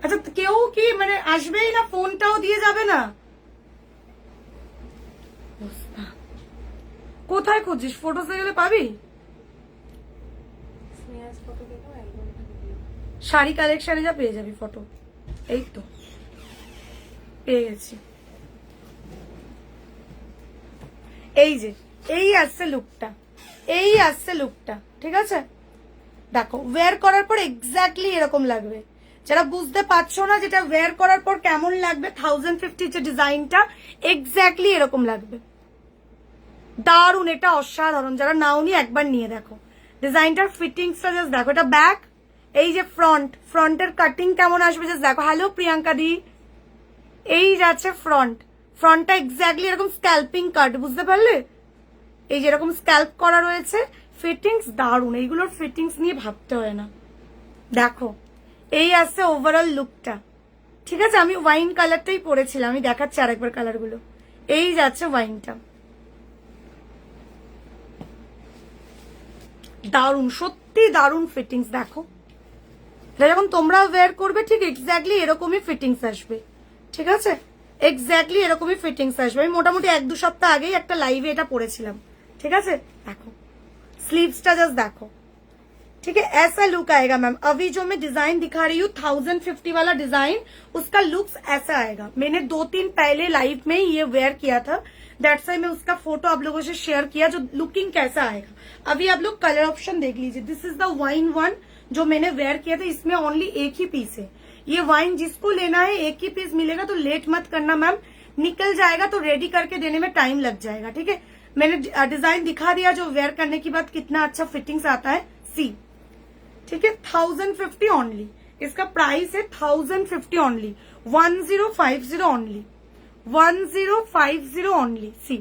আচ্ছা কেউ কি মানে আসবেই না, ফোনটাও দিয়ে যাবে না? কোথায় খুঁজিস? ফটোসে গেলে পাবি? শাড়ি কালেকশনে যা পেয়ে যাবি ফটো। এই তো পেয়ে গেছি, এই যে এই আসছে লুকটা, এই আসছে লুকটা, ঠিক আছে? দেখো ওয়্যার করার পর এক্স্যাক্টলি এরকম লাগবে। যারা বুঝতে পারছো না যেটা ওয়্যার করার পর কেমন লাগবে, 1050 যে ডিজাইনটা এক্স্যাক্টলি এরকম লাগবে। দারুন, এটা অসাধারণ। যারা নাওনি একবার নিয়ে দেখো ডিজাইনটার ফিটিংসটা জাস্ট দেখো। এটা ব্যাক, এই যে ফ্রন্ট, ফ্রন্টের কাটিং কেমন আসবে জাস্ট দেখো। হ্যালো প্রিয়াঙ্কা দি, এই যাচ্ছে ফ্রন্ট, ফ্রন্টটা এক্স্যাক্টলি এরকম স্ক্যাল্পিং কাট, বুঝতে পারলে? এই যেরকম স্ক্যাল্প করা রয়েছে, ফিটিংস দারুন, এইগুলোর ফিটিংস নিয়ে ভাবতে হয় না। দেখো এই আসছে ওভারঅল লুকটা, ঠিক আছে? আমি ওয়াইন কালারটাই পরেছিলাম, আমি দেখাচ্ছি আরেকবার কালারগুলো। এই যাচ্ছে ওয়াইনটা, দারুন, সত্যি দারুন ফিটিংস। দেখো এটা যখন তোমরা ওয়্যার করবে ঠিক এক্স্যাক্টলি এরকমই ফিটিংস আসবে, ঠিক আছে? এক্স্যাক্টলি এরকমই ফিটিংস আসবে। আমি মোটামুটি 1-2 সপ্তাহ আগেই একটা লাইভে এটা পরেছিলাম, ঠিক আছে? দেখো स्लीव्सটা जस्ट देखो, ठीक है? ऐसा लुक आएगा मैम। अभी जो मैं डिजाइन दिखा रही हूँ 1050 वाला डिजाइन, उसका लुक्स ऐसा आएगा। मैंने 2-3 पहले लाइव में ये वेयर किया था, दैट्स वाई मैं उसका फोटो आप लोगों से शेयर किया, जो लुकिंग कैसा आएगा। अभी आप लोग कलर ऑप्शन देख लीजिए। This is the wine one जो मैंने वेयर किया था, इसमें ओनली एक ही पीस है। ये वाइन जिसको लेना है एक ही पीस मिलेगा, तो लेट मत करना मैम, निकल जाएगा तो रेडी करके देने में टाइम लग जाएगा, ठीक है? मैंने डिजाइन दिखा दिया जो वेयर करने के बाद कितना अच्छा फिटिंग्स आता है, सी, ठीक है? 1050 ओनली, इसका प्राइस है 1050 ओनली, 1050 ओनली, 1050 ओनली। सी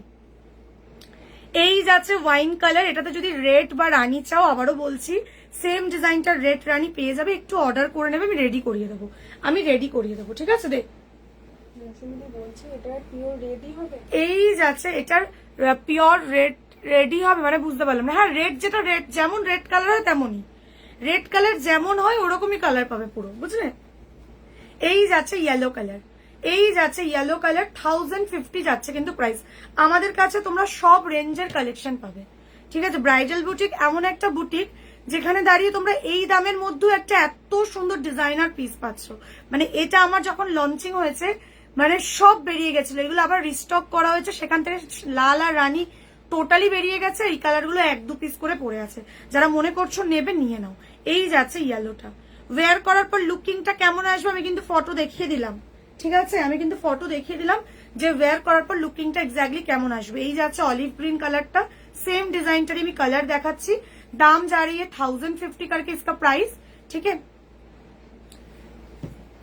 এই যাচ্ছে ওয়াইন কালার, এটাতে যদি রেড বা রানী চাও আবারও বলছি সেম ডিজাইনটা রেড রানী পেয়ে যাবে। একটু অর্ডার করে নেবে, আমি রেডি করিয়ে দেবো, আমি রেডি করিয়ে দেবো, ঠিক আছে? এই যাচ্ছে এটার পিওর রেড রেডি হবে, মানে বুঝতে পারলাম না। হ্যাঁ রেড, যেটা রেড যেমন রেড কালার হয় তেমনই, রেড কালার যেমন হয় ওরকমই কালার পাবে পুরো, বুঝলে? এই যাচ্ছে ইয়েলো কালার, এই যাচ্ছে ইয়েলো কালার, 1050 যাচ্ছে কিন্তু প্রাইস। আমাদের কাছে তোমরা সব রেঞ্জের কালেকশন পাবে, ঠিক আছে? ব্রাইডাল বুটিক এমন একটা বুটিক যেখানে দাঁড়িয়ে তোমরা এই দামের মধ্যেও একটা এত সুন্দর ডিজাইনার পিস পাচ্ছ। মানে এটা আমার যখন লঞ্চিং হয়েছে মানে সব বেরিয়ে গেছিল, এগুলো আবার রিস্টক করা হয়েছে, সেখান থেকে লাল আর রানী টোটালি বেরিয়ে গেছে। এই কালারগুলো 1-2 পিস করে পড়ে আছে, যারা মনে করছো নেবে নিয়ে নাও। এই যাচ্ছে ইয়েলোটা, ওয়্যার করার পর লুকিংটা কেমন আসবে আমি কিন্তু ফটো দেখিয়ে দিলাম, ঠিক আছে? আমি কিন্তু ফটো দেখিয়ে দিলাম যে ওয়্যার করার পর লুকিংটা এক্স্যাক্টলি কেমন আসবে। এই যাচ্ছে অলিভ গ্রিন কালারটা, सेम डिजाइनটারই আমি কালার দেখাচ্ছি। दाम जा रही है 1050 करके इसका प्राइस, ठीक है?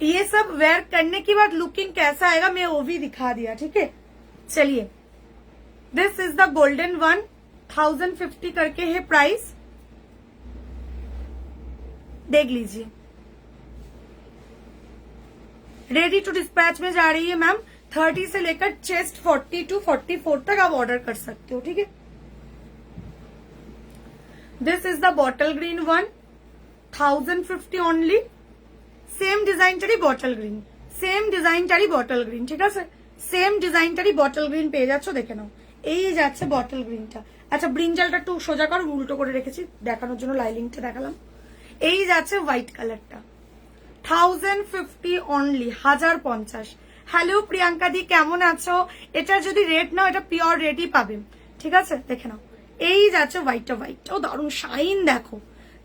ये सब वेयर करने के बाद लुकिंग कैसा आएगा मैं वो भी दिखा दिया, ठीक है? चलिए, this is the golden one, 1050 करके है प्राइस, देख लीजिए। रेडी टू डिस्पैच में जा रही है मैम, 30 से लेकर चेस्ट 40 to 44 तक आप ऑर्डर कर सकते हो, ठीक है? This is the bottle green one, 1050 only. Same डिजाइनটারই বটল গ্রিন, সেম ডিজাইনটারই বটল গ্রিন, ঠিক আছে? সেম ডিজাইনটারই বটল গ্রিন পেয়ে যাচ্ছ, দেখে নাও। এই যাচ্ছে বটল গ্রিনটা। আচ্ছা ব্রিঞ্জালটা একটু সোজা কর, উল্টো করে রেখেছি দেখানোর জন্য, লাইলিংটা দেখালাম। এই যাচ্ছে হোয়াইট কালারটা, 1050 অনলি, 1050। হ্যালো প্রিয়াঙ্কা দি, কেমন আছো? এটা যদি রেড নাও, এটা পিওর রেডই পাবে, ঠিক আছে? দেখে নাও, এই যাচ্ছে হোয়াইটটাও দারুণ শাইন দেখো,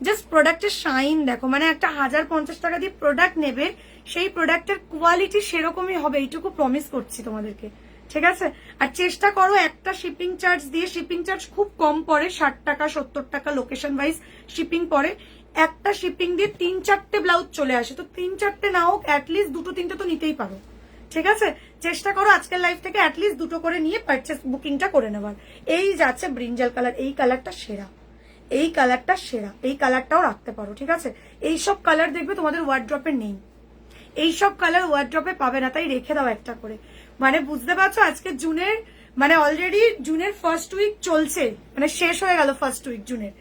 জাস্ট প্রোডাক্টের শাইন দেখো, মানে একটা 1050 টাকা দিয়ে প্রোডাক্ট নেবে, সেই প্রোডাক্টের কোয়ালিটি সেরকমই হবে, এইটুকু প্রমিস করছি তোমাদেরকে, ঠিক আছে। আর চেষ্টা করো একটা শিপিং চার্জ দিয়ে, শিপিং চার্জ খুব কম পড়ে, 60 টাকা 70 টাকা লোকেশন ওয়াইজ শিপিং পড়ে, একটা শিপিং দিয়ে 3-4টে ব্লাউজ চলে আসে, তো 3-4টে না হোক অ্যাটলিস্ট 2-3টে তো নিতেই পারো, ঠিক আছে। চেষ্টা করো আজকের লাইফ থেকে অ্যাটলিস্ট 2টো করে নিয়ে পারচেস বুকিংটা করে নেবার। এই যাচ্ছে ব্রিঞ্জাল কালার, এই কালারটা সেরা, এই কালারটা সেরা, এই কালারটাও রাখতে পারো, ঠিক আছে। এইসব কালার দেখবে তোমাদের ওয়ার্ড্রপে নেই, এইসব কালার ওয়ার্ড্রপে পাবে না, তাই রেখে দাও একটা করে। মানে বুঝতে পারছো আজকে জুনের, মানে অলরেডি জুনের ফার্স্ট উইক চলছে, মানে শেষ হয়ে গেল ফার্স্ট উইক জুনের,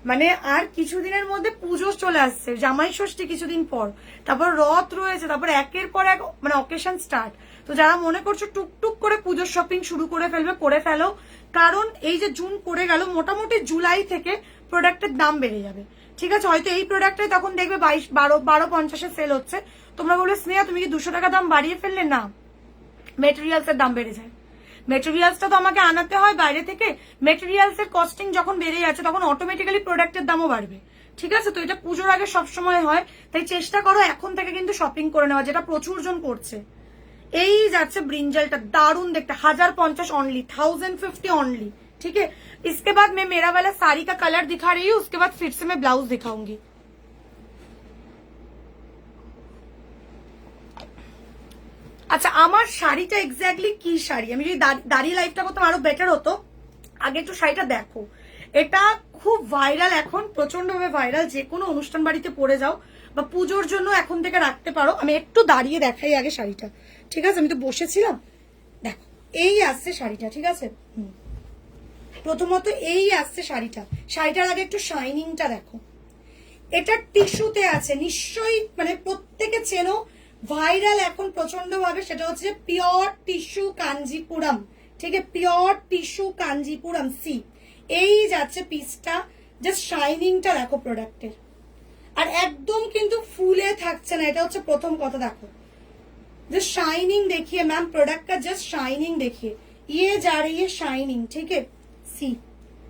মানে আর কিছুদিনের মধ্যে পুজো চলে আসছে, জামাই ষষ্ঠী কিছুদিন পর, তারপর রথ রয়েছে, তারপর একের পর এক মানে অকেশন স্টার্ট। তো যারা মনে করছো টুকটুক করে পুজোর শপিং শুরু করে ফেলবে, করে ফেলো, কারণ এই যে জুন পড়ে গেল, মোটামুটি জুলাই থেকে প্রোডাক্টের দাম বেড়ে যাবে, ঠিক আছে। হয়তো এই প্রোডাক্টে তখন দেখবে 1250 সেল হচ্ছে, তোমরা বলবে স্নেহা তুমি কি 200 টাকা দাম বাড়িয়ে ফেললে, না, মেটেরিয়ালস এর দাম বেড়ে যায়, মেটেরিয়ালসটা তো আমাকে আনাতে হয় বাইরে থেকে, মেটেরিয়ালস এর কস্টিং যখন বেড়ে যাচ্ছে তখন অটোমেটিক্যালি প্রোডাক্টের দামও বাড়বে, ঠিক আছে। তো এটা পুজোর আগে সবসময় হয়, তাই চেষ্টা করো এখন থেকে কিন্তু শপিং করে নেওয়া, যেটা প্রচুর জন করছে। এই যাচ্ছে ব্রিঞ্জালটা दारुण देखते 1050 ओनली 1050 ओनली, ठीक है। इसके बाद मैं मेरा वाला साड़ी का कलर दिखा रही हूँ, उसके बाद फिर से मैं ब्लाउज दिखाऊंगी। আচ্ছা আমার শাড়িটা এক্স্যাক্টলি কি শাড়ি, আমি যদি দাঁড়িয়ে লাইফটা করতাম আরো বেটার হতো, আগে একটু শাড়িটা দেখো। এটা খুব ভাইরাল এখন, প্রচন্ড ভাবে ভাইরাল, যে কোনো অনুষ্ঠান বাড়িতে পরে যাও বা পুজোর জন্য এখন থেকে রাখতে পারো। আমি একটু দাঁড়িয়ে দেখাই আগে শাড়িটা, ঠিক আছে, আমি তো বসেছিলাম। দেখো এই আসছে শাড়িটা, ঠিক আছে, প্রথমত এই আসছে শাড়িটা, শাড়িটার আগে একটু শাইনিংটা দেখো। এটা টিস্যুতে আছে, নিশ্চয়ই মানে প্রত্যেকে চেনো, ভাইরাল এখন প্রচন্ড ভাবে, সেটা হচ্ছে পিওর টিস্যু কাঞ্জিপুরম, ঠিক আছে, পিওর টিস্যু কাঞ্জিপুরম সি। এই যাচ্ছে পিসটা, জাস্ট শাইনিংটা দেখো প্রোডাক্টের, আর একদম কিন্তু ফুলে থাকছে না, এটা হচ্ছে প্রথম কথা। দেখো जस्ट शाइनिंग देखिए मैम, प्रोडक्ट का जस्ट शाइनिंग देखिए, ये जा रही है शाइनिंग, ठीक है, सी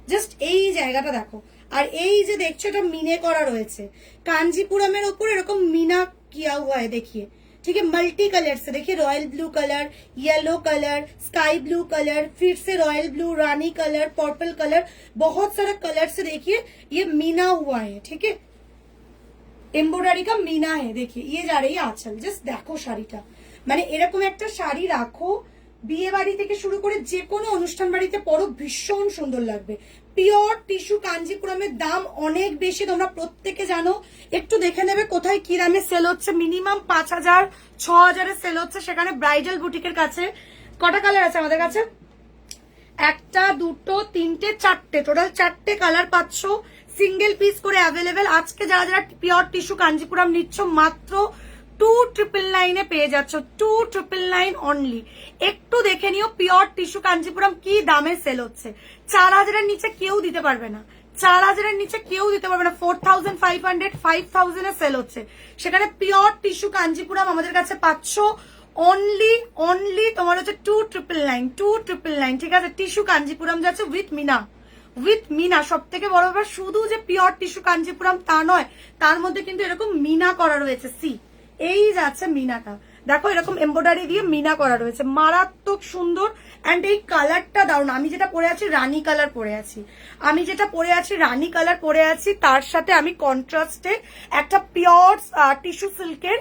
জাস্ট এই জায়গাটা দেখো। আর এই যে দেখছো এটা মিনে করা রয়েছে, কাঞ্জিপুরমের ওপর এরকম মিনা किया हुआ है, देखिए, ठीक है, मल्टी कलर से, देखिए royal blue colour, yellow colour, sky blue colour, फिर से रॉयल ब्लू, रानी कलर, पर्पल कलर, बहुत सारा कलर से देखिए ये मीना हुआ है, ठीक है, एम्ब्रॉयडरी का मीना है, देखिए ये जा रही है आंचल। जस्ट देखो শাড়িটা, মানে এরকম একটা শাড়ি রাখো, বিয়ে বাড়ি থেকে শুরু করে যে কোনো অনুষ্ঠান বাড়িতে পরো, ভীষণ সুন্দর লাগবে। পিওর টিস্যু কাঞ্জিপুরমের দাম অনেক বেশি, তোমরা প্রত্যেকে জানো, একটু দেখে নেবে কোথায় কি দামে সেল হচ্ছে, মিনিমাম 5000-6000 সেল হচ্ছে, সেখানে ব্রাইডাল বুটিকের কাছে কটা কালার আছে আমাদের কাছে, 1 2 3 4টে, টোটাল 4টে কালার পাচ্ছ, সিঙ্গেল পিস করে অ্যাভেলেবেল। আজকে যারা যারা পিওর টিস্যু কাঞ্জিপুরম নিচ্ছ মাত্র 2999 পেয়ে যাচ্ছ, 2999 অনলি। একটু দেখে নিও পিওর টিস্যু কাঞ্জিপুরম কি দামে সেল হচ্ছে, 4000 এর নিচে কেউ দিতে পারবে না, 4000 এর নিচে কেউ দিতে পারবে না, 4500 5000 এ সেল হচ্ছে, সেখানে পিওর টিস্যু কাঞ্জিপুরম আমাদের কাছে পাচ্ছ অনলি তোমার হচ্ছে 2999, ঠিক আছে। টিস্যু কাঞ্জিপুরম যাচ্ছে উইথ মিনা, সব থেকে বড় ব্যাপার শুধু যে পিওর টিস্যু কাঞ্জিপুরম তা নয়, তার মধ্যে কিন্তু এরকম মিনা করা রয়েছে, সি এই যাচ্ছে মিনাটা, দেখো এরকম এমব্রয়ডারি দিয়ে মিনা করা রয়েছে, মারাত্মক সুন্দর। এন্ড এই কালারটা দারুণ, আমি যেটা পরে আছি রানী কালার পরে আছি, তার সাথে আমি কন্ট্রাস্টে একটা পিওর টিস্যু সিল্কের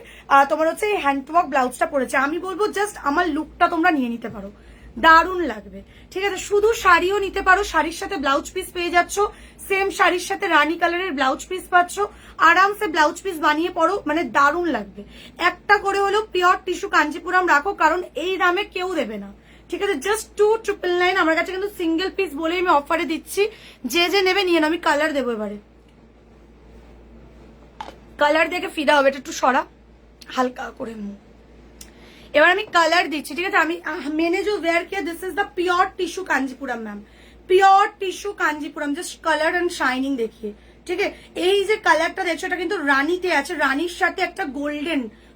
তোমার হচ্ছে এই হ্যান্ডওয়ার্ক ব্লাউজটা পরেছি। আমি বলবো জাস্ট আমার লুকটা তোমরা নিয়ে নিতে পারো, দারুণ লাগবে, ঠিক আছে। শুধু শাড়িও নিতে পারো, শাড়ির সাথে ব্লাউজ পিস পেয়ে যাচ্ছ, সেম শাড়ির সাথে রানী কালারের ব্লাউজ পিস পাচ্ছ, আরামসে ব্লাউজ পিস বানিয়ে পরো, মানে দারুণ লাগবে। একটা করে হলো পিওর টিস্যু কাঞ্জিপুরম রাখো, কারণ এই দামে কেউ দেবে না, ঠিক আছে। জাস্ট 2999 আমার কাছে কিন্তু সিঙ্গেল পিস বলেই আমি অফারে দিচ্ছি, যে নেবে নিয়ে না। আমি কালার দেবো, এবারে কালার দেখে ফিদা হবে, এটা একটু সরা হালকা করে মুখ, এবার আমি কালার দিচ্ছি, ঠিক আছে। আমি मैंने जो वेयर किया this is the pure tissue Kanjeevaram ma'am, pure tissue Kanjeevaram, just colour and shining দেখিয়ে, ঠিক আছে। এই যে কালারটা দেখছো এটা কিন্তু রানীতে আছে, রানীর সাথে একটা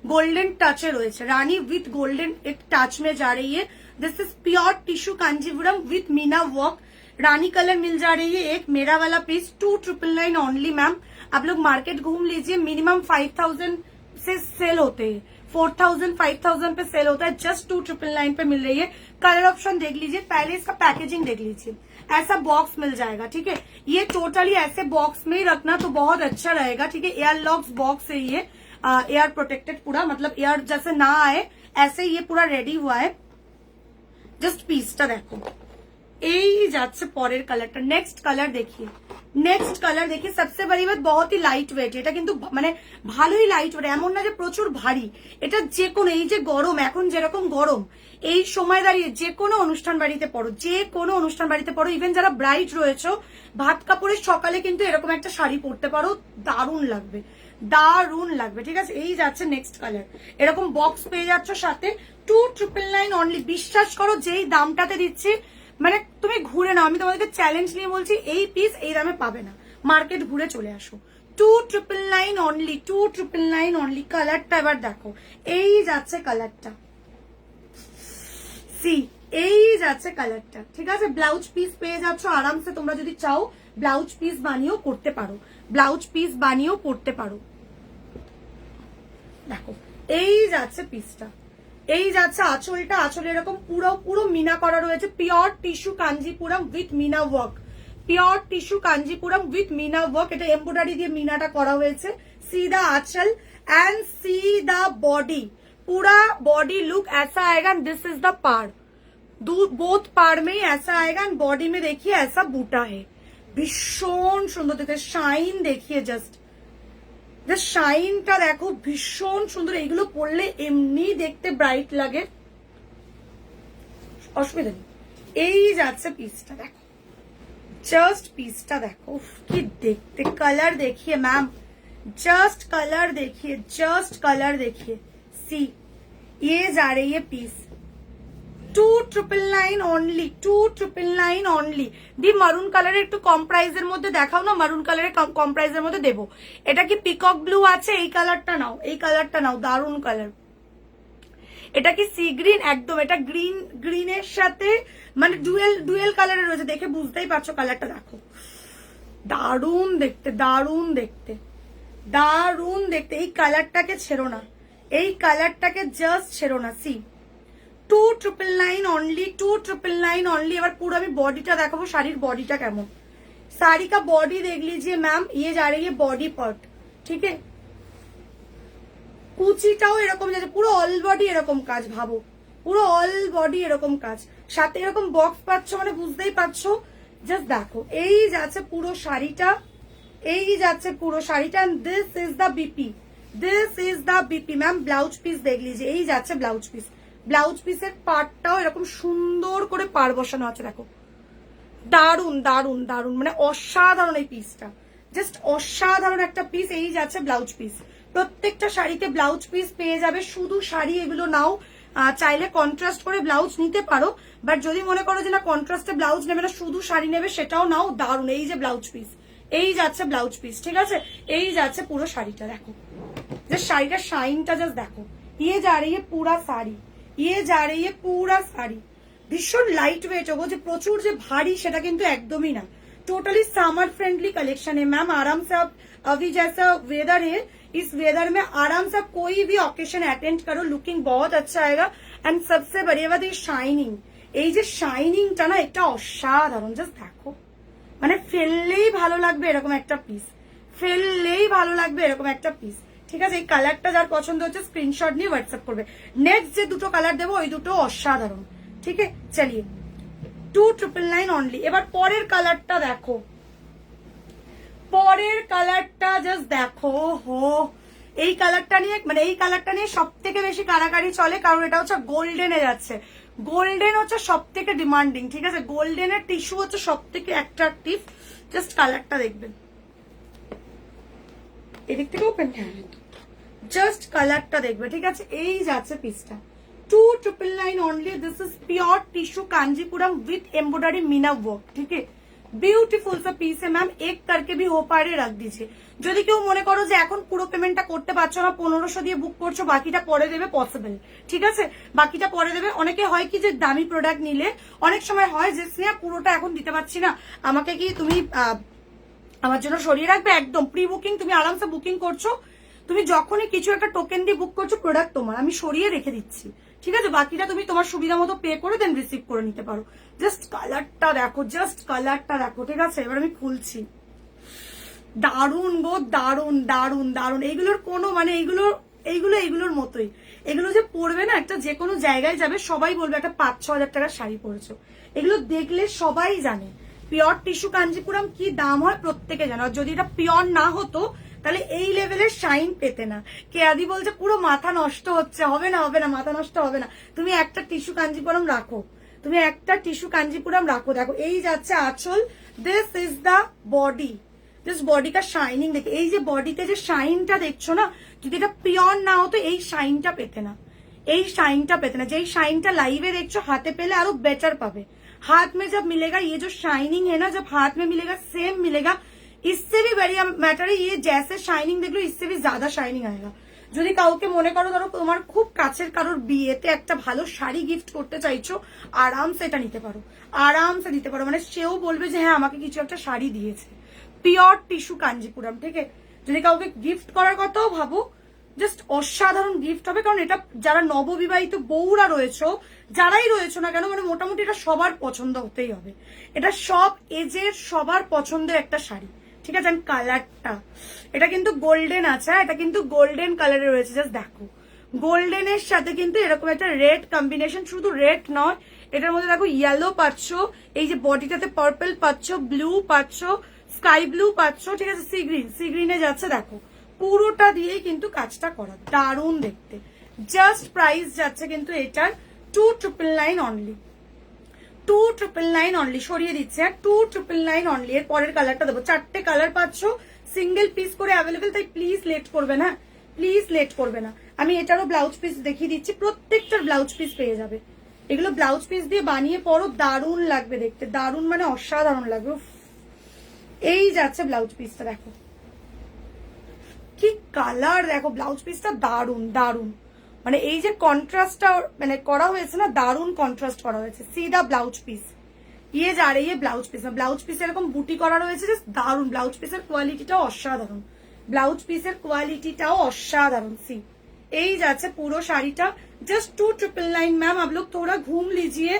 গোল্ডেন টাচে রয়েছে, রানী উইথ গোল্ডেন এক টাচ মে যা रही है। This is pure tissue Kanchipuram with meena work, रानी कलर मिल जा रही है एक मेरा वाला पीस 2,999 ओनली मैम। आप लोग मार्केट घूम लीजिए, मिनिमम 5,000 से सेल होते हैं, 4,000 5,000 पे सेल होता है, जस्ट 2,999 पे मिल रही है। कलर ऑप्शन देख लीजिए, पहले इसका पैकेजिंग देख लीजिए, ऐसा बॉक्स मिल जाएगा, ठीक है। ये टोटली ऐसे बॉक्स में ही रखना तो बहुत अच्छा रहेगा, ठीक है। एयर लॉक्स बॉक्स है ये, एयर प्रोटेक्टेड पूरा, मतलब एयर जैसे ना आए ऐसे ये पूरा रेडी हुआ है। জাস্ট পিসটা দেখো, এই যাচ্ছে পরের কালারটা। নেক্সট কালার দেখিয়ে, নেক্সট কালার দেখি। সবসে বড়ি বাত বহুত হি লাইট ওয়েট, এটা কিন্তু মানে ভালোই লাইট ওয়েট, এমন না যে প্রচুর ভারী। এটা যে কোনো, এই যে গরম, এখন যেরকম গরম, এই সময় দাঁড়িয়ে যে কোনো অনুষ্ঠান বাড়িতে পড়ো, যে কোনো অনুষ্ঠান বাড়িতে পড়ো, ইভেন যারা ব্রাইড রয়েছে ভাত কাপড়ের সকালে কিন্তু এরকম একটা শাড়ি পরতে পারো, দারুণ লাগবে, দারুণ লাগবে, ঠিক আছে। এই যাচ্ছে নেক্সট কালার, এরকম বক্স পেয়ে যাচ্ছ সাথে, 2,999 অনলি। বিশ্বাস করো যেই দামটাতে দিচ্ছি, মানে তুমি ঘুরে নাও, আমি তোমাদেরকে চ্যালেঞ্জ নিয়ে বলছি, এই পিস এই দামে পাবে না, মার্কেট ঘুরে চলে আসো। 2,999 অনলি, 2,999 অনলি। কালারটা এবার দেখো, এই যাচ্ছে কালারটা, সি এই যাচ্ছে কালারটা, ঠিক আছে। ব্লাউজ পিস পেয়ে যাচ্ছ আরামসে, তোমরা যদি চাও ব্লাউজ পিস বানিয়েও করতে পারো, ব্লাউজ পিস বানিয়েও পড়তে পারো। দেখো এই যাচ্ছে পিসটা, এই যাচ্ছে আঁচলটা, আঁচলে এরকম পুরো পুরো মিনা করা রয়েছে, pure tissue Kanchipuram with meena work, pure tissue Kanchipuram with meena work. এটা এমব্রয়ডারি দিয়ে মিনাটা করা হয়েছে। See the anchal and see the body, पूरा बॉडी लुक ऐसा आएगा। This is the par, both पार में ही ऐसा आएगा। बॉडी में देखिए ऐसा बूटा है, भीषण सुंदर देखते, शाइन देखिए, जस्ट শাইনটা দেখো, ভীষণ সুন্দর। এইগুলো পরলে এমনি দেখতে ব্রাইট লাগে, অসুবিধা নেই। এই যাচ্ছে পিসটা দেখো, জাস্ট পিসটা দেখো, কি দেখতে, কালার দেখিয়ে ম্যাম, जस्ट कलर देखिए, जस्ट कलर देखिए। सी ये जा रही है पीस 2,999 অনলি, 2,999 অনলি। দি মারুন কালারের একটু কম প্রাইসের মধ্যে দেখাও না, মারুন কালারের কম প্রাইসের মধ্যে দেবো। এটা কি পিকক ব্লু আছে? এই কালারটা নাও, এই কালারটা নাও, দারুন কালার। এটা কি সি গ্রিন? একদম, এটা গ্রিন, গ্রিনের সাথে মানে ডুয়েল কালারের রয়েছে, দেখে বুঝতেই পারছো। কালারটা দেখো, দারুন দেখতে, দারুন দেখতে, দারুন দেখতে। এই কালারটাকে ছেড়ো না, এই কালারটাকে জাস্ট ছেড়ো না। See 2,999 only, 2,999 only. এবার পুরো আমি বডিটা দেখাবো, শাড়ির বডিটা কেমন। শাড়ি কা বডি দেখ लीजिए मैम, ये जा रही है बॉडी पार्ट, ठीक है। কুচিটাও এরকম যাচ্ছে, পুরো অল বডি এরকম কাজ, ভাবো পুরো অল বডি এরকম কাজ, সাথে এরকম বক্স পাচ্ছ, মানে বুঝতেই পারছো। জাস্ট দেখো, এই যাচ্ছে পুরো শাড়িটা, এই যাচ্ছে পুরো শাড়িটা। This is the BP, this is the BP ma'am. Blouse piece দেখ लीजिए, এই যাচ্ছে ব্লাউজ পিস। ব্লাউজ পিসের পার্টটাও এরকম সুন্দর করে পার বসানো আছে, দেখো, দারুন দারুন দারুন, মানে অসাধারণ এই পিসটা, জাস্ট অসাধারণ একটা পিস। এই যাচ্ছে ব্লাউজ পিস, প্রত্যেকটা শাড়িতে ব্লাউজ পিস পেয়ে যাবে। শুধু শাড়ি এগুলো নাও, চাইলে কন্ট্রাস্ট করে ব্লাউজ নিতে পারো, বাট যদি মনে করো যে না কন্ট্রাস্টে ব্লাউজ নেবে না, শুধু শাড়ি নেবে, সেটাও নাও, দারুন। এই যে ব্লাউজ পিস, এই যাচ্ছে ব্লাউজ পিস, ঠিক আছে। এই যাচ্ছে পুরো শাড়িটা, দেখো যে শাড়িটার শাইনটা জাস্ট দেখো। ইয়ে যা रही है पूरा साड़ी, ये जा रही है पूरा साड़ी। ভীষণ লাইট ওয়েট होगा, যে প্রচুর যে ভারী সেটা কিন্তু একদমই না। टोटली समर फ्रेंडली कलेक्शन है मैम। आराम से आप, अभी जैसा वेदर है, इस वेदर में आराम से आप कोई भी ऑकेशन अटेंड करो, लुकिंग बहुत अच्छा आएगा। एंड सबसे बढ़िया बात ये शाइनिंग, এই যে শাইনিংটা না, এটা অসাধারণ। জাস্ট দেখো, মানে ফেললেই ভালো লাগবে এরকম একটা পিস, ফেললেই ভালো লাগবে এরকম একটা পিস, ঠিক আছে। এই কালারটা যার পছন্দ হচ্ছে স্ক্রিনশট নিয়ে হোয়াটসঅ্যাপ করবে। নেক্সট যে দুটো কালার দেবো ওই দুটো অসাধারণ, ঠিক আছে। চলিয়ে 2,999 অনলি। এবার পরের কালারটা দেখো, পরের কালারটা জাস্ট দেখো। হো, এই কালারটা নিয়ে, মানে এই কালারটা নিয়ে সব থেকে বেশি কারাকারি চলে, কারণ এটা হচ্ছে গোল্ডেনে যাচ্ছে। গোল্ডেন হচ্ছে সব থেকে ডিমান্ডিং, ঠিক আছে। গোল্ডেনের টিস্যু হচ্ছে সব থেকে অ্যাট্রাকটিভ। জাস্ট কালারটা দেখবেন, এদিক থেকে ওপেন, জাস্ট কালারটা দেখবে, ঠিক আছে। এই যাচ্ছে পিসটা 2,999 only. This is pure tissue Kanchipuram with embroidery meena work, ঠিক আছে। ब्यूटीफुल सा पीस है मैम, एक करके भी हो पा रहे रख दीजिए। যদি কেউ মনে করো যে এখন পুরো পেমেন্টটা করতে পারছো না, 1500 দিয়ে বুক করছো, বাকিটা পরে দেবে, পসিবল, ঠিক আছে, বাকিটা পরে দেবে। অনেকে হয় কি যে দামি প্রোডাক্ট নিলে অনেক সময় হয় যে স্নেহা পুরোটা এখন দিতে পারছি না, আমাকে কি তুমি আমার জন্য সরিয়ে রাখবে? একদম প্রি বুকিং, তুমি আরামসে বুকিং করছো, তুমি যখনই কিছু একটা টোকেন দিয়ে বুক করছো, প্রোডাক্ট তোমার, আমি সরিয়ে রেখে দিচ্ছি, ঠিক আছে, বাকিটা তুমি তোমার সুবিধা মতো পে করে দেন রিসিভ করে নিতে পারো। জাস্ট কালারটা দেখো, জাস্ট কালারটা দেখো, ঠিক আছে। এবার আমি খুলছি, দারুন গো, দারুন দারুন দারুন। এইগুলোর কোনো মানে এইগুলোর মতোই, এগুলো যে পরবে না, একটা যে কোনো জায়গায় যাবে সবাই বলবে একটা 5-6 হাজার টাকার শাড়ি পরেছো। এগুলো দেখলে সবাই জানে পিওর টিস্যু কাঞ্জিপুরম কি দাম হয়, প্রত্যেকে জানো। আর যদি এটা পিওর না হতো তাহলে এই লেভেলের শাইন পেতে না। কেয়াদি বলছে পুরো মাথা নষ্ট হচ্ছে, হবে না হবে না, মাথা নষ্ট হবে না। তুমি একটা টিস্যু কাঞ্জিপুরম রাখো, তুমি একটা টিস্যু কাঞ্জিপুরম রাখো। দেখো এই যাচ্ছে আঁচল, this is the body, this body কা শাইনিং দেখে, এই যে বডিতে যে শাইনটা দেখছো না, যদি এটা পিওর না হতো এই শাইনটা পেতে না, এই শাইনটা পেতে না। যেই শাইনটা লাইভে দেখছো, হাতে পেলে আরো বেটার পাবে। हाथ में जब मिलेगा ये जो शाइनिंग है ना, जब हाथ में मिलेगा सेम मिलेगा, इससे भी बढ़िया मैटर है, ये जैसे शाइनिंग देख लो इससे भी ज्यादा शाइनिंग आएगा। যদি কাউকে মনে করো ধরো তোমার খুব কাছের কারোর বিয়েতে একটা ভালো শাড়ি গিফট করতে চাইছো, আরামসে এটা নিতে পারো, আরামসে নিতে পারো, মানে সেও বলবে যে হ্যাঁ আমাকে কিছু একটা শাড়ি দিয়েছে। পিওর টিস্যু কাঞ্জিপুরম, ঠিক আছে। যদি কাউকে গিফট করার কথাও ভাবো, জাস্ট অসাধারণ গিফট হবে। কারণ এটা যারা নববিবাহিত বউরা রয়েছো, যারাই রয়েছো না কেন, মানে মোটামুটি এটা সবার পছন্দ হতেই হবে। এটা সব এজের সবার পছন্দের একটা শাড়ি, ঠিক আছে। কালারটা এটা কিন্তু গোল্ডেন আছে, এটা কিন্তু গোল্ডেন কালারে রয়েছে, জাস্ট দেখো গোল্ডেনের সাথে কিন্তু এরকম একটা রেড কম্বিনেশন, শুধু রেড নয়, এটার মধ্যে দেখো ইয়েলো পাচ্ছ, এই যে বডিটাতে পার্পল পাচ্ছ, ব্লু পাচ্ছ, স্কাই ব্লু পাচ্ছ, ঠিক আছে, সি গ্রিনে যাচ্ছে, দেখো পুরোটা দিয়েই কিন্তু কাজটা করা, দারুণ দেখতে। জাস্ট প্রাইস যাচ্ছে কিন্তু এটার 2999 অনলি, 2999 অনলি, সরিয়ে দিচ্ছে 2999 অনলি। এর পরের কালারটা দেবো, 4টে কালার পাচ্ছ, সিঙ্গেল পিস করে অ্যাভেলেবেল, তাই প্লিজ লেট করবে না, প্লিজ লেট করবে না। আমি এটারও ব্লাউজ পিস দেখিয়ে দিচ্ছি, প্রত্যেকটার ব্লাউজ পিস পেয়ে যাবে। এগুলো ব্লাউজ পিস দিয়ে বানিয়ে পরো, দারুণ লাগবে দেখতে, দারুণ মানে অসাধারণ লাগবে। এই যাচ্ছে ব্লাউজ পিসটা, দেখো কি কালার, দেখো ব্লাউজ পিসটা দারুণ দারুণ, মানে এই যে কন্ট্রাস্টটা মানে করা হয়েছে না, দারুণ কন্ট্রাস্ট করা হয়েছে। সিধা ব্লাউজ পিস ইয়ে যা রে, ব্লাউজ পিস না, ব্লাউজ পিস এরকম বুটি করা রয়েছে, জাস্ট দারুণ। ব্লাউজ পিসের কোয়ালিটিটাও অসাধারণ, ব্লাউজ পিসের কোয়ালিটিটাও অসাধারণ। সি এই যাচ্ছে পুরো শাড়িটা, जस्ट 2999 मैम। आप लोग थोड़ा घूम लीजिए,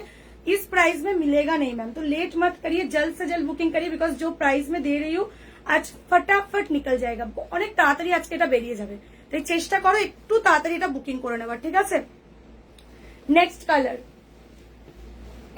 इस प्राइस में मिलेगा नहीं मैम, तो लेट मत करिए, जल्द से जल्द बुकिंग करिए, बिकॉज जो प्राइस में दे रही हूँ আজ ফটাফট নিকল যায়গা, অনেক তাড়াতাড়ি আজকে এটা বেরিয়ে যাবে, তাই চেষ্টা করো একটু তাড়াতাড়ি এটা বুকিং করে নেবার, ঠিক আছে। নেক্সট কালার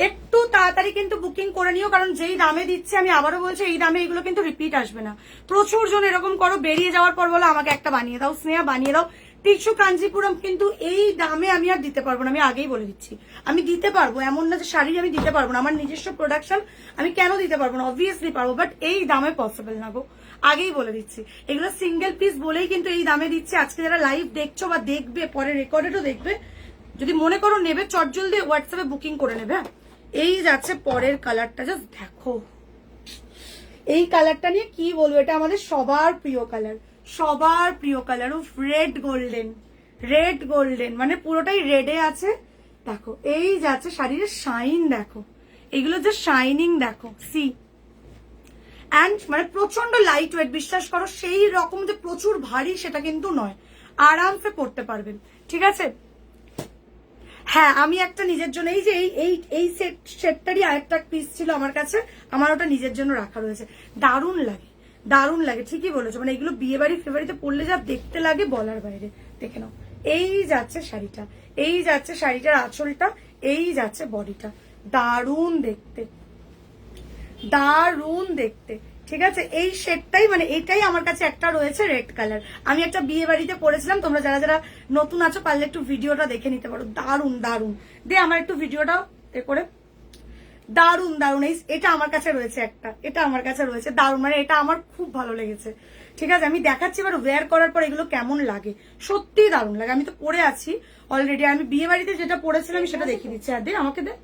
একটু তাড়াতাড়ি কিন্তু বুকিং করে নিও, কারণ যেই দামে দিচ্ছে, আমি আবারও বলছি এই দামে এগুলো কিন্তু রিপিট আসবে না। প্রচুর জন এরকম করো, বেরিয়ে যাওয়ার পর বলো আমাকে একটা বানিয়ে দাও স্নেহা, বানিয়ে দাও। টিস্যু কাঞ্জিপুরম কিন্তু এই দামে আমি আর দিতে পারবো না, আমি আগেই বলে দিচ্ছি। আমি দিতে পারবো, এমন না যে শাড়ি আমি দিতে পারবো না, আমার নিজস্ব প্রোডাকশন, আমি কেন দিতে পারবো না, অবভিয়াসলি পারবো, বাট এই দামে পসিবল না গো, আগেই বলে দিচ্ছি। এগুলো সিঙ্গেল পিস বলেই কিন্তু এই দামে দিচ্ছে। আজকে যারা লাইভ দেখছো বা দেখবে, পরে রেকর্ডেডও দেখবে, যদি মনে করো নেবে, চটজলদি হোয়াটসঅ্যাপে বুকিং করে নেবে। এই যাচ্ছে পরের কালারটা, জাস্ট দেখো এই কালারটা নিয়ে কি বলবো, এটা আমাদের সবার প্রিয় কালার, সবার প্রিয় কালার। উফ, রেড গোল্ডেন, রেড গোল্ডেন, মানে পুরোটাই রেডে আছে। দেখো এই যাচ্ছে শাড়ির শাইন, দেখো এগুলো যে শাইনিং দেখো, সি অ্যান্ড মানে প্রচন্ড লাইট ওয়েট, বিশ্বাস করো সেই রকম যে প্রচুর ভারী সেটা কিন্তু নয়, আরামসে পরতে পারবেন, ঠিক আছে। হ্যাঁ আমি একটা নিজের জন্য, এই যে এই সেটটারই আরেকটা পিস ছিল আমার কাছে, আমার ওটা নিজের জন্য রাখা রয়েছে, দারুণ লাগে, দারুণ লাগে, ঠিকই বলেছো। মানে এগুলো বিয়ে বাড়ি ফেবারিতে পড়লে যা দেখতে লাগে বলার বাইরে। দেখে নাও এই যাচ্ছে শাড়িটা, এই যাচ্ছে শাড়িটার আঁচলটা, এই যাচ্ছে বডিটা, দারুণ দেখতে, দারুণ দেখতে, ঠিক আছে। এই শেডটাই মানে এটাই আমার কাছে একটা রয়েছে রেড কালার, আমি একটা বিয়ে বাড়িতে পরেছিলাম। তোমরা যারা যারা নতুন আছো পারলে একটু ভিডিওটা দেখে নিতে পারো, দারুণ দারুণ। দে আমার একটু ভিডিওটা এ করে, দারুণ দারুণ। এটা আমার কাছে রয়েছে একটা, এটা আমার কাছে রয়েছে, দারুণ, মানে এটা আমার খুব ভালো লেগেছে, ঠিক আছে। আমি দেখাচ্ছি এবার ওয়্যার করার পর এগুলো কেমন লাগে, সত্যি দারুণ লাগে। আমি তো পরে আছি অলরেডি, আমি বিয়ে বাড়িতে যেটা পরেছিলাম সেটা দেখিয়ে দিচ্ছি। আর দে আমাকে, দে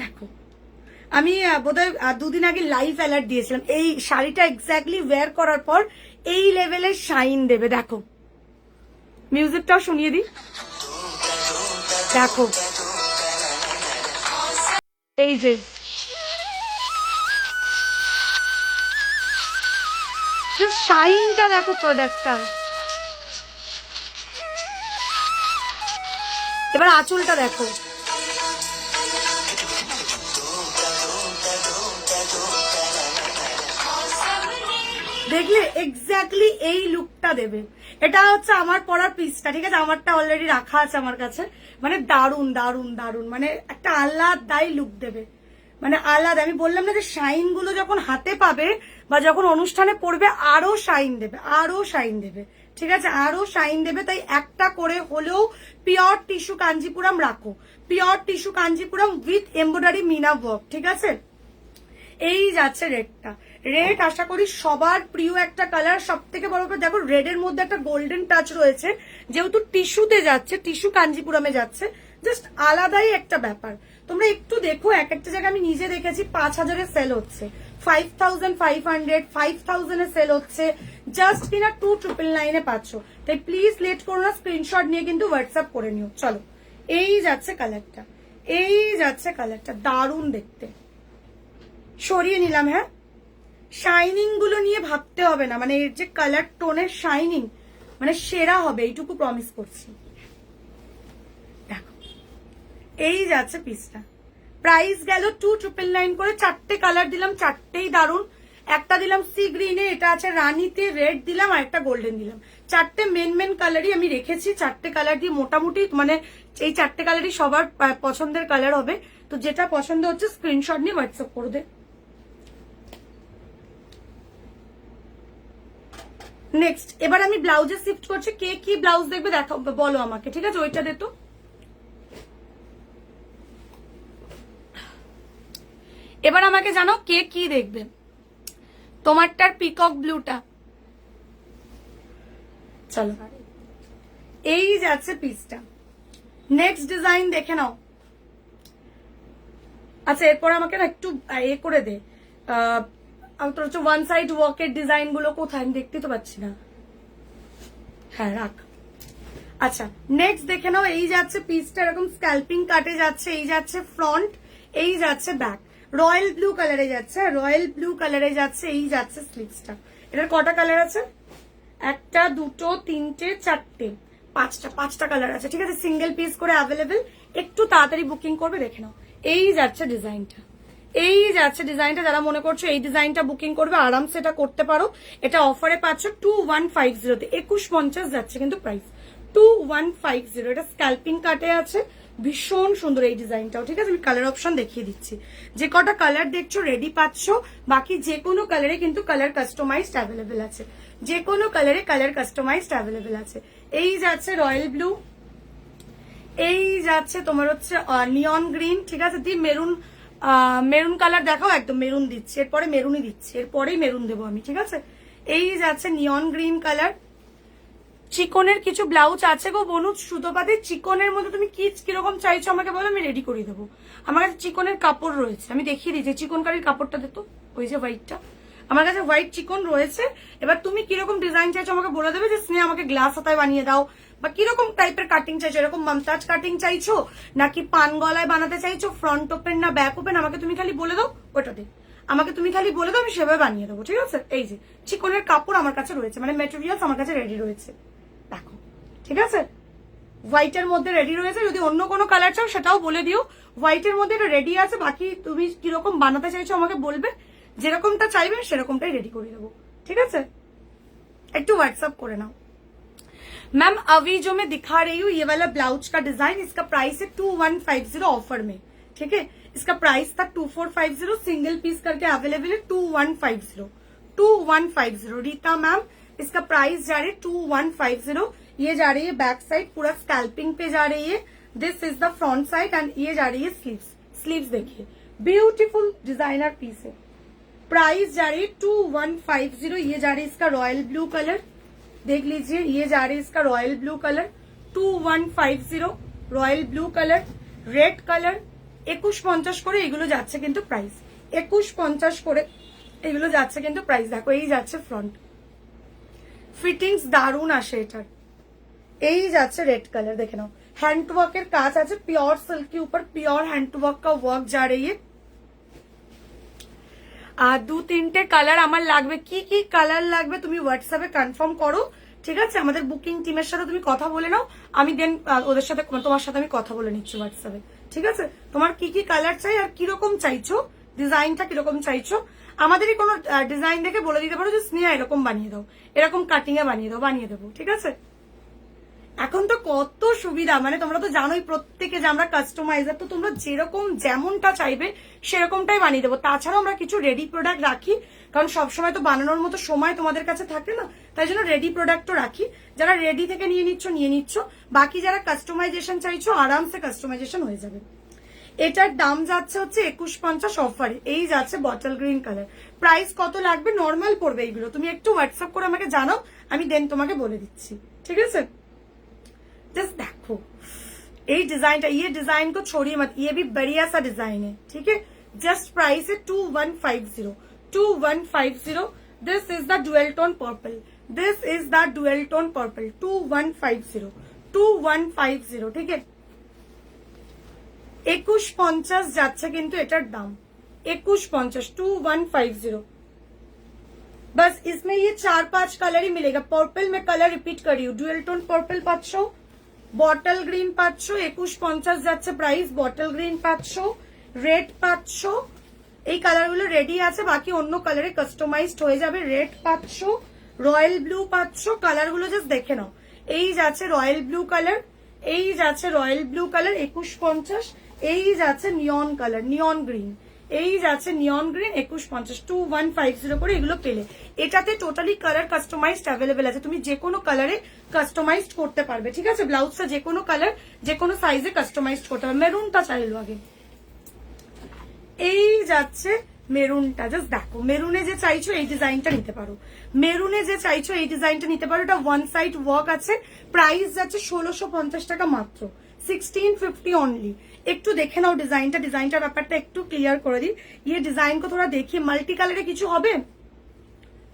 দেখো, আমি বোধহয় 2 দিন আগে লাইভ অ্যালার্ট দিয়েছিলাম, এই শাড়িটা এক্স্যাক্টলি ওয়্যার করার পর এই লেভেলের শাইন দেবে। দেখো মিউজিকটাও শুনিয়ে দিই, দেখো এই যে শাইনটা দেখো প্রোডাক্টটা। এবার আঁচলটা দেখো, দেখলে এক্স্যাক্টলি এই লুকটা দেবে। এটা হচ্ছে আমার পরার পিসটা, ঠিক আছে, আমারটা অলরেডি রাখা আছে আমার কাছে। মানে দারুন দারুন দারুন, মানে একটা আলাদাই লুক দেবে, মানে আলাদা। আমি বললাম না যে শাইন গুলো যখন হাতে পাবে বা যখন অনুষ্ঠানে পড়বে আরো শাইন দেবে, আরো শাইন দেবে, ঠিক আছে, আরো শাইন দেবে। তাই একটা করে হলেও পিওর টিস্যু কাঞ্জিপুরম রাখো, pure tissue Kanchipuram with embroidery meena work, ঠিক আছে। এই যাচ্ছে রেডটা, রেড আশা করি সবার প্রিয় একটা কালার। সব থেকে বড় করে দেখো রেডের মধ্যে একটা গোল্ডেন টাচ রয়েছে, যেহেতু টিস্যুতে যাচ্ছে, টিস্যু কাঞ্জিপুরমে যাচ্ছে, জাস্ট আলাদাই একটা ব্যাপার। তোমরা একটু দেখো, এক একটা জায়গায় আমি নিজে দেখেছি 5,000-এ সেল হচ্ছে, 5,500, 5,000-এ সেল হচ্ছে, জাস্ট কিনা 2,999-এ পাচ্ছ। তাই প্লিজ লেট করো না, স্ক্রিনশট নিয়ে কিন্তু হোয়াটসঅ্যাপ করে নিও। চলো এই যাচ্ছে কালারটা, এই যাচ্ছে কালারটা, দারুণ দেখতে। সরিয়ে নিলাম, হ্যাঁ শাইনিং গুলো নিয়ে ভাবতে হবে না, মানে এর যে কালার টোনের শাইনিং মানে সেরা হবে, এইটুকু প্রমিস করছি। দেখো এই যাচ্ছে পিসটা, প্রাইস গেল 2,999 করে। 4টে কালার দিলাম, 4টেই দারুন। একটা দিলাম সি গ্রিনে, এটা আছে রানীতে, রেড দিলাম, আর একটা গোল্ডেন দিলাম। 4টে মেন কালারই আমি রেখেছি, 4টে কালার দিয়ে মোটামুটি মানে এই 4টে কালারই সবার পছন্দের কালার হবে। তো যেটা পছন্দ হচ্ছে স্ক্রিনশট নিয়ে হোয়াটসঅ্যাপ করে দে। নেক্সট এবার আমি ব্লাউজে শিফট করছি। কে কি ব্লাউজ দেখবে দেখো, বলো আমাকে, ঠিক আছে, ওইটা দে তো। এবার আমাকে জানো কে কি দেখবে। তোমারটার পিকক ব্লুটা, চলো এই যাচ্ছে পিসটা। নেক্সট ডিজাইন দেখে নাও। আচ্ছা এরপর আমাকে না একটু এ করে দে, তোর হচ্ছে ওয়ান সাইড ওয়ার্কের ডিজাইন গুলো কোথায়, আমি দেখতে তো পাচ্ছি না। হ্যাঁ রাখ। আচ্ছা নেক্সট দেখে নাও, এই যাচ্ছে পিসটা এরকম স্ক্যাল্পিং কাটে যাচ্ছে, এই যাচ্ছে ফ্রন্ট, এই যাচ্ছে ব্যাক, রয়্যাল ব্লু কালারে যাচ্ছে, রয়্যাল ব্লু কালারে যাচ্ছে, এই যাচ্ছে স্লিভসটা। এটার কটা কালার আছে? 1, 2, 3, 4, 5টা কালার আছে, ঠিক আছে, সিঙ্গেল পিস করে অ্যাভেলেবেল। একটু তাড়াতাড়ি বুকিং করবে, দেখে নাও। এই যাচ্ছে ডিজাইনটা, এই যাচ্ছে ডিজাইনটা। যারা মনে করছো এই ডিজাইনটা বুকিং করবে আরামসে এটা করতে পারো। এটা অফারে পাচ্ছ 2150-তে, 2150 যাচ্ছে কিন্তু প্রাইস 2150। এটা স্ক্যাল্পিং কাটে আছে, ভীষণ সুন্দর এই ডিজাইনটাও, ঠিক আছে। আমি কালার অপশন দেখিয়ে দিচ্ছি, যে কটা কালার দেখছো রেডি পাচ্ছ, বাকি যে কোনো কালারে কিন্তু কালার কাস্টমাইজড অ্যাভেলেবেল আছে, যে কোনো কালারে কালার কাস্টমাইজড অ্যাভেলেবেল আছে। এই যাচ্ছে রয়্যাল ব্লু, এই যাচ্ছে তোমার হচ্ছে নিয়ন গ্রিন, ঠিক আছে, দি মেরুন, মেরুন কালার দেখাও, একদম মেরুন দিচ্ছি, এরপরে মেরুনই দিচ্ছি, এরপরেই মেরুন দেবো আমি, ঠিক আছে। এই যাচ্ছে নিয়ন গ্রিন কালার। চিকনের কিছু ব্লাউজ আছে গো বনু, সুতোপাতে চিকনের মধ্যে তুমি কিরকম চাইছো আমাকে বলো, আমি রেডি করে দেবো। আমার কাছে চিকনের কাপড় রয়েছে, আমি দেখিয়ে দিচ্ছি। চিকনকারীর কাপড়টা দিত, ওই যে হোয়াইটটা, আমার কাছে হোয়াইট চিকন রয়েছে। এবার তুমি কিরকম ডিজাইন চাইছো আমাকে বলে দেবে, যে স্নেহা আমাকে গ্লাস হাতায় বানিয়ে দাও, বা কিরকম টাইপের কাটিং চাইছো, এরকম মমতাজ কাটিং চাইছো নাকি পান গলায় বানাতে চাইছো, ফ্রন্ট ওপেন না ব্যাক ওপেন, আমাকে তুমি খালি বলে দাও, ওটাতে আমাকে তুমি খালি বলে দাও, আমি সেভাবে বানিয়ে দেবো, ঠিক আছে। এই যে চিকনের কাপড় আমার কাছে রয়েছে, মানে মেটেরিয়ালস আমার কাছে রেডি রয়েছে, দেখো, ঠিক আছে। হোয়াইটের মধ্যে রেডি রয়েছে, যদি অন্য কোনো কালার চাও সেটাও বলে দিও। হোয়াইটের মধ্যে এটা রেডি আছে, বাকি তুমি কিরকম বানাতে চাইছো আমাকে বলবে, যেরকমটা চাইবে সেরকমটাই রেডি করে দেবো, ঠিক আছে। একটু হোয়াটসঅ্যাপ করে नाउ। मैम अभी जो मैं दिखा रही हूँ ये वाला ब्लाउज का डिजाइन, इसका प्राइस है 2150 ऑफर में, ठीक है। इसका प्राइस था 2450, सिंगल पीस करके अवेलेबल है 2150। रीता मैम इसका प्राइस जा रही है 2150। ये जा रही है बैक साइड, पूरा स्कैल्पिंग पे जा रही है। This is the front side and ये जा रही है स्लीव्स। स्लीव्स देखिए, ब्यूटीफुल डिजाइनर पीस है। प्राइस जा रही है 2150। ये जा रही है इसका रॉयल ब्लू कलर, देख लीजिए, ये जा रही है इसका royal blue colour 2150, royal blue colour, red colour, 21.50 করে এগুলো যাচ্ছে কিন্তু প্রাইস, 21.50 করে এগুলো যাচ্ছে কিন্তু প্রাইস। দেখো এই যাচ্ছে ফ্রন্ট, ফিটিংস দারুণ আসে এটার। এই যাচ্ছে রেড কালার, দেখে নাও हैंड वर्क এর কাজ আছে, प्योर सिल्क के ऊपर प्योर हैंड वर्क का वर्क जा रही है। আর 2-3টে কালার আমার লাগবে। কি কি কালার লাগবে তুমি হোয়াটসঅ্যাপে কনফার্ম করো, ঠিক আছে? আমাদের বুকিং টিমের সাথে তুমি কথা বলে নাও, আমি দেন ওদের সাথে তোমার সাথে আমি কথা বলে নিচ্ছি হোয়াটসঅ্যাপে, ঠিক আছে? তোমার কি কি কালার চাই আর কিরকম চাইছো, ডিজাইনটা কিরকম চাইছো, আমাদেরই কোনো ডিজাইন দেখে বলে দিতে পারো যে স্নেহা এরকম বানিয়ে দাও, এরকম কাটিং এ বানিয়ে দাও, বানিয়ে দেবো, ঠিক আছে? এখন তো কত সুবিধা, মানে তোমরা তো জানোই প্রত্যেকে যে আমরা কাস্টমাইজার, তো তোমরা যেরকম যেমনটা চাইবে সেরকমটাই বানিয়ে দেবো। তাছাড়াও আমরা কিছু রেডি প্রোডাক্ট রাখি, কারণ সবসময় তো বানানোর মতো সময় তোমাদের কাছে থাকে না, তাই জন্য রেডি প্রোডাক্টও রাখি। যারা রেডি থেকে নিয়ে নিচ্ছ, বাকি যারা কাস্টমাইজেশন চাইছো আরামসে কাস্টমাইজেশন হয়ে যাবে। এটার দাম যাচ্ছে হচ্ছে 21.50 অফারে। এই যাচ্ছে বটল গ্রিন কালার। প্রাইস কত লাগবে? নর্মাল পড়বে এইগুলো, তুমি একটু হোয়াটসঅ্যাপ করে আমাকে জানাও, আমি দেন তোমাকে বলে দিচ্ছি, ঠিক আছে? जस्ट देखो ये डिजाइन, ये डिजाइन को छोड़िए मत, ये भी बढ़िया सा डिजाइन है, ठीक है? जस्ट प्राइस है 2150। This is the dual tone purple, this is the dual tone purple 2150, ठीक है? 21.50 যাচ্ছে কিন্তু এটার দাম 21.50, 2150। बस इसमें ये 4-5 कलर ही मिलेगा। पर्पल में कलर रिपीट करी हूँ, dual tone purple 500, bottle green 500, 21.50 যাচ্ছে প্রাইস। বটল গ্রিন 500, রেড 500, এই কালারগুলো রেডি আছে, বাকি অন্য কালারে কাস্টমাইজড হয়ে যাবে। রেড 500, রয়্যাল ব্লু 500, কালারগুলো জাস্ট দেখে নাও। এই যাচ্ছে রয়্যাল ব্লু কালার, এই যাচ্ছে রয়্যাল ব্লু কালার 21.50, এই যাচ্ছে নিয়ন কালার, নিয়ন গ্রিন, এই যাচ্ছে নিয়ন গ্রিন 21.50, 2150 করে এগুলো পেলে। এটাতে টোটালি কালার কাস্টমাইজড অ্যাভেলেবেল আছে, তুমি যে কোনো কালারে কাস্টমাইজড করতে পারবে, ঠিক আছে? ব্লাউজটা যে কোনো কালার যে কোনো সাইজে কাস্টমাইজড করতে পারবে। মেরুনটা চাইলো আগে, এই যাচ্ছে মেরুনটা, জাস্ট দেখো মেরুনে যে চাইছো এই ডিজাইনটা নিতে পারো, মেরুনে যে চাইছো এই ডিজাইনটা নিতে পারো। এটা ওয়ান সাইড ওয়ার্ক আছে, প্রাইস যাচ্ছে 1650 টাকা মাত্র, 1650 অনলি। একটু দেখে নাও ডিজাইনটা, ডিজাইনটার ব্যাপারটা একটু ক্লিয়ার করে দিই। ইয়ে ডিজাইন কো তোরা দেখিয়ে, মাল্টি কালারে কিছু হবে,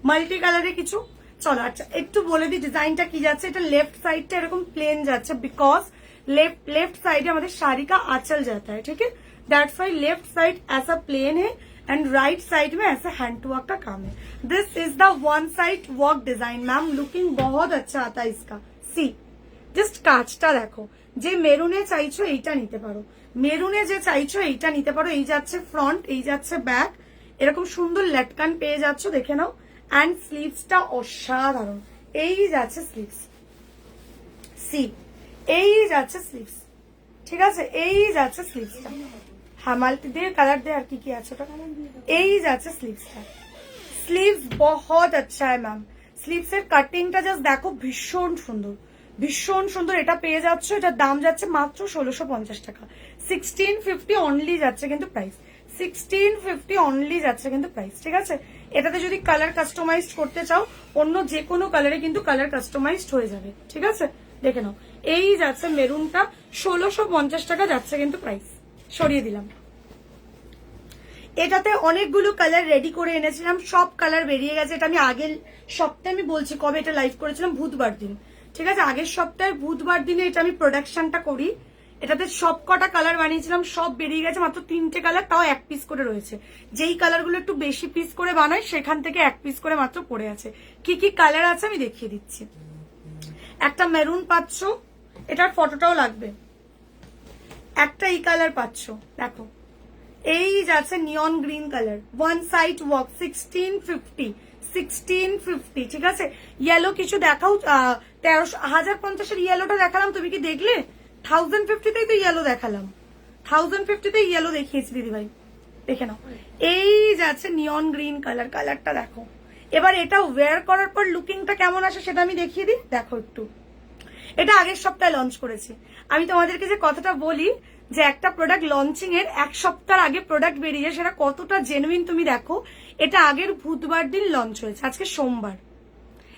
মাল্টি কালারে কিছু, চলো আচ্ছা একটু বলে দিই ডিজাইনটা কি যাচ্ছে। এটা লেফট সাইডটা এরকম প্লেন যাচ্ছে, बिकॉज लेफ्ट साइड हमारे साड़ी का आंचल जाता है, ठीक है? दैट्स वाई लेफ्ट साइड ऐसा प्लेन है एंड राइट साइड में ऐसा हैंड वर्क का काम है। This is the one side work design ma'am, looking बहुत अच्छा आता है इसका। सी জাস্ট কাজটা দেখো, যে মেরুনে চাইছো এইটা নিতে পারো, মেরুনে যে চাইছো এইটা নিতে পারো। এই যাচ্ছে ফ্রন্ট, এই যাচ্ছে ব্যাক, এরকম সুন্দর লটকান পেয়ে যাচ্ছ, দেখে নাও। অ্যান্ড স্লিভসটা অসাধারণ, এই যাচ্ছে স্লিভস, সি এই যাচ্ছে স্লিভস, ঠিক আছে? এই যাচ্ছে স্লিভসটা, হ্যাঁ মাল্টি দিয়ে কালার দিয়ে আর কি কি আছে ওটা, এই যাচ্ছে স্লিভসটা। স্লিভস বহুত আচ্ছা है ম্যাম, স্লিভসের কাটিংটা জাস্ট দেখো ভীষণ সুন্দর, ভীষণ সুন্দর। এটা পেয়ে যাচ্ছ, এটার দাম যাচ্ছে মাত্র 1650 টাকা, 1650 অনলি যাচ্ছে কিন্তু প্রাইস, 1650 অনলি যাচ্ছে কিন্তু প্রাইস, ঠিক আছে? এটাতে যদি কালার কাস্টমাইজড করতে চাও অন্য যে কোনো কালারে কিন্তু কালার কাস্টমাইজড হয়ে যাবে, ঠিক আছে? দেখে নাও এই যাচ্ছে মেরুনটা 1650 টাকা যাচ্ছে কিন্তু প্রাইস, সরিয়ে দিলাম। এটাতে অনেকগুলো কালার রেডি করে এনেছিলাম, সব কালার বেরিয়ে গেছে। এটা আমি আগের সপ্তাহে আমি বলছি কবে এটা লাইভ করেছিলাম, বুধবার দিন, ঠিক আছে? আগের সপ্তাহে বুধবার দিনে এটা আমি প্রোডাকশনটা করি। এটাতে সব কটা কালার বানিয়েছিলাম, সব বেরিয়ে গেছে, মাত্র 3টে কালার, তাও 1 পিস করে রয়েছে। যেই কালারগুলো একটু বেশি পিস করে বানাই সেখান থেকে 1 পিস করে মাত্র পড়ে আছে। কি কি কালার আছে আমি দেখিয়ে দিচ্ছি। একটা মেরুন পাচ্ছ, এটার ফটোটাও লাগবে। একটা এই কালার পাচ্ছ, দেখো এই যাচ্ছে নিয়ন green colour, one side work 1650, ঠিক আছে? ইয়েলো কিছু দেখাও, 1050 ইয়েলোটা দেখালাম, তুমি কি দেখলে? 1050তেই তো ইয়েলো দেখালাম, 1050তে ইয়েলো দেখিয়েছি দিদি ভাই, দেখে নাও। এই যাচ্ছে নিয়ন গ্রিন কালার, কালারটা দেখো। এবার এটা ওয়্যার করার পর লুকিংটা কেমন আসে সেটা আমি দেখিয়ে দিই, দেখো একটু। এটা আগের সপ্তাহে লঞ্চ করেছি। আমি তোমাদেরকে যে কথাটা বলি যে একটা প্রোডাক্ট লঞ্চিং এর 1 সপ্তাহ আগে প্রোডাক্ট বেরিয়ে সেটা কতটা জেনুইন তুমি দেখো। এটা আগের বুধবার দিন লঞ্চ হয়েছে, আজকে সোমবার।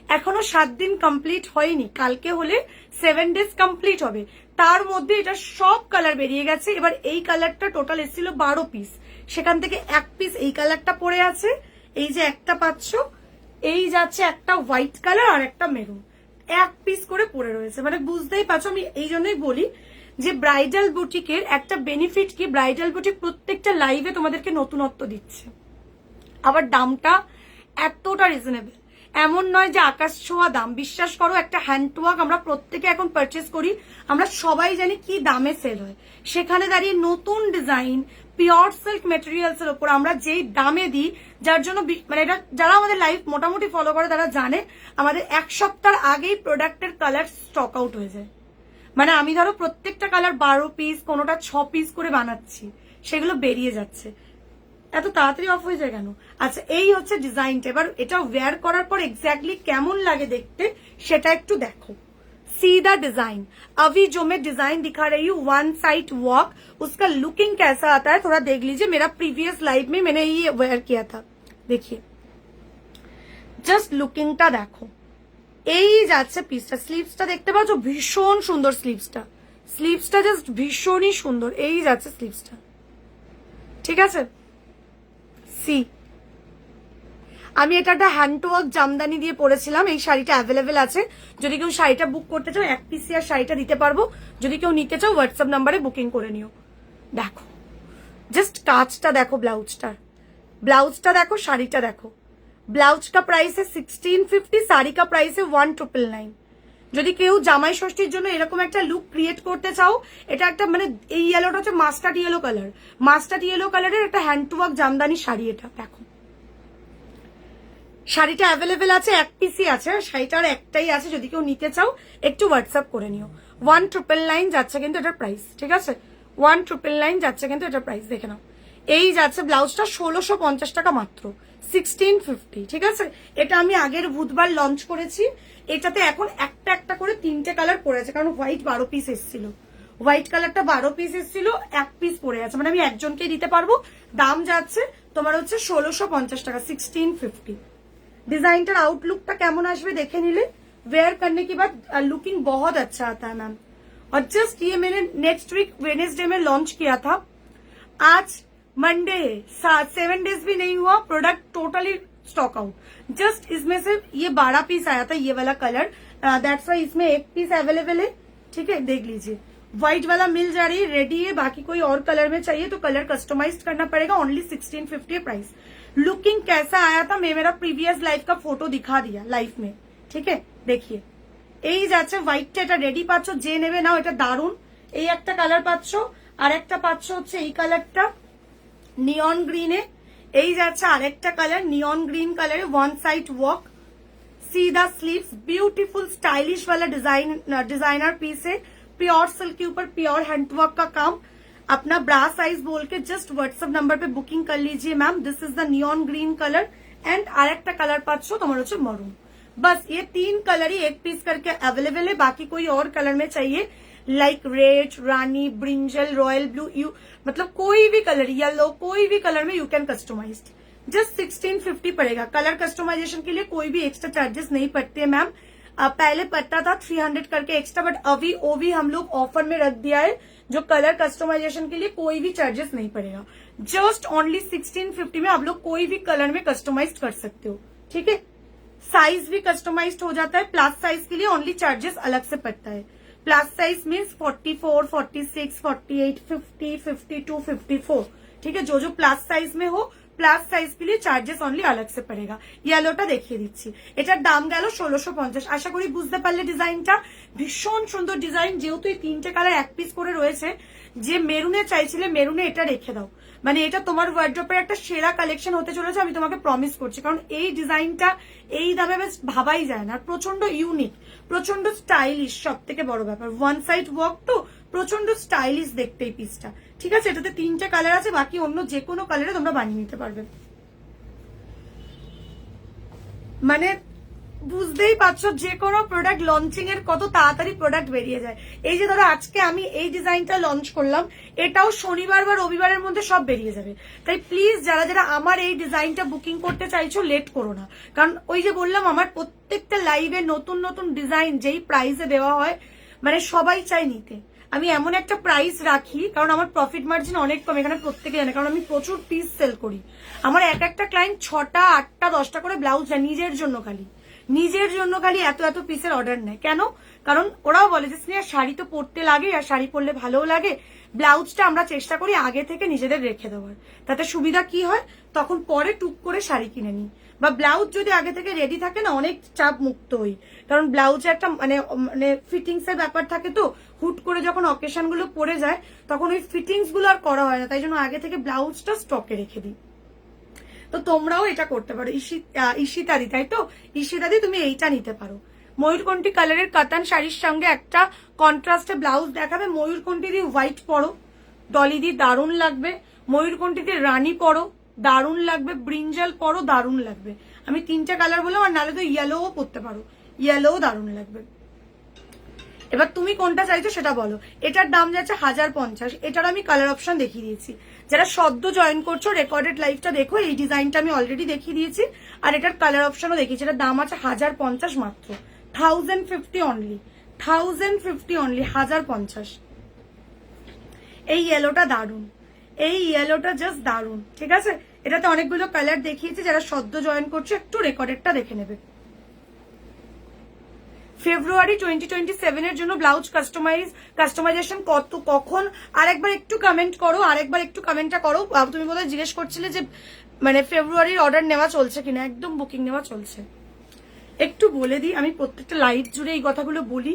এখনো 7 দিন কমপ্লিট হয়নি, কালকে হলে 7 ডেজ কমপ্লিট হবে। তার মধ্যে এটা সব কালার বেরিয়ে গেছে। এবার এই কালারটা টোটাল এসেছিল 12 পিস, সেখান থেকে 1 পিস এই কালারটা পড়ে আছে, এই যে একটা পাচ্ছ, এই যাচ্ছে একটা হোয়াইট কালার আর একটা মেরুন, 1 পিস করে পড়ে রয়েছে। মানে বুঝতেই পারছো, আমি এই জন্যই বলি যে ব্রাইডাল বুটিকের একটা বেনিফিট কি, ব্রাইডাল বুটিক প্রত্যেকটা লাইভে তোমাদেরকে নতুনত্ব দিচ্ছে, আবার দামটা এতটা রিজনেবল, এমন নয় যে আকাশ ছোঁয়া দাম। বিশ্বাস করো, একটা হ্যান্ডওয়ার্ক আমরা প্রত্যেকে এখন পারচেস করি, আমরা সবাই জানি কি দামে সেল হয়, সেখানে দাঁড়িয়ে নতুন ডিজাইন পিওর সিল্ক মেটেরিয়ালস এর উপর আমরা যেই দামে দিই, যার জন্য মানে এটা যারা আমাদের লাইভ মোটামুটি ফলো করে তারা জানে আমাদের 1 সপ্তাহ আগেই প্রোডাক্টের কালার স্টক আউট হয়ে যায়। মানে আমি ধরো প্রত্যেকটা কালার 12 পিস, কোনোটা 6 পিস করে বানাচ্ছি, সেগুলো বেরিয়ে যাচ্ছে। এত তাড়াতাড়ি অফ হয়ে যায় কেন? আচ্ছা, এই হচ্ছে ডিজাইনটা। এবার এটা ওয়্যার করার পর এক্স্যাক্টলি কেমন লাগে দেখতে সেটা একটু দেখো। सी द डिजाइन, अभी जो मैं डिजाइन दिखा रही हूँ वन साइड वॉक, उसका लुकिंग कैसा आता है थोड़ा देख लीजिए। मेरा प्रीवियस लाइव में मैंने ये वेयर किया था, देखिए জাস্ট লুকিংটা দেখো। এই যাচ্ছে পিসটা, স্লিভসটা দেখতে পাচ্ছ ভীষণ সুন্দর, স্লিভসটা জাস্ট ভীষণই সুন্দর। এই যাচ্ছে স্লিভসটা, ঠিক আছে। সি, আমি এটা একটা হ্যান্ড ওয়ার্ক জামদানি দিয়ে পরেছিলাম। এই শাড়িটা অ্যাভেলেবেল আছে, যদি কেউ শাড়িটা বুক করতে চাও 1 পিস আর শাড়িটা দিতে পারবো, যদি কেউ নিতে চাও হোয়াটসঅ্যাপ নাম্বারে বুকিং করে নিও। দেখো জাস্ট কাজটা দেখো, ব্লাউজটা দেখো, শাড়িটা দেখো। ব্লাউজ কা প্রাইস है 1650, শাড়ি কা প্রাইস है 1999। যদি কেউ জামাই ষষ্ঠীর জন্য এরকম একটা লুক ক্রিয়েট করতে চাও, এটা একটা মানে এই ইয়েলোটা হচ্ছে মাস্টার্ড ইয়েলো কালারের একটা হ্যান্ড ওয়ার্ক জামদানি শাড়ি। এটা দেখো, শাড়িটা অ্যাভেলেবেল আছে, 1 পিসই আছে, শাড়িটার একটাই আছে, যদি কেউ নিতে চাও একটু হোয়াটসঅ্যাপ করে নিও। 1999 যাচ্ছে কিন্তু এটার প্রাইস, ঠিক আছে, 1999 যাচ্ছে কিন্তু এটার প্রাইস, দেখে নাও। এই যাচ্ছে ব্লাউজটা 1650 টাকা মাত্র, 1650, ঠিক আছে। এটা আমি আগের বুধবার লঞ্চ করেছি। এটাতে এখন একটা একটা করে 3টে কালার পড়েছে, কারণ হোয়াইট 12 পিস এসেছিল, হোয়াইট কালারটা 12 পিস এসেছিল, 1 পিস পড়ে আছে, মানে আমি একজনকে দিতে পারবো। দাম যাচ্ছে তোমার হচ্ছে 1650 টাকা, 1650। डिजाइनर आउटलुक कैमन आसबे देखे निले, वेयर करने के बाद लुकिंग बहुत अच्छा आता है मैम। और जस्ट ये मैंने नेक्स्ट वीक वेडनेसडे में लॉन्च किया था, आज मंडे है, 7 डेज भी नहीं हुआ, product totally stock out. Just इसमें से ये 12 पीस आया था, ये वाला कलर, दैट्स वाई इसमें 1 पीस अवेलेबल है, ठीक है। देख लीजिए व्हाइट वाला मिल जा रही है, रेडी है। बाकी कोई और कलर में चाहिए तो कलर कस्टमाइज करना पड़ेगा, ओनली 1650 प्राइस। लुकिंग कैसा आया था, मैं मेरा प्रीवियस लाइव का फोटो दिखा दिया लाइव में, ठीक है। देखिए এই যাচ্ছে হোয়াইটটা, এটা রেডি পাচ্ছ, যে নেবে নাও, এটা দারুন। এই একটা কালার পাচ্ছ, আর একটা পাচ্ছ হচ্ছে এই কালারটা নিয়ন গ্রিনে। এই যাচ্ছে আরেকটা কালার নিয়ন গ্রিন কালারে, one side walk. See the sleeves, beautiful stylish वाला डिजाइनर पीस है, प्योर सिल्क के ऊपर प्योर हैंडवर्क का काम। अपना ब्रा साइज बोल के जस्ट व्हाट्सएप नंबर पे बुकिंग कर लीजिए ma'am. This is the neon green colour and आरेकटा कलर पाচ্ছ তোমার হচ্ছে मरून। बस ये 3 कलर ही 1 पीस करके अवेलेबल है, बाकी कोई और कलर में चाहिए लाइक रेड, रानी, ब्रिंजल, रॉयल ब्लू, यू मतलब कोई भी कलर, येलो, कोई भी कलर में यू कैन कस्टमाइज। जस्ट 1650 पड़ेगा। कलर कस्टमाइजेशन के लिए कोई भी एक्स्ट्रा चार्जेस नहीं पड़ते हैं मैम। पहले पड़ता था 300 करके एक्स्ट्रा, बट अभी वो भी हम लोग ऑफर में रख दिया है, जो कलर कस्टमाइजेशन के लिए कोई भी चार्जेस नहीं पड़ेगा। जस्ट ओनली 1650 में आप लोग कोई भी कलर में कस्टमाइज कर सकते हो, ठीक है। साइज भी कस्टमाइज हो जाता है। प्लस साइज के लिए ओनली चार्जेस अलग से पड़ता है। प्लस साइज मीन्स 44, 46, 48, 50, 52, 54, ठीक है। जो प्लस साइज में हो, প্লাস সাইজ के लिए চার্জেস অনলি আলাদা সে পড়েগা। ইয়েলোটা দেখিয়ে দিচ্ছি, এটার দাম গেল 1650। আশা করি বুঝতে পারলে ডিজাইনটা ভীষণ সুন্দর ডিজাইন। যেহেতু এই 3টে কালার 1 পিস করে রয়েছে, যে মেরুনে চাইছিলে মেরুনে এটা রেখে দাও, মানে এটা তোমার ওয়ার্ড্রপের একটা সেরা কালেকশন হতে চলেছে, আমি তোমাকে প্রমিস করছি। কারণ এই ডিজাইনটা এই দামে বেশ ভাবাই যায় না, প্রচন্ড ইউনিক, প্রচন্ড স্টাইলিশ, সব থেকে বড় ব্যাপার ওয়ান সাইড ওয়ার্ক, তো প্রচন্ড স্টাইলিশ দেখতে এই পিসটা, ঠিক আছে। এটাতে 3টে কালার আছে, বাকি অন্য যে কোনো কালারে তোমরা বানিয়ে নিতে পারবে। মানে বুঝতেই পারছো যে কোনো প্রোডাক্ট লঞ্চিং এর কত তাড়াতাড়ি প্রোডাক্ট বেরিয়ে যায়। এই যে ধরো আজকে আমি এই ডিজাইনটা লঞ্চ করলাম, এটাও শনিবার বা রবিবারের মধ্যে সব বেরিয়ে যাবে। তাই প্লিজ যারা যারা আমার এই ডিজাইনটা বুকিং করতে চাইছো লেট করো না, কারণ ওই যে বললাম আমার প্রত্যেকটা লাইভে নতুন নতুন ডিজাইন যেই প্রাইসে দেওয়া হয় মানে সবাই চাই নিতে। আমি এমন একটা প্রাইস রাখি কারণ আমার প্রফিট মার্জিন অনেক কম, এখানে প্রত্যেকে জানে, কারণ আমি প্রচুর পিস সেল করি। আমার এক একটা ক্লায়েন্ট 6টা 8টা 10টা করে ব্লাউজ দেয় নিজের জন্য খালি এত এত পিসের অর্ডার নেয়। কেন? কারণ ওরাও বলে যে স্নেহা শাড়ি তো পরতে লাগে, আর শাড়ি পরলে ভালোও লাগে, ব্লাউজটা আমরা চেষ্টা করি আগে থেকে নিজেদের রেখে দেওয়ার। তাতে সুবিধা কি হয়, তখন পরে টুক করে শাড়ি কিনে নিই, বা ব্লাউজ যদি আগে থেকে রেডি থাকে না অনেক চাপ মুক্ত হই। কারণ ব্লাউজে একটা মানে ফিটিংস এর ব্যাপার থাকে, তো হুট করে যখন অকেশন গুলো পড়ে যায় তখন ওই ফিটিংস গুলো আর করা হয় না, তাই জন্য আগে থেকে ব্লাউজটা স্টকে রেখে দিই। তো তোমরাও এটা করতে পারো। ঈশিতাদি, তাই তো? ঈশিতাদি তুমি এইটা নিতে পারো। ময়ূরকণ্ঠী কালারের কাতান শাড়ির সঙ্গে একটা কন্ট্রাস্টে ব্লাউজ দেখাবে। ময়ূরকণ্ঠী দিয়ে হোয়াইট পরো, ডলি দিয়ে দারুণ লাগবে। ময়ূরকণ্ঠী দিয়ে রানী পরো, দারুণ লাগবে। ব্রিঞ্জাল পরো, দারুণ লাগবে। আমি 3টে কালার বললাম, আর নাহলে তো ইয়েলোও পরতে পারো, ইয়েলোও দারুণ লাগবে। এবার তুমি কোনটা চাইছো সেটা বলো। এটার দাম যাচ্ছে 1050। এটার আমি কালার অপশন দেখিয়ে দিয়েছি। যারা সদ্য জয়েন করছো রেকর্ডেড লাইভটা দেখো, এই ডিজাইনটা আমি অলরেডি দেখিয়ে দিয়েছি, আর এটার কালার অপশনও দেখিয়েছি। এটার দাম আছে 1050 মাত্র, 1050 অনলি, 1050 অনলি, 1050। এই ইয়েলোটা দারুন, এই ইয়েলোটা জাস্ট দারুন, ঠিক আছে? এটাতে অনেকগুলো কালার দেখিয়েছি, যারা সদ্য জয়েন করছো একটু রেকর্ডেডটা দেখে নেবে। ফেব্রুয়ারি 2027 এর জন্য ব্লাউজ কাস্টমাইজেশন কখন আরেকবার একটু কমেন্ট করো, আরেকবার একটু কমেন্টটা করো। তুমি বোধহয় জিজ্ঞেস করছিলে যে মানে ফেব্রুয়ারির অর্ডার নেওয়া চলছে কিনা। একদম বুকিং নেওয়া চলছে। একটু বলে দিই, আমি প্রত্যেকটা লাইভ জুড়ে এই কথাগুলো বলি।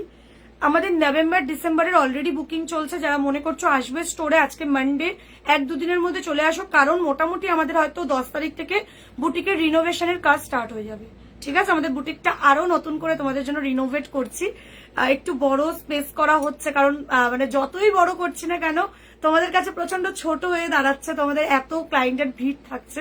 আমাদের নভেম্বর ডিসেম্বরের অলরেডি বুকিং চলছে। যারা মনে করছো আসবে স্টোরে আজকে মানডে, 1-2 দিনের মধ্যে চলে আসো, কারণ মোটামুটি আমাদের হয়তো 10 তারিখ থেকে বুটিকের রিনোভেশনের কাজ স্টার্ট হয়ে যাবে। ঠিক আছে, আমাদের বুটিকটা আরো নতুন করে তোমাদের জন্য রিনোভেট করছি, একটু বড় স্পেস করা হচ্ছে, কারণ মানে যতই বড় করছি না কেন তোমাদের কাছে প্রচন্ড ছোট হয়ে দাঁড়াচ্ছে, তোমাদের এত ক্লায়েন্টের ভিড় থাকছে।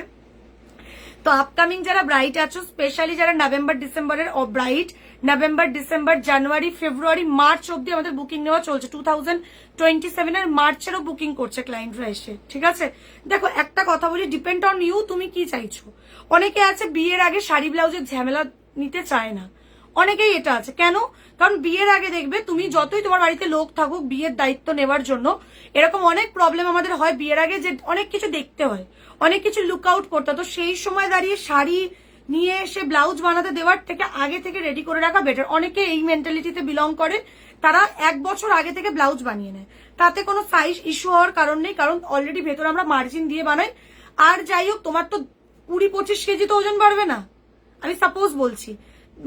তো আপকামিং যারা ব্রাইট আছো, স্পেশালি যারা নভেম্বর ডিসেম্বরের bright, November December January February March অব্দি আমাদের বুকিং নেওয়া চলছে। 2027 এর মার্চেরও বুকিং করছে ক্লায়েন্টরা এসে। ঠিক আছে, দেখো একটা কথা বলি, ডিপেন্ড অন ইউ, তুমি কি চাইছো। অনেকে আছে বিয়ের আগে শাড়ি ব্লাউজের ঝামেলা নিতে চায় না, অনেকেই এটা আছে। কেন? কারণ বিয়ের আগে দেখবে তুমি যতই তোমার বাড়িতে লোক থাকুক বিয়ের দায়িত্ব নেওয়ার জন্য, এরকম অনেক প্রবলেম আমাদের হয় বিয়ের আগে, যে অনেক কিছু দেখতে হয়, অনেক কিছু লুক আউট করতে হয়। তো সেই সময় দাঁড়িয়ে শাড়ি নিয়ে এসে ব্লাউজ বানাতে দেওয়ার থেকে আগে থেকে রেডি করে রাখা বেটার। অনেকে এই মেন্টালিটিতে বিলং করে, তারা 1 বছর আগে থেকে ব্লাউজ বানিয়ে নেয়, তাতে কোনো সাইজ ইস্যু হওয়ার কারণ নেই, কারণ অলরেডি ভেতরে আমরা মার্জিন দিয়ে বানাই। আর যাই হোক, তোমার তো 20-25 কেজি তো ওজন বাড়বে না, আমি সাপোজ বলছি।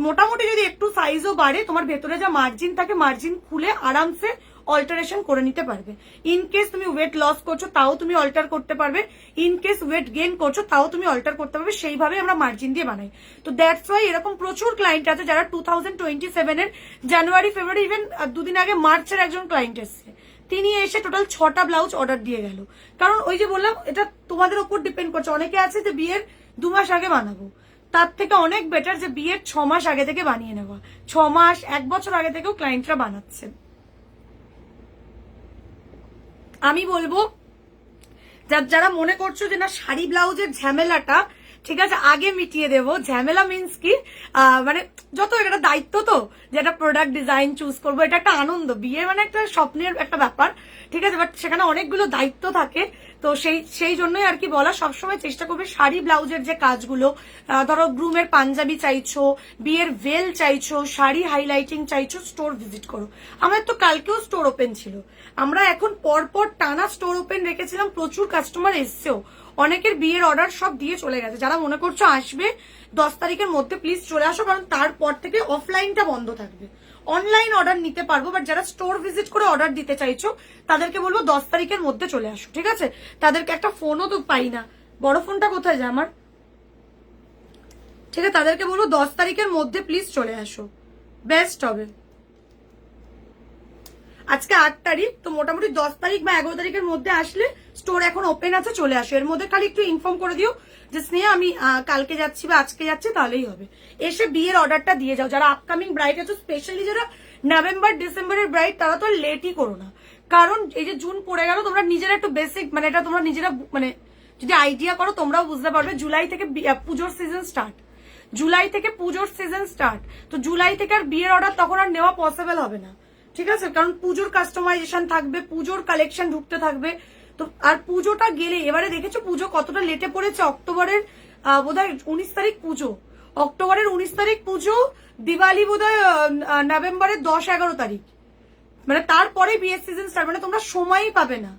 মোটামুটি যদি একটু সাইজও বাড়ে, তোমার ভেতরে যা মার্জিন থাকে মার্জিন খুলে আরামসে অল্টারেশন করে নিতে পারবে। ইন কেস তুমি ওয়েট লস করছো তাও তুমি অল্টার করতে পারবে, ইন কেস ওয়েট গেইন করছো তাও তুমি অল্টার করতে পারবে, সেইভাবে আমরা মার্জিন দিয়ে বানাই। তো দ্যাটস ওয়াই এরকম প্রচুর ক্লায়েন্ট আছে যারা 2027 এর জানুয়ারি ফেব্রুয়ারি, ইভেন 2 দিন আগে মার্চের একজন ক্লায়েন্ট এসছে, তিনি এসে টোটাল 6টা ব্লাউজ অর্ডার দিয়ে গেল। কারণ ওই যে বললাম, এটা তোমাদের উপর ডিপেন্ড করছে। অনেকে আছে যে বিয়ের 2 মাস আগে বানাবো, তার থেকে অনেক বেটার যে বিয়ের 6 মাস আগে থেকে বানিয়ে নেওয়া। 6 মাস 1 বছর আগে থেকেও ক্লায়েন্টরা বানাচ্ছে। আমি বলবো যারা মনে করছো যে না শাড়ি ব্লাউজের ঝামেলাটা ঠিক আছে আগে মিটিয়ে দেবো, ঝামেলা মিন্স কি মানে যত এটা দায়িত্ব, তো যেটা প্রোডাক্ট ডিজাইন চুজ করবো, এটা একটা আনন্দ। বিয়ে মানে একটা স্বপ্নের একটা ব্যাপার, ঠিক আছে, বাট সেখানে অনেকগুলো দায়িত্ব থাকে। তো সেই জন্যই আর কি বলা, সবসময় চেষ্টা করবে শাড়ি ব্লাউজের যে কাজগুলো, ধরো গ্রুমের পাঞ্জাবি চাইছো, বিয়ের ভেল চাইছো, শাড়ি হাইলাইটিং চাইছো, স্টোর ভিজিট করো। আমাদের তো কালকেও স্টোর ওপেন ছিল, আমরা এখন পরপর টানা স্টোর ওপেন রেখেছিলাম, প্রচুর কাস্টমার এসছেও, অনেকের বিয়ের অর্ডার সব দিয়ে চলে গেছে। যারা মনে করছো আসবে 10 তারিখের মধ্যে প্লিজ চলে আসো, কারণ তারপর থেকে অফলাইনটা বন্ধ থাকবে, অনলাইন অর্ডার নিতে পারবো। বাট যারা স্টোর ভিজিট করে অর্ডার দিতে চাইছো তাদেরকে বলবো 10 তারিখের মধ্যে চলে আসো, ঠিক আছে? তাদেরকে একটা ফোনও তো পাই না, বড় ফোনটা কোথায় যায় আমার, ঠিক আছে? তাদেরকে বলবো 10 তারিখের মধ্যে প্লিজ চলে আসো, বেস্ট হবে। আজকে 8 তারিখ, তো মোটামুটি 10 তারিখ বা 11 তারিখের মধ্যে আসলে স্টোর এখন ওপেন আছে, চলে আসো। এর মধ্যে খালি একটু ইনফর্ম করে দিও জাস্ট নিয়ে আমি কালকে যাচ্ছি বা আজকে যাচ্ছি তাহলেই হবে। এসে বিয়ের অর্ডারটা দিয়ে যাও। যারা আপকামিং ব্রাইড আছো, স্পেশালি যারা নভেম্বর ডিসেম্বরের ব্রাইড, তারা তো লেটই করো না, কারণ এই যে জুন পড়ে গেল, তোমরা নিজেরা একটু বেসিক মানে এটা তোমরা নিজেরা মানে যদি আইডিয়া করো তোমরাও বুঝতে পারবে। জুলাই থেকে পুজোর সিজন স্টার্ট, জুলাই থেকে পুজোর সিজন স্টার্ট, তো জুলাই থেকে আর বিয়ের অর্ডার তখন আর নেওয়া পসিবল হবে না, ঠিক আছে? কারণ পুজোর কাস্টমাইজেশন থাকবে, পুজোর কালেকশন ঢুকতে থাকবে। তো আর পুজোটা গেলে, এবারে দেখেছো পুজো কতটা লেটে পড়েছে, অক্টোবরের বোধহয় 19 তারিখ পুজো, অক্টোবরের 19 তারিখ পুজো, দিওয়ালি বোধহয় নভেম্বরের 10-11 তারিখ, মানে তারপরে বিয়ের সিজন স্টার্ট, মানে তোমরা সময়ই পাবে না।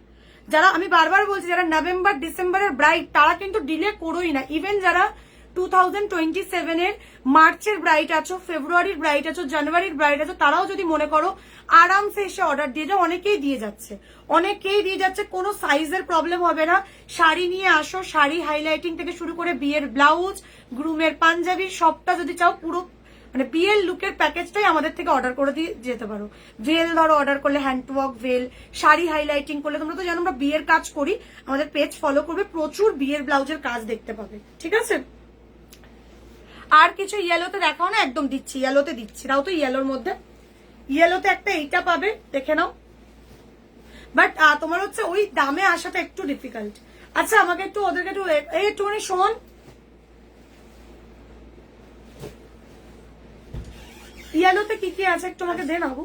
যারা, আমি বারবার বলছি, যারা নভেম্বর ডিসেম্বরের ব্রাইড তারা কিন্তু ডিলে করোই না। ইভেন যারা 2027 এর মার্চের ব্রাইড আছো, ফেব্রুয়ারির ব্রাইড আছো, জানুয়ারির ব্রাইড আছো, তারাও যদি মনে করো আরামসে এসে অর্ডার দিয়ে যাও। অনেকেই দিয়ে যাচ্ছে, অনেকেই দিয়ে যাচ্ছে, কোনো সাইজের প্রবলেম হবে না। শাড়ি নিয়ে আসো, শাড়ি হাইলাইটিং থেকে শুরু করে বিয়ের ব্লাউজ, গ্রুমের পাঞ্জাবি, সবটা যদি চাও পুরো মানে বিয়ের লুকের প্যাকেজটাই আমাদের থেকে অর্ডার করে দিয়ে যেতে পারো। ভেল ধরো অর্ডার করলে, হ্যান্ড ওয়ার্ক ভেল, শাড়ি হাইলাইটিং করলে, তোমরা তো জানো আমরা বিয়ের কাজ করি, আমাদের পেজ ফলো করবে, প্রচুর বিয়ের ব্লাউজের কাজ দেখতে পাবে, ঠিক আছে? আর কিছু ইয়েলোতে দেখাও না, একদম দিচ্ছি, ইয়েলোতে দিচ্ছি, তাও তো ইয়েলোর মধ্যে, ইয়েলোতে একটা এইটা পাবে, দেখে নাও। বাট তোমার হচ্ছে ওই দামে আসাটা একটু ডিফিকাল্ট। আচ্ছা আমাকে একটু ওদেরকে একটু একটুখানি শোন, ইয়েলোতে কি কি আছে একটু আমাকে দে নাবু।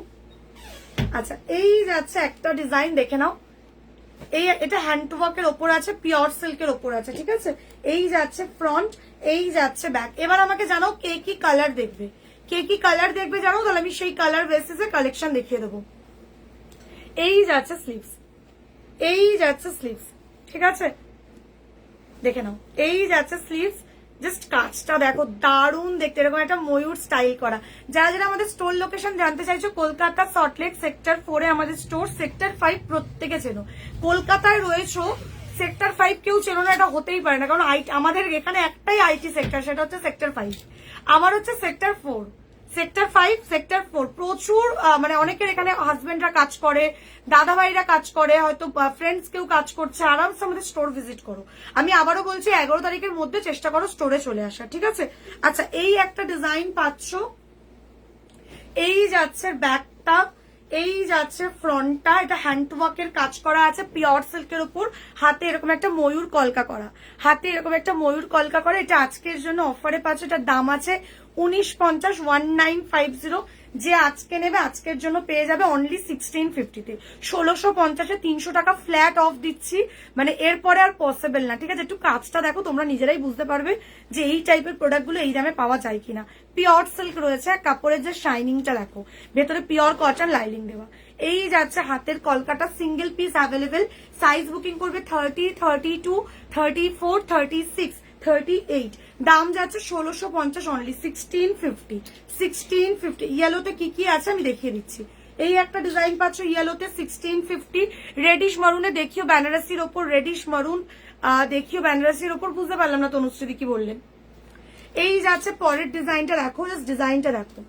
আচ্ছা এই যাচ্ছে একটা ডিজাইন, দেখে নাও। এই এটা হ্যান্ড ওয়ার্কের ওপর আছে, পিওর সিল্কের ওপর আছে, ঠিক আছে? এই যাচ্ছে ফ্রন্ট, এই যাচ্ছে ব্যাক। এবার আমাকে জানাও কে কি কালার দেখবে, কে কি কালার দেখবে জানো, তাহলে আমি সেই কালার বেসিসে কালেকশন দেখিয়ে দেবো। এই যাচ্ছে স্লিভস, এই যাচ্ছে স্লিভস, ঠিক আছে? দেখে নাও, এই যাচ্ছে স্লিভস। জাস্ট কাজটা দেখো, দারুণ দেখতে, এরকম একটা ময়ূর স্টাইল করা। যারা যারা আমাদের স্টোর লোকেশন জানতে চাইছো, কলকাতা সল্টলেক সেক্টর 4 আমাদের স্টোর, সেক্টর 5 প্রত্যেকে চেনো। কলকাতায় রয়েছো, সেক্টর 5 কেউ চেনো না, এটা হতেই পারে না, কারণ আমাদের এখানে একটাই আইটি সেক্টর, সেটা হচ্ছে সেক্টর 5। আমার হচ্ছে সেক্টর 4, সেক্টর 5, সেক্টর 4 প্রচুর মানে অনেকের এখানে হাজবেন্ডরা কাজ করে, দাদা ভাইরা কাজ করে, হয়তো ফ্রেন্ডস কেউ কাজ করছে, আরামসে আমাদের স্টোর ভিজিট করো। আমি আবারও বলছি 11 তারিখের মধ্যে চেষ্টা করো স্টোরে চলে আসা, ঠিক আছে? আচ্ছা এই একটা ডিজাইন পাচ্ছ, এই যাচ্ছে ব্যাকটা, এই যাচ্ছে ফ্রন্টটা, এটা হ্যান্ড ওয়ার্কের কাজ করা আছে পিওর সিল্কের উপর, হাতে এরকম একটা ময়ূর কলকা করা, হাতে এরকম একটা ময়ূর কলকা করা। এটা আজকের জন্য অফারে পাচ্ছ, এটার দাম আছে 1950, 1950। যে আজকে নেবে আজকের জন্য পেয়ে যাবে অনলি 1650-তে। 1650-এ 300 টাকা ফ্ল্যাট অফ দিচ্ছি, মানে এরপরে আর পসিবল না, ঠিক আছে? একটু কাজটা দেখো, তোমরা নিজেরাই বুঝতে পারবে যে এই টাইপের প্রোডাক্টগুলো এই দামে পাওয়া যায় কিনা। পিওর সিল্ক রয়েছে, কাপড়ের যে শাইনিংটা দেখো, ভেতরে পিওর কটন লাইলিং দেওয়া। এই যাচ্ছে হাতের Kolkata, single piece available, size booking করবে 30, 32, 34, 36, 38। দাম যাচ্ছে 1650, অনলি 1650, 1650। ইয়েলোতে কি কি আছে আমি দেখিয়ে দিচ্ছি। এই একটা ডিজাইন পাচ্ছ ইয়েলোতে 1650। রেডিশ মারুনে দেখিও বেনারসির ওপর, রেডিশ মারুন দেখিও বেনারসির ওপর, বুঝতে পারলাম না তনুশ্রী কি বললেন। এই যাচ্ছে পরের ডিজাইনটা দেখো, জাস্ট ডিজাইনটা দেখো।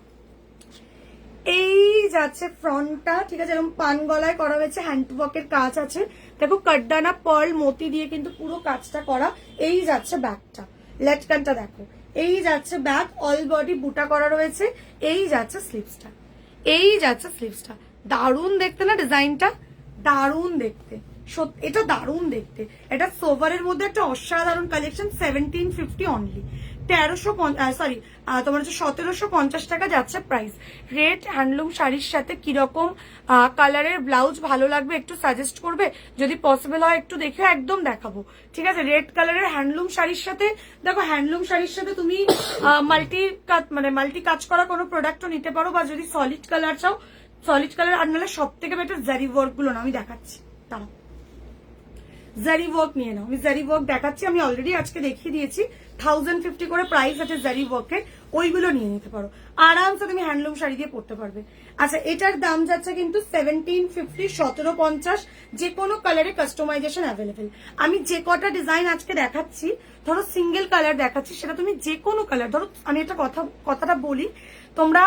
এই যাচ্ছে ফ্রন্টটা, ঠিক আছে? এরকম পান গলায় করা হয়েছে, হ্যান্ড ওয়ার্কের কাজ আছে, দেখো কাটদানা পার্ল মতি দিয়ে কিন্তু পুরো কাজটা করা। এই যাচ্ছে ব্যাকটা, লেটকানটা দেখো, এই যাচ্ছে ব্যাক, অল বডি বুটা করা রয়েছে। এই যাচ্ছে স্লিভসটা, এই যাচ্ছে স্লিভসটা। দারুণ দেখতে না ডিজাইনটা, দারুণ দেখতে, এটা দারুণ দেখতে। এটা সোভারের মধ্যে একটা অসাধারণ কালেকশন, 1750 অনলি, 1750 টাকা যাচ্ছে প্রাইস। রেড হ্যান্ডলুম শাড়ির সাথে কিরকম কালারের ব্লাউজ ভালো লাগবে একটু সাজেস্ট করবে, যদি পসিবল হয় একটু দেখে একদম দেখাবো, ঠিক আছে? রেড কালারের হ্যান্ডলুম শাড়ির সাথে, দেখো হ্যান্ডলুম শাড়ির সাথে তুমি মাল্টি কাজ করা কোনো প্রোডাক্টও নিতে পারো, বা যদি সলিড কালার চাও সলিড কালার, আর নাহলে সব থেকে বেটার জারি ওয়ার্ক গুলো না, আমি দেখাচ্ছি তাও, জারি ওয়ার্ক নিয়ে নাও। আমি জারি ওয়ার্ক দেখাচ্ছি, আমি অলরেডি আজকে দেখিয়ে দিয়েছি, 1050 করে প্রাইস আছে জারি ওয়ার্কের, ওইগুলো নিয়ে নিতে পারো, আরামসে তুমি হ্যান্ডলুম শাড়ি দিয়ে পরতে পারবে। আচ্ছা এটার দাম যাচ্ছে কিন্তু 1750, 1750। যে কোনো কালারে কাস্টমাইজেশন অ্যাভেলেবেল। আমি যে কটা ডিজাইন আজকে দেখাচ্ছি, ধরো সিঙ্গেল কালার দেখাচ্ছি, সেটা তুমি যে কোনো কালার, ধরো আমি একটা কথাটা বলি, তোমরা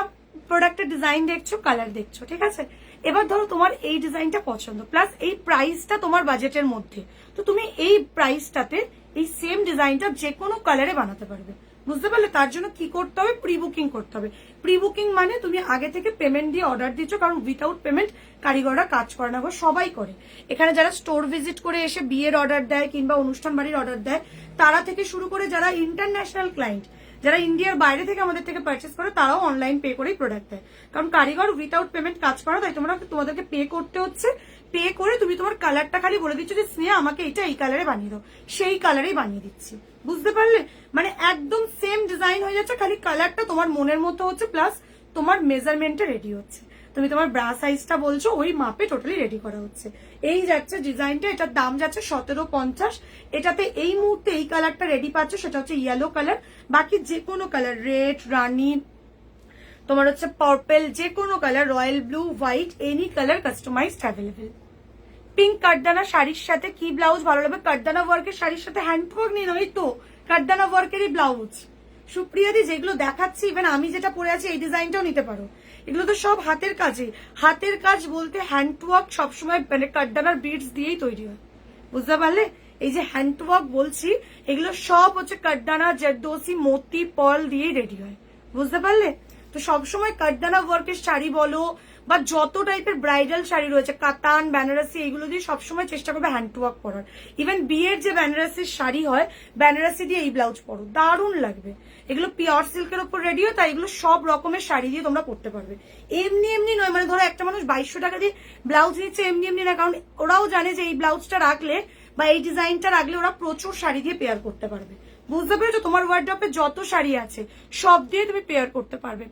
প্রোডাক্টের ডিজাইন দেখছো, কালার দেখছো, ঠিক আছে? এবার ধরো তোমার এই ডিজাইনটা পছন্দ, প্লাস এই প্রাইসটা তোমার বাজেটের মধ্যে, তো তুমি এই প্রাইসটাতে এই সেম ডিজাইনটা যে কোনো কালারে বানাতে পারবে। বুঝতে পারলে? তার জন্য কি করতে হবে, প্রি বুকিং করতে হবে। প্রি বুকিং মানে তুমি আগে থেকে পেমেন্ট দিয়ে অর্ডার দিচ্ছ, কারণ উইথাউট পেমেন্ট কারিগররা কাজ করে না, সবাই করে। এখানে যারা স্টোর ভিজিট করে এসে বিয়ের অর্ডার দেয় কিংবা অনুষ্ঠান বাড়ির অর্ডার দেয়, তারা থেকে শুরু করে যারা ইন্টারন্যাশনাল ক্লায়েন্ট, যারা ইন্ডিয়ার বাইরে থেকে আমাদের থেকে পারচেস করে, তারাও অনলাইন পে করেই প্রোডাক্ট দেয়। কারণ কারিগর উইথাউট পেমেন্ট কাজ করে, তাই তোমাদেরকে পে করতে হচ্ছে। পে করে তুমি তোমার কালারটা খালি বলে দিচ্ছ যে স্নেহা আমাকে এটা এই কালারে বানিয়ে দাও, সেই কালারেই বানিয়ে দিচ্ছি। বুঝতে পারলে? মানে একদম সেম ডিজাইন হয়ে যাচ্ছে, খালি কালারটা তোমার মনের মতো হচ্ছে, প্লাস তোমার মেজারমেন্টে রেডি হচ্ছে। তুমি তোমার ব্রা সাইজটা বলছো, ওই মাপে টোটালি রেডি করা হচ্ছে। এই যাচ্ছে ডিজাইনটা, এটার দাম যাচ্ছে 1750। এটাতে এই মুহূর্তে এই কালারটা রেডি পাচ্ছ, সেটা হচ্ছে ইয়েলো কালার। বাকি যে কোনো কালার, রেড, রানি, তোমার হচ্ছে পার্পল, যে কোনো colour, royal blue, white, any colour customized available. Pink কাটদানা শাড়ির সাথে কি ব্লাউজ ভালো লাগবে? কাটদানা ওয়ার্কের শাড়ির সাথে হ্যান্ড ওয়ার্ক নিয়ে নাও। এই তো কাটদানা ওয়ার্কেরই ব্লাউজ। সুপ্রিয়াদি, যেগুলো দেখাচ্ছি, ইভেন আমি যেটা পরে আছি এই ডিজাইনটাও নিতে পারো। এগুলো তো সব হাতের কাজে। হাতের কাজ বলতে হ্যান্ড ওয়ার্ক সবসময় মানে কাটদানার বিডস দিয়েই তৈরি হয়। বুঝতে পারলে? এই যে হ্যান্ড ওয়ার্ক বলছি, এগুলো সব হচ্ছে কাটদানা, জরদোসি, মোতি, পার্ল দিয়েই রেডি হয়। বুঝতে পারলে? তো সবসময় কাটদানা ওয়ার্কের শাড়ি বলো বা যত টাইপের ব্রাইডাল শাড়ি রয়েছে, কাতান, বেনারসি, এগুলো দিয়ে সবসময় চেষ্টা করবে হ্যান্ড ওয়ার্ক করার। ইভেন বিয়ের যে বেনারসির শাড়ি হয়, বেনারসি দিয়ে এই ব্লাউজ পরো, দারুণ লাগবে। এগুলো পিওর সিল্কের উপর রেডি হয়, তাই এগুলো সব রকমের শাড়ি দিয়ে তোমরা পরতে পারবে। এমনি এমনি নয়, মানে ধরো একটা মানুষ 2200 টাকা দিয়ে ব্লাউজ নিচ্ছে, এমনি এমনি না। কারণ ওরাও জানে যে এই ব্লাউজটা রাখলে বা এই ডিজাইনটা রাখলে ওরা প্রচুর শাড়ি দিয়ে পেয়ার করতে পারবে। বুঝতে পেরেছো? তোমার ওয়ার্ড্রপে যত শাড়ি আছে সব দিয়ে তুমি পেয়ার করতে পারবে।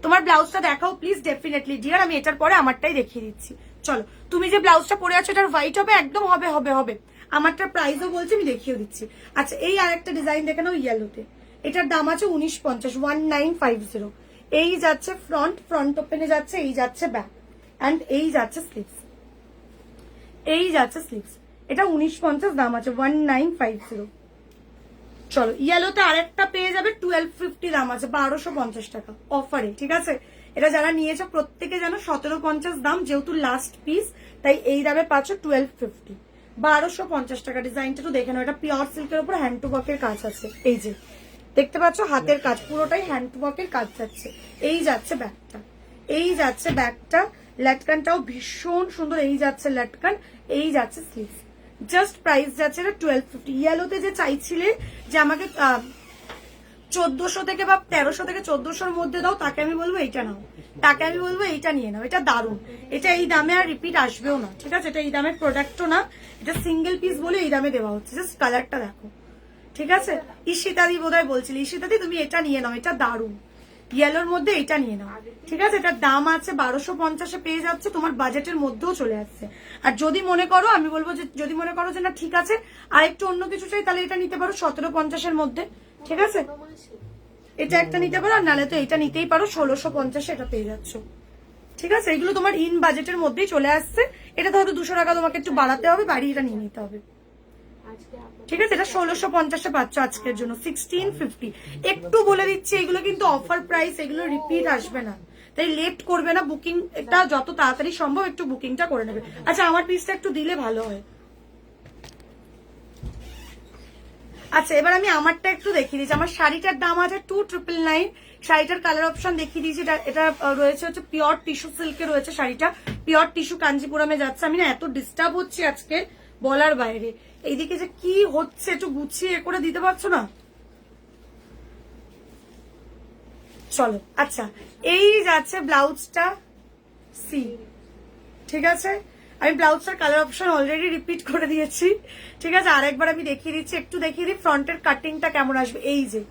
তোমার ব্লাউজটা দেখাও প্লিজ। ডেফিনেটলি ডিয়ার, আমি এটার পরে আমারটাই দেখিয়ে দিচ্ছি। চলো, তুমি যে ব্লাউজটা পরে আছো এটার হোয়াইট হবে, একদম হবে হবে হবে। আমারটার প্রাইসও বলছি, আমি দেখিয়ে দিচ্ছি। আচ্ছা, এই আরেকটা ডিজাইন দেখে নাও ইয়েলোতে। এটার দাম আছে 1950, 1950। এই যাচ্ছে ফ্রন্ট ওপেনে যাচ্ছে, এই যাচ্ছে ব্যাক, অ্যান্ড এই যাচ্ছে স্লিভস, এই যাচ্ছে স্লিভস। এটা 1950 দাম আছে, 1950। চলো, ইয়েলোতে আরেকটা পেয়ে যাবে 1250 দাম আছে, 1250 টাকা অফারে। ঠিক আছে? এটা যারা নিয়েছে প্রত্যেকে জানো 1750 দাম, যেহেতু লাস্ট পিস তাই এই দামে পাচ্ছ 1250, 1250 টাকা। ডিজাইনটা তো দেখে নাও, এটা পিওর সিল্কের উপর হ্যান্ড টু ওয়ার্কের কাজ আছে। এই যে দেখতে পাচ্ছ হাতের কাজ, পুরোটাই হ্যান্ড টু ওয়ার্কের কাজ যাচ্ছে। এই যাচ্ছে ব্যাগটা, এই যাচ্ছে ব্যাগটা, ল্যাটকানটাও ভীষণ সুন্দর। এই যাচ্ছে ল্যাটকান, এই যাচ্ছে স্লিভ। জাস্ট প্রাইস যাচ্ছে এটা 1250। ইয়েলোতে যে চাইছিলে যে আমাকে 1400 থেকে বা 1300 থেকে 1400-র মধ্যে দাও, তাকে আমি বলবো এইটা নাও, তাকে আমি বলবো এইটা নিয়ে নাও। এটা দারুণ, এটা এই দামে আর রিপিট আসবেও না। ঠিক আছে? এটা এই দামের প্রোডাক্টও না, এটা সিঙ্গেল পিস বলে এই দামে দেওয়া হচ্ছে। জাস্ট কালারটা দেখো। ঠিক আছে? ঈশিতাদি বোধহয় বলছিল, ঈশিতাদি তুমি এটা নিয়ে নাও, এটা দারুণ, ইয়েলোর মধ্যে এটা নিয়ে নাও। ঠিক আছে? এটার দাম আছে 1250-এ পেয়ে যাচ্ছে, তোমার বাজেটের মধ্যেও চলে আসছে। আর যদি মনে করো, আমি বলবো যে যদি মনে করো যে না ঠিক আছে আর একটু অন্য কিছু চাই, তাহলে এটা নিতে পারো 1750-এর মধ্যে। ঠিক আছে? এটা একটা নিতে পারো, আর নাহলে তো এটা নিতেই পারো 1650-এ এটা পেয়ে যাচ্ছ। ঠিক আছে? এগুলো তোমার ইন বাজেটের মধ্যেই চলে আসছে। এটা তো হয়তো 200 টাকা তোমাকে একটু বাড়াতে হবে, বাড়ি এটা নিয়ে নিতে হবে। ঠিক আছে? এটা 1650-এ পাচ্ছ আজকের জন্য, 1650। একটু বলে দিচ্ছি, এগুলো কিন্তু অফার প্রাইস, এগুলো রিপিট আসবে না, তাই লেট করবে না। বুকিং এটা যত তাড়াতাড়ি সম্ভব একটু বুকিংটা করে নেবে। আচ্ছা, আমার পিসটা একটু দিলে ভালো হয়। আচ্ছা, এবার আমি আমারটা একটু দেখিয়ে দিচ্ছি। আমার শাড়িটার দাম আছে 2999। শাড়িটার কালার অপশন দেখিয়ে দিয়েছি। এটা রয়েছে হচ্ছে পিওর টিস্যু সিল্কে রয়েছে শাড়িটা, পিওর টিস্যু কাঞ্জিপুরমে যাচ্ছে। আমি না এত ডিস্টার্ব হচ্ছি আজকে বলার বাইরে। এইদিকে যে কি হচ্ছে একটু গুছিয়ে করে দিতে পারছো না? চলো, আচ্ছা, এই যাচ্ছে ব্লাউজটা সি। ঠিক আছে? আমি ব্লাউজটার কালার অপশন অলরেডি রিপিট করে দিয়েছি। ঠিক আছে? আরেকবার আমি দেখিয়ে দিচ্ছি, একটু দেখিয়ে দিই ফ্রন্টের কাটিংটা কেমন আসবে। এই যে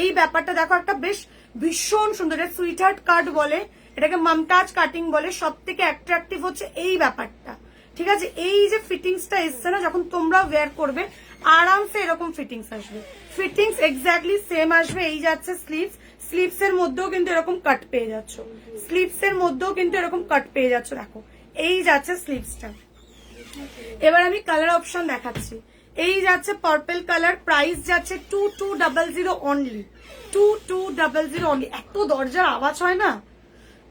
এই ব্যাপারটা দেখো, একটা বেশ ভীষণ সুন্দর, এটা সুইট হার্ট কাট বলে, এটাকে মমতাজ কাটিং বলে। সব থেকে অ্যাট্রাকটিভ হচ্ছে এই ব্যাপারটা। ঠিক আছে? এই যে ফিটিংসটা এসছে না, যখন তোমরা ওয়্যার করবে আরামসে এরকম ফিটিংস আসবে, ফিটিংস এক্স্যাক্টলি সেম আসবে। এই যাচ্ছে স্লিভস, স্লিভস এর মধ্যেও কিন্তু এরকম কাট পেয়ে যাচ্ছ, স্লিভস এর মধ্যেও কিন্তু এরকম কাট পেয়ে যাচ্ছ। দেখো, এই যাচ্ছে স্লিভসটা। এবার আমি কালার অপশন দেখাচ্ছি। এই যাচ্ছে পার্পল কালার, প্রাইস যাচ্ছে 2200 অনলি, 2200 অনলি। এত দরজার আওয়াজ হয় না।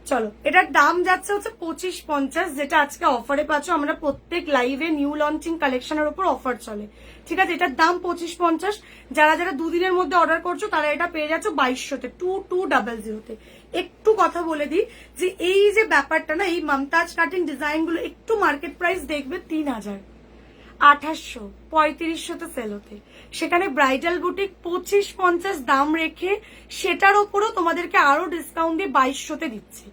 চলো, এটার দাম যাচ্ছে হচ্ছে 2550, যেটা আজকে অফারে পাচ্ছ। আমরা প্রত্যেক লাইভে নিউ লঞ্চিং কালেকশনের উপর অফার চলে, ঠিক আছে, এটার দাম 2550। যারা যারা দুদিনের মধ্যে অর্ডার করছো তারা এটা পেয়ে যাচ্ছ 2200-তে, 2200-তে। একটু কথা বলে দিই যে এই যে ব্যাপারটা না, এই মমতাজ কাটিং ডিজাইন গুলো একটু মার্কেট প্রাইস দেখবে 3000, 2800, 3500-তে সেল হতে, সেখানে ব্রাইডাল বুটিক 2550 দাম রেখে সেটার ওপরও তোমাদেরকে আরো ডিসকাউন্ট দিয়ে 2200-তে দিচ্ছে।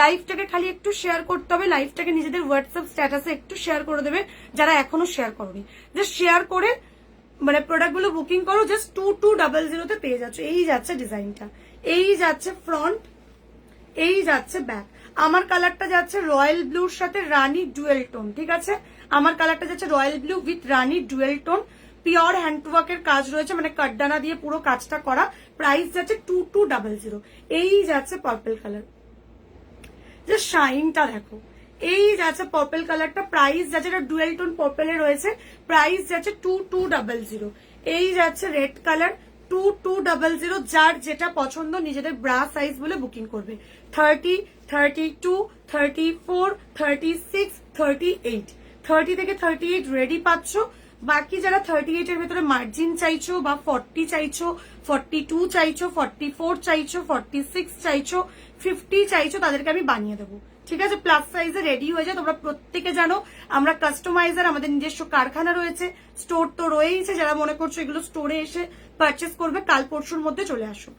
লাইভটাকে খালি একটু শেয়ার করতে হবে, লাইভটাকে নিজেদের হোয়াটসঅ্যাপ স্ট্যাটাসে একটু শেয়ার করে দেবে যারা এখনো শেয়ার করোনি, জাস্ট শেয়ার করে মানে প্রোডাক্টগুলো বুকিং করো, জাস্ট 2200-তে পেয়ে যাচ্ছ। এই যাচ্ছে ডিজাইনটা, এই যাচ্ছে ফ্রন্ট, এই যাচ্ছে ব্যাক। আমার কালারটা যাচ্ছে রয়্যাল ব্লুর সাথে রানী ডুয়েল টোন, ঠিক আছে, আমার কালারটা যাচ্ছে রয়্যাল ব্লু উইথ রানী ডুয়েল টোন, পিওর হ্যান্ডওয়ার্কের কাজ রয়েছে, মানে কাঠদানা দিয়ে পুরো কাজটা করা। প্রাইস যাচ্ছে 2200। এই যাচ্ছে পার্পল কালার, যে শাইনটা দেখো, এই যাচ্ছে পার্পল কালারটা, প্রাইস যাচ্ছে, এটা ডুয়েল টোন পার্পলে রয়েছে, প্রাইস যাচ্ছে 2200। এই যাচ্ছে রেড কালার, 2200। যার যেটা পছন্দ নিজেদের ব্রা সাইজ বলে বুকিং করবে। 30, 32, 34, 36, 38, 30 থেকে 38 রেডি পাচ্ছ। বাকি যারা 38 এর ভেতরে মার্জিন চাইছো বা 40 চাইছো, 42 চাইছো, 44 চাইছো, 46 চাইছো, 50 চাইছো, তাদেরকে আমি বানিয়ে দেবো, ঠিক আছে। প্লাস সাইজে রেডি হয়ে যায়। তোমরা প্রত্যেকে জানো আমরা কাস্টমাইজার, আমাদের নিজস্ব কারখানা রয়েছে, স্টোর তো রয়েইছে। যারা মনে করছো এগুলো স্টোরে এসে পারচেস করবে, কাল পরশুর মধ্যে চলে আসো।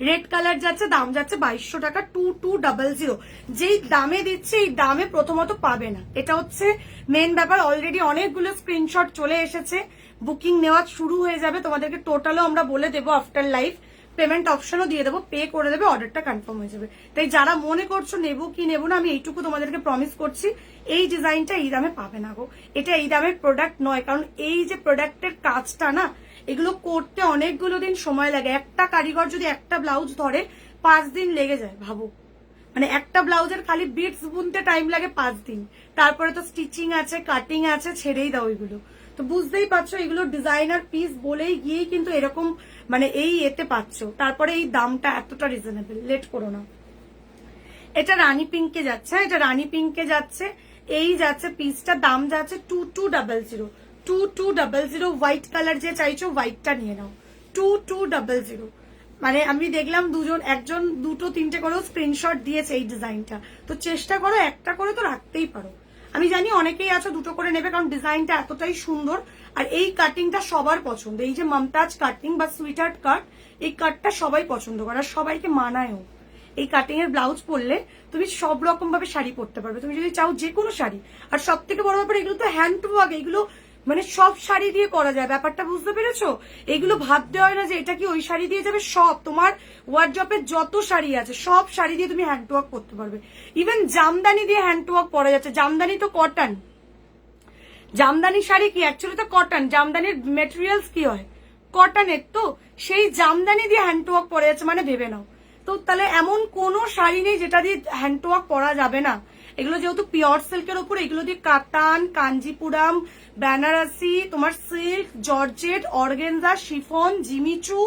রেড কালার যাচ্ছে, দাম যাচ্ছে 2200 টাকা, 2200। যেই দামে দিচ্ছে এই দামে প্রথমত পাবে না, এটা হচ্ছে মেন ব্যাপার। অলরেডি অনেকগুলো স্ক্রিনশট চলে এসেছে, বুকিং নেওয়া শুরু হয়ে যাবে। তোমাদেরকে টোটালও আমরা বলে দেবো আফটার লাইভ, পেমেন্ট অপশনও দিয়ে দেবো, পে করে দেবে, অর্ডারটা কনফার্ম হয়ে যাবে। তাই যারা মনে করছো নেবো কি নেবো না, আমি এইটুকু তোমাদেরকে প্রমিস করছি, এই ডিজাইনটা এই দামে পাবে না গো, এটা এই দামের প্রোডাক্ট নয়। কারণ এই যে প্রোডাক্টের কাজটা না, এগুলো করতে অনেকগুলো দিন সময় লাগে। একটা কারিগর যদি একটা ব্লাউজ ধরে 5 দিন লেগে যায়, ভাবো, মানে একটা ব্লাউজের খালি বিটস বুনতে টাইম লাগে 5 দিন, তারপরে তো স্টিচিং আছে, কাটিং আছে, ছেড়েই দাও এগুলো। তো বুঝতেই পারছো এগুলো ডিজাইনার পিস বলেই গিয়েই কিন্তু এরকম মানে এই এতে পাচ্ছ। তারপরে এই দামটা এতটা রিজনেবল, লেট করো না। এটা রানী পিঙ্কে যাচ্ছে, এটা রানী পিঙ্কে যাচ্ছে, এই যাচ্ছে পিসটা, দাম যাচ্ছে 2200, 2200। হোয়াইট কালার যে চাইছো হোয়াইটটা নিয়ে নাও, 2200। মানে আমি দেখলাম একজন দুটো তিনটে করেও স্ক্রিনশট দিয়েছে এই ডিজাইনটা, তো চেষ্টা করো একটা করে তো রাখতেই পারো। আমি জানি অনেকেই আছো দুটো করে নেবে, কারণ ডিজাইনটা এতটাই সুন্দর আর এই কাটিংটা সবার পছন্দ। এই যে মমতাজ কাটিং বা সুইট হার্ট কাট, এই কাটটা সবাই পছন্দ করে আর সবাইকে মানায়ও। এই কাটিং এর ব্লাউজ পরলে তুমি সব রকম ভাবে শাড়ি পরতে পারবে, তুমি যদি চাও যে কোনো শাড়ি। আর সব থেকে বড় ব্যাপার, এগুলো তো হ্যান্ড ওয়ার্ক, এগুলো মানে সব শাড়ি দিয়ে করা যায়, ব্যাপারটা বুঝতে পেরেছো? এগুলো ভাবতে হয় না যে এটা কি ওই শাড়ি দিয়ে যাবে, সব তোমার ওয়ার্ড্রপে যত শাড়ি আছে সব শাড়ি দিয়ে তুমি হ্যান্ড ওয়ার্ক করতে পারবে। ইভেন জামদানি দিয়ে হ্যান্ড ওয়ার্ক করা যাচ্ছে, জামদানি তো কটন, জামদানি শাড়ি কি অ্যাকচুয়ালি তো কটন, জামদানির মেটেরিয়ালস কি হয় কটনের, তো সেই জামদানি দিয়ে হ্যান্ড ওয়ার্ক করা যাচ্ছে, মানে ভেবে নাও। তো তাহলে এমন কোনো শাড়ি নেই যেটা দিয়ে হ্যান্ড ওয়ার্ক করা যাবে না। এগুলো যেহেতু পিওর সিল্কের উপর, এগুলো দিয়ে কাতান, কাঞ্জিপুরাম, বেনারসি, তোমার silk, georgette, organza, chiffon, Jimmy Choo,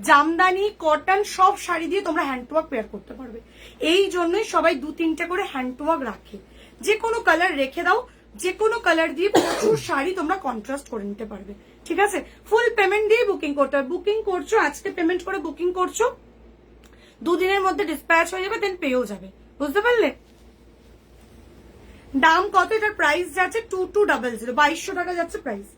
Jamdani, cotton, সব শাড়ি দিয়ে তোমরা হ্যান্ড ওয়ার্ক পেয়ার করতে পারবে। এই জন্যই সবাই 2-3টে করে হ্যান্ড ওয়ার্ক রাখে। যে কোনো কালার রেখে দাও, যে কোনো কালার দিয়ে প্রচুর শাড়ি তোমরা কন্ট্রাস্ট করে নিতে পারবে, ঠিক আছে। ফুল পেমেন্ট দিয়ে বুকিং করতে হবে। বুকিং করছো আজকে, পেমেন্ট করে বুকিং করছো, 2 দিনের মধ্যে ডিসপ্যাচ হয়ে যাবে, দেন পেয়েও যাবে, বুঝতে পারলে। দাম কত? এটার প্রাইস যাচ্ছে 2200, 2200 টাকা যাচ্ছে প্রাইস।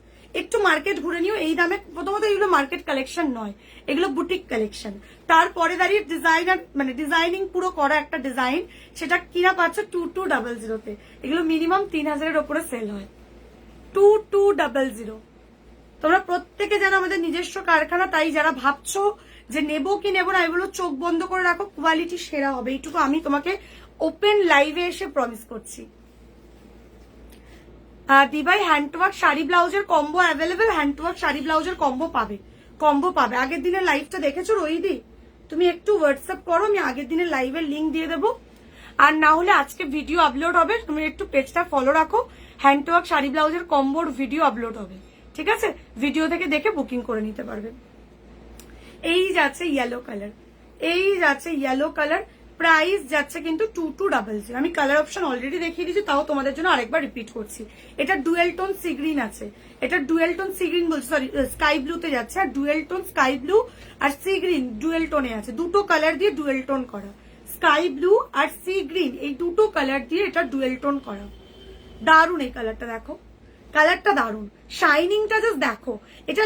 একটু মার্কেট ঘুরে নিও, এই দামে প্রথমত এগুলো মার্কেট কালেকশন নয়, এগুলো বুটিক কালেকশন। তারপরে দাঁড়িয়ে ডিজাইনার মানে ডিজাইনিং পুরো করা একটা ডিজাইন, সেটা কিনা পাচ্ছ 2200-তে। এগুলো মিনিমাম 3000-এর ওপরে সেল হয়। 2200। তোমরা প্রত্যেকে জানো আমাদের নিজস্ব কারখানা, তাই যারা ভাবছো যে নেবো কি নেবো না, এগুলো চোখ বন্ধ করে রাখো, কোয়ালিটি সেরা হবে, এইটুকু আমি তোমাকে ওপেন লাইভে এসে প্রমিস করছি। দিবাই হ্যান্ডওয়ার্ক শাড়ি ব্লাউজের কম্বো অ্যাভেলেবেল, হ্যান্ডওয়ার্ক শাড়ি ব্লাউজের কম্বো পাবে। আগের দিনের লাইভটা দেখেছো রোহিদি? তুমি একটু হোয়াটসঅ্যাপ করো, আমি আগের দিনের লাইভের লিঙ্ক দিয়ে দেবো। আর না হলে আজকে ভিডিও আপলোড হবে, তুমি একটু পেজটা ফলো রাখো, হ্যান্ডওয়ার্ক শাড়ি ব্লাউজের কম্বোর ভিডিও আপলোড হবে, ঠিক আছে। ভিডিও থেকে দেখে বুকিং করে নিতে পারবে। এই যাচ্ছে ইয়েলো কালার, এই যাচ্ছে ইয়েলো কালার, প্রাইস যাচ্ছে কিন্তু 2200। আমি কালার অপশন অলরেডি দেখিয়ে দিয়েছি, তাও তোমাদের জন্য আরেকবার রিপিট করছি। এটা ডুয়েল টোন সি গ্রিন আছে, এটা ডুয়েল টোন সি গ্রিন বলছি, সরি স্কাই ব্লুতে যাচ্ছে, আর ডুয়েল টোন স্কাই ব্লু আর সি গ্রিন ডুয়েল টোনে আছে, দুটো কালার দিয়ে ডুয়েল টোন করা। স্কাই ব্লু আর সি গ্রিন এই দুটো কালার দিয়ে এটা ডুয়েল টোন করা। দারুণ এই কালারটা, দেখো কালারটা দারুণ, শাইনিংটা জাস্ট দেখো। এটা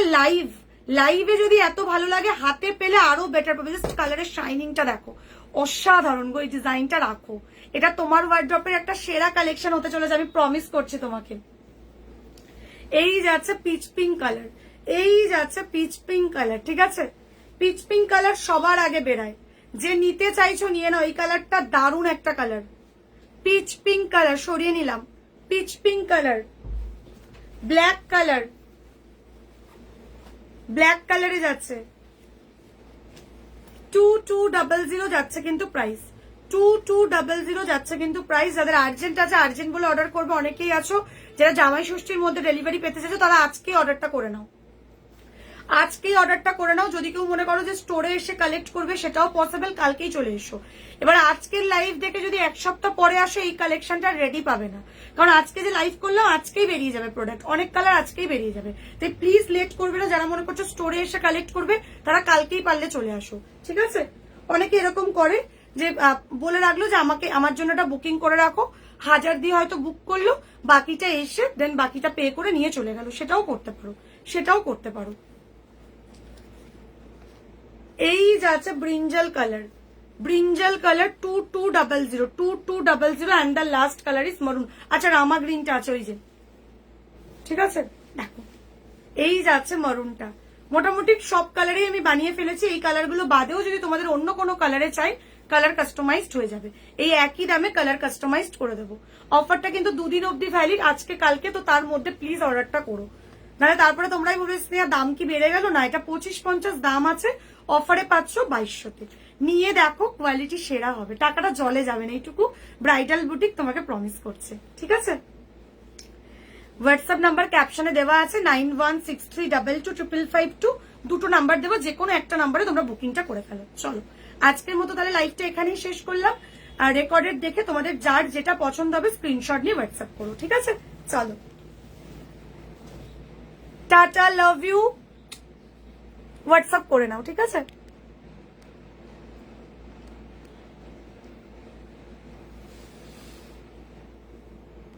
লাইভে যদি এত ভালো লাগে, হাতে পেলে আরো বেটার পাবে। জাস্ট কালারের শাইনিংটা দেখো, অসাধারণ গো। এই ডিজাইনটা রাখো, এটা তোমার ওয়ার্ড্রপের একটা সেরা কালেকশন হতে চলেছে, আমি প্রমিস করছি তোমাকে। এই যাচ্ছে পিচ পিঙ্ক কালার, এই যাচ্ছে পিচ পিঙ্ক কালার, ঠিক আছে? পিচ পিঙ্ক কালার সবার আগে বেরায়, যে নিতে চাইছো নিয়ে নাও। এই কালারটা দারুণ একটা কালার, পিচ পিঙ্ক কালার, সরিয়ে নিলাম। Pitch pink colour, black colour, black কালারে যাচ্ছে 2200 যাচ্ছে কিন্তু প্রাইস, 2200 যাচ্ছে কিন্তু প্রাইস। যাদের আর্জেন্ট আছে আর্জেন্ট বলে অর্ডার করবে, অনেকেই আছো যারা জামাই ষষ্ঠীর মধ্যে ডেলিভারি পেতে চাইছো, তারা আজকেই অর্ডারটা করে নাও, আজকেই অর্ডারটা করে নাও। যদি কেউ মনে করো যে স্টোরে এসে কালেক্ট করবে, সেটাও পসিবল, কালকেই চলে এসো। এবার আজকের লাইভ দেখে যদি এক সপ্তাহ পরে আসো, এই কালেকশনটা রেডি পাবে না, কারণ আজকে যে লাইভ করলাম আজকেই বেরিয়ে যাবে প্রোডাক্ট, অনেক কালার আজকেই বেরিয়ে যাবে। তাই প্লিজ লেট করবে না, যারা মনে করছো স্টোরে এসে কালেক্ট করবে তারা কালকেই পারলে চলে আসো, ঠিক আছে? অনেকে এরকম করে যে বলে রাখলো যে আমাকে আমার জন্য এটা বুকিং করে রাখো, 1000 দিয়ে হয়তো বুক করলো, বাকিটা এসে দেন বাকিটা পে করে নিয়ে চলে গেল, সেটাও করতে পারো, সেটাও করতে পারো। এই যাচ্ছে brinjal colour, brinjal colour 2200 and the last colour is মারুন। আচ্ছা রামা গ্রিনটা আছে ওই যে, ঠিক আছে? দেখো এই যাচ্ছে মারুনটা। মোটামুটি সব কালারেই আমি বানিয়ে ফেলেছি, এই কালারগুলো বাদেও যদি তোমাদের অন্য কোনো কালারে চাই, কালার কাস্টমাইজড হয়ে যাবে। এই একই দামে কালার কাস্টমাইজড করে দেবো। অফারটা কিন্তু 2 দিন অব্দি ভ্যালিড, আজকে কালকে, তো তার মধ্যে প্লিজ অর্ডারটা করো, নাহলে তারপরে তোমরাই বলবে স্নেহা দাম কি বেড়ে গেল। না, এটা 2550 দাম আছে, অফারে পাচ্ছ 2200-তে। নিয়ে দেখো, কোয়ালিটি সেরা হবে, টাকাটা জলে যাবে না, এইটুকু ব্রাইডাল বুটিক তোমাকে প্রমিস করছে, ঠিক আছে? হোয়াটসঅ্যাপ নাম্বার ক্যাপশনে দেওয়া আছে 9163225552, দুটো নাম্বার দেবো, যে কোনো একটা নাম্বারে তোমরা বুকিংটা করে ফেলো। চলো আজকের মতো তাহলে লাইভটা এখানেই শেষ করলাম। আর রেকর্ডেড দেখে তোমাদের যার যেটা পছন্দ হবে স্ক্রিনশট নিয়ে হোয়াটসঅ্যাপ করো, ঠিক আছে? চলো টাটা, লাভ ইউ, হোয়াটসঅ্যাপ করে নাও, ঠিক আছে?